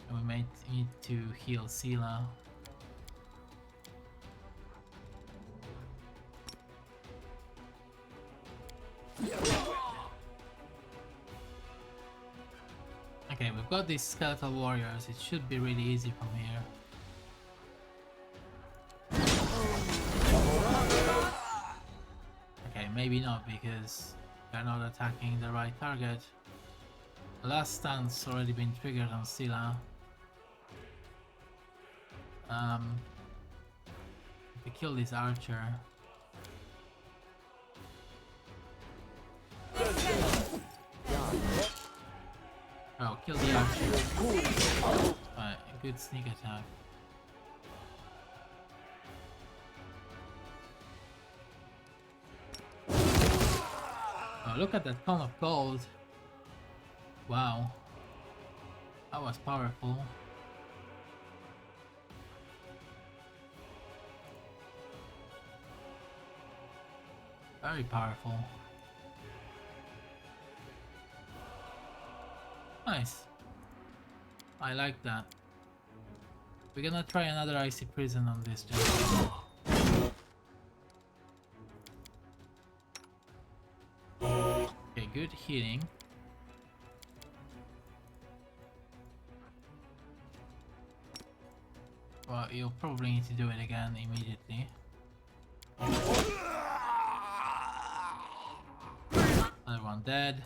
And we may need to heal Sela. Okay, we've got these skeletal warriors. It should be really easy from here. Okay, maybe not because they're not attacking the right target. The last stun's already been triggered on Sela. If we kill this archer. Oh, kill the archer. Alright, good sneak attack. Oh, look at that ton of gold. Wow. That was powerful. Very powerful. Nice. I like that. We're gonna try another icy prison on this gentleman. Okay, good healing. Well, you'll probably need to do it again immediately. Another one dead.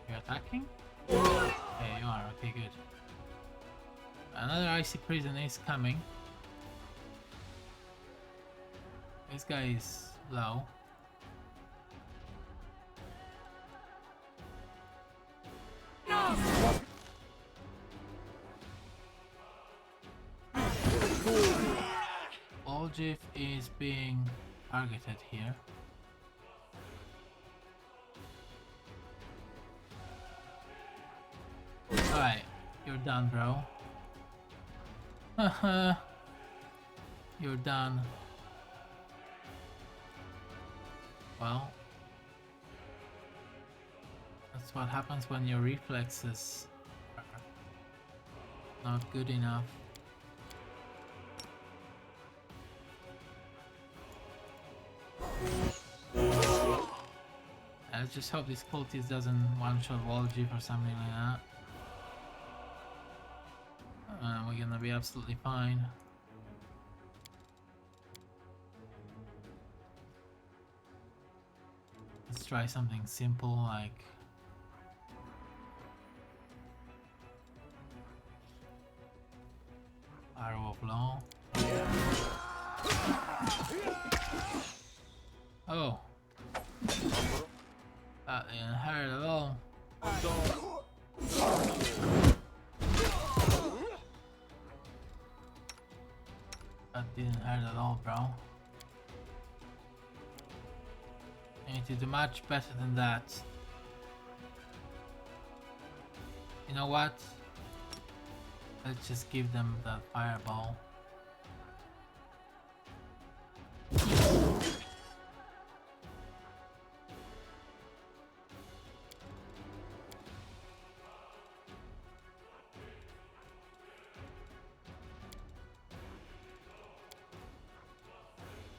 You're attacking? Okay, you are. Okay, good. Another icy prison is coming. This guy is low. Oljif is being targeted here. Alright, you're done, bro. Haha. You're done. Well, that's what happens when your reflexes are not good enough. Let's just hope this cultist doesn't one-shot Waljif or something like that. We're gonna be absolutely fine. Let's try something simple like Arrow of Law. Oh, that didn't hurt at all. That didn't hurt at all, bro. I need to do much better than that. You know what? Let's just give them the fireball.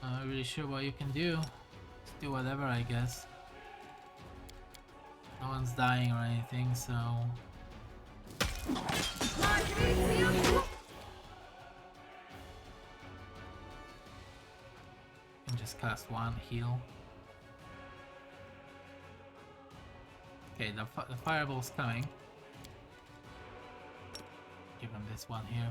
I'm not really sure what you can do. Just do whatever, I guess. No one's dying or anything, so... can just cast one heal. Okay, the fireball's coming. Give him this one here.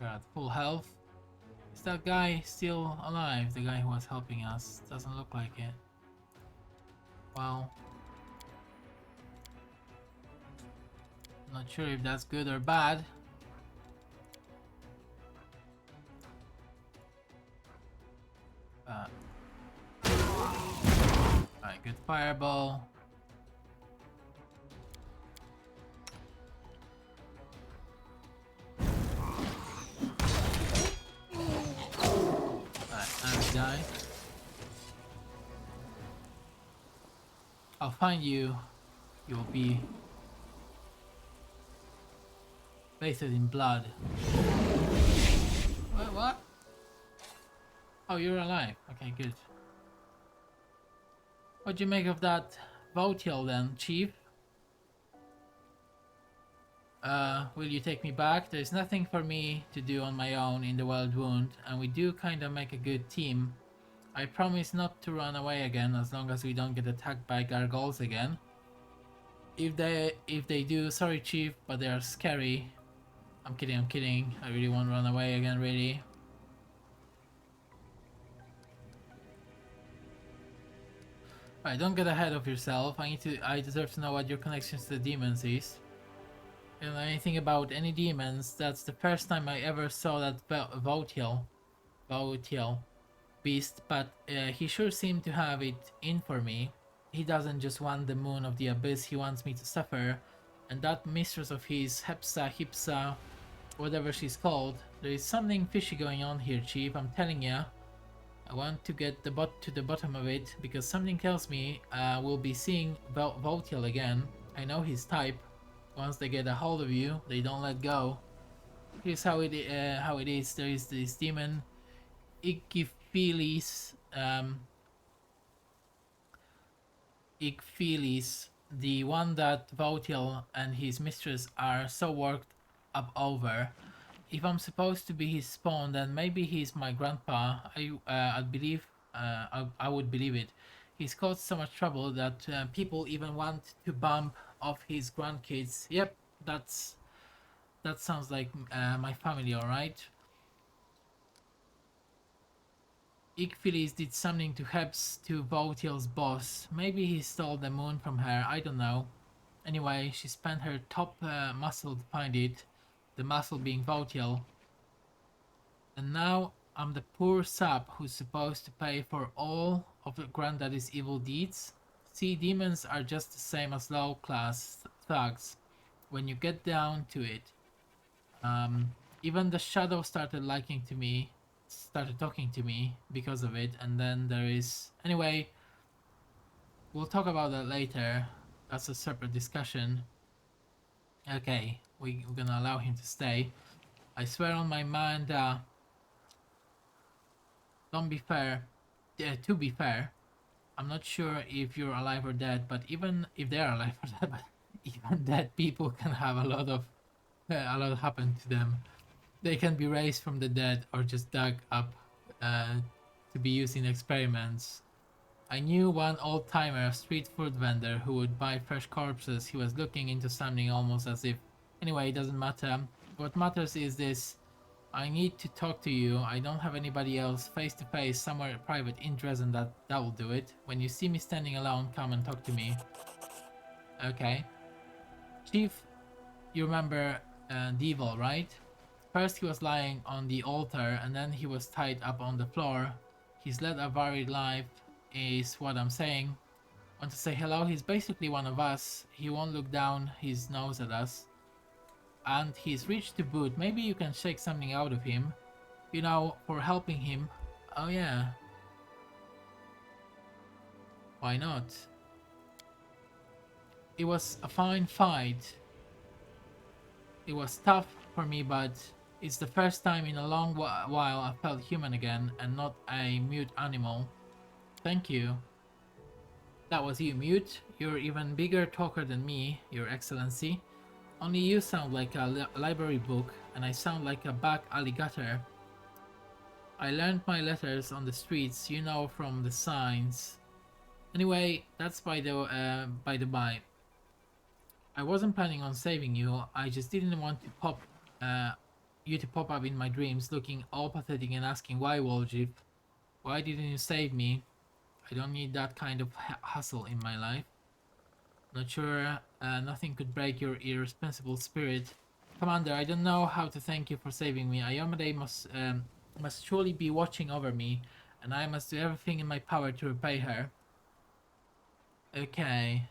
We're at full health. Is that guy still alive? The guy who was helping us? Doesn't look like it. Well, I'm not sure if that's good or bad. Alright, good fireball. Die. I'll find you. You'll be bathed in blood. What? Oh, you're alive. Okay, good. What'd you make of that Voetiel then, Chief? Will you take me back? There's nothing for me to do on my own in the Wild Wound, and we do kind of make a good team. I promise not to run away again as long as we don't get attacked by gargoyles again. If they do, sorry chief, but they are scary. I'm kidding. I really won't run away again, really. Alright, don't get ahead of yourself. I deserve to know what your connections to the demons is. I don't know anything about any demons. That's the first time I ever saw that Voetiel beast, but he sure seemed to have it in for me. He doesn't just want the moon of the abyss, he wants me to suffer. And that mistress of his, Hipsa, whatever she's called, there is something fishy going on here, Chief, I'm telling ya. I want to get to the bottom of it, because something tells me we'll be seeing Voetiel again. I know his type. Once they get a hold of you, they don't let go. Here's how it is. There is this demon, Ichthys, the one that Voetiel and his mistress are so worked up over. If I'm supposed to be his spawn, then maybe he's my grandpa. I would believe it. He's caused so much trouble that people even want to bump off his grandkids. Yep, that sounds like my family, alright? Ichthys did something to helps to Voetiel's boss. Maybe he stole the moon from her, I don't know. Anyway, she spent her top muscle to find it, the muscle being Voetiel. And now I'm the poor sap who's supposed to pay for all of the granddaddy's evil deeds. See, demons are just the same as low-class thugs when you get down to it. Even the shadow started talking to me because of it, and then there is... Anyway, we'll talk about that later. That's a separate discussion. Okay, we're gonna allow him to stay. I swear on my mind, don't be fair. To be fair, I'm not sure if you're alive or dead, but even if they're alive or dead, but even dead people can have a lot happen to them. They can be raised from the dead or just dug up to be used in experiments. I knew one old-timer, street food vendor, who would buy fresh corpses. He was looking into something almost as if... Anyway, it doesn't matter. What matters is this. I need to talk to you. I don't have anybody else. Face to face, somewhere private in Dresden, that will do it. When you see me standing alone, come and talk to me. Okay. Chief, you remember Devil, right? First he was lying on the altar, and then he was tied up on the floor. He's led a varied life, is what I'm saying. Want to say hello? He's basically one of us. He won't look down his nose at us. And he's rich to boot. Maybe you can shake something out of him. You know, for helping him. Oh yeah. Why not? It was a fine fight. It was tough for me, but it's the first time in a long while I felt human again and not a mute animal. Thank you. That was you, Mute. You're even bigger talker than me, Your Excellency. Only you sound like a library book, and I sound like a back alley gutter. I learned my letters on the streets, you know, from the signs. Anyway, that's by the by. I wasn't planning on saving you. I just didn't want to you to pop up in my dreams, looking all pathetic and asking, "Why, Woljip? Why didn't you save me?" I don't need that kind of hustle in my life. Not sure nothing could break your irresponsible spirit. Commander, I don't know how to thank you for saving me. Ayomade must surely be watching over me, and I must do everything in my power to repay her. Okay.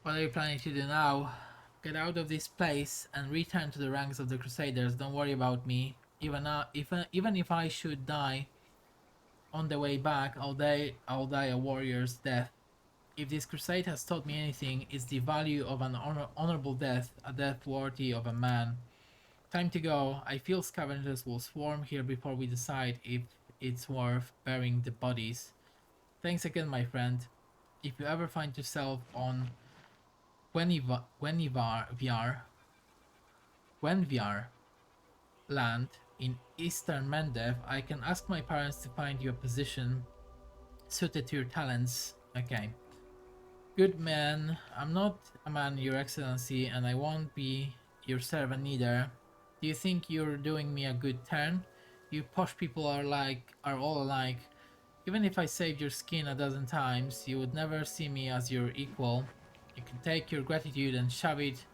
What are you planning to do now? Get out of this place and return to the ranks of the Crusaders. Don't worry about me. Even if I should die on the way back, I'll die a warrior's death. If this crusade has taught me anything, it's the value of an honorable death, a death worthy of a man. Time to go. I feel scavengers will swarm here before we decide if it's worth burying the bodies. Thanks again, my friend. If you ever find yourself on Gwenviar land in Eastern Mendev, I can ask my parents to find you a position suited to your talents. Okay. Good man. I'm not a man, Your Excellency, and I won't be your servant either. Do you think you're doing me a good turn? You posh people are all alike. Even if I saved your skin a dozen times, you would never see me as your equal. You can take your gratitude and shove it,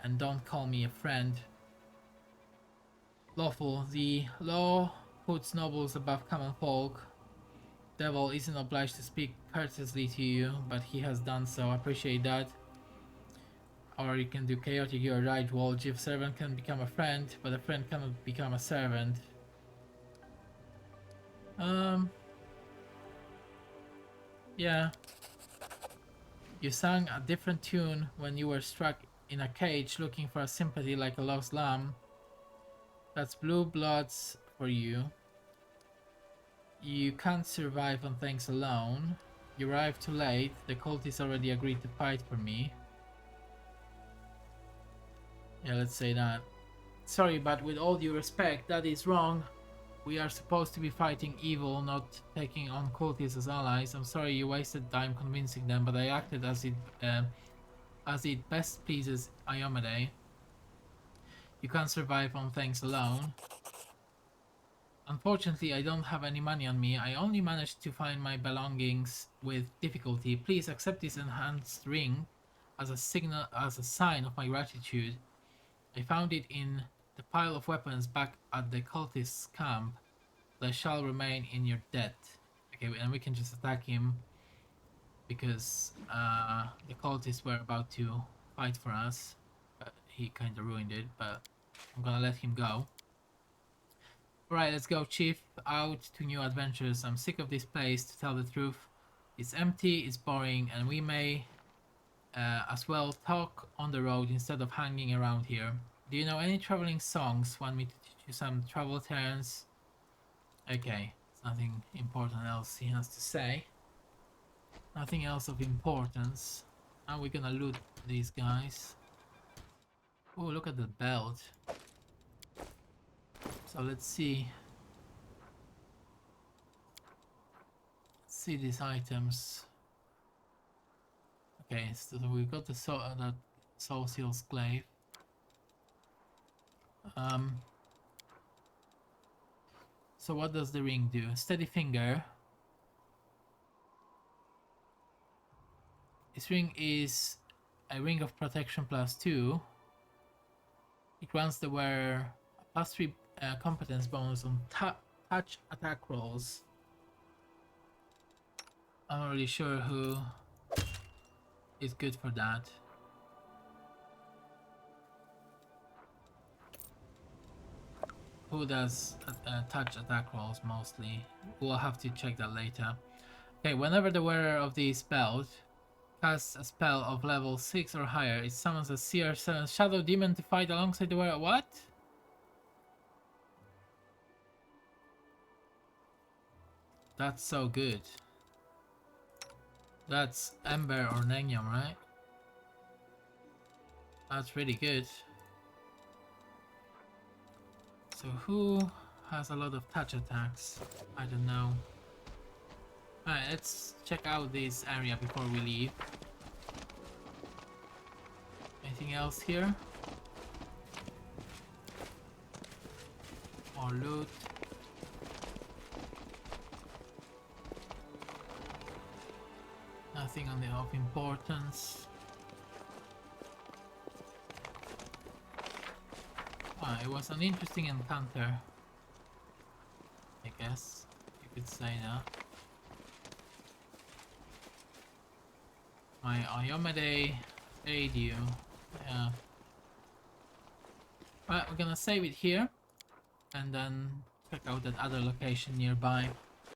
and don't call me a friend. Lawful, the law puts nobles above common folk. Devil isn't obliged to speak courteously to you, but he has done so. I appreciate that. Or you can do chaotic, you're right, Walj. A servant can become a friend, but a friend cannot become a servant. Yeah. You sang a different tune when you were struck in a cage looking for sympathy like a lost lamb. That's blue bloods for you. You can't survive on things alone. You arrived too late. The cultists already agreed to fight for me. Yeah, let's say that. Sorry, but with all due respect, that is wrong. We are supposed to be fighting evil, not taking on cultists as allies. I'm sorry you wasted time convincing them, but I acted as it best pleases Iomade. You can't survive on things alone. Unfortunately, I don't have any money on me. I only managed to find my belongings with difficulty. Please accept this enhanced ring as a sign of my gratitude. I found it in the pile of weapons back at the cultist's camp. They shall remain in your debt. Okay, and we can just attack him because the cultists were about to fight for us. But he kind of ruined it, but I'm gonna let him go. Alright, let's go, Chief. Out to new adventures. I'm sick of this place, to tell the truth. It's empty, it's boring, and we may as well talk on the road instead of hanging around here. Do you know any traveling songs? Want me to teach you some travel turns? Okay, there's nothing important else he has to say. Nothing else of importance. Now we're gonna loot these guys. Oh, look at the belt. So let's see. Let's see these items. Okay, so we've got the Soul Seal's Glaive. So what does the ring do? Steady finger. This ring is a ring of protection +2. It grants the wearer a +3 competence bonus on touch attack rolls. I'm not really sure who is good for that. Who does touch attack rolls mostly? We'll have to check that later. Okay, whenever the wearer of this belt casts a spell of level 6 or higher, it summons a Seer 7 Shadow Demon to fight alongside the wearer. What? That's so good. That's Ember or Nengyam, right? That's really good. So who has a lot of touch attacks? I don't know. Alright, let's check out this area before we leave. Anything else here? More loot. Nothing on the of importance. It was an interesting encounter, I guess you could say that. My Iomade aid you. Yeah. Right, we're gonna save it here and then check out that other location nearby.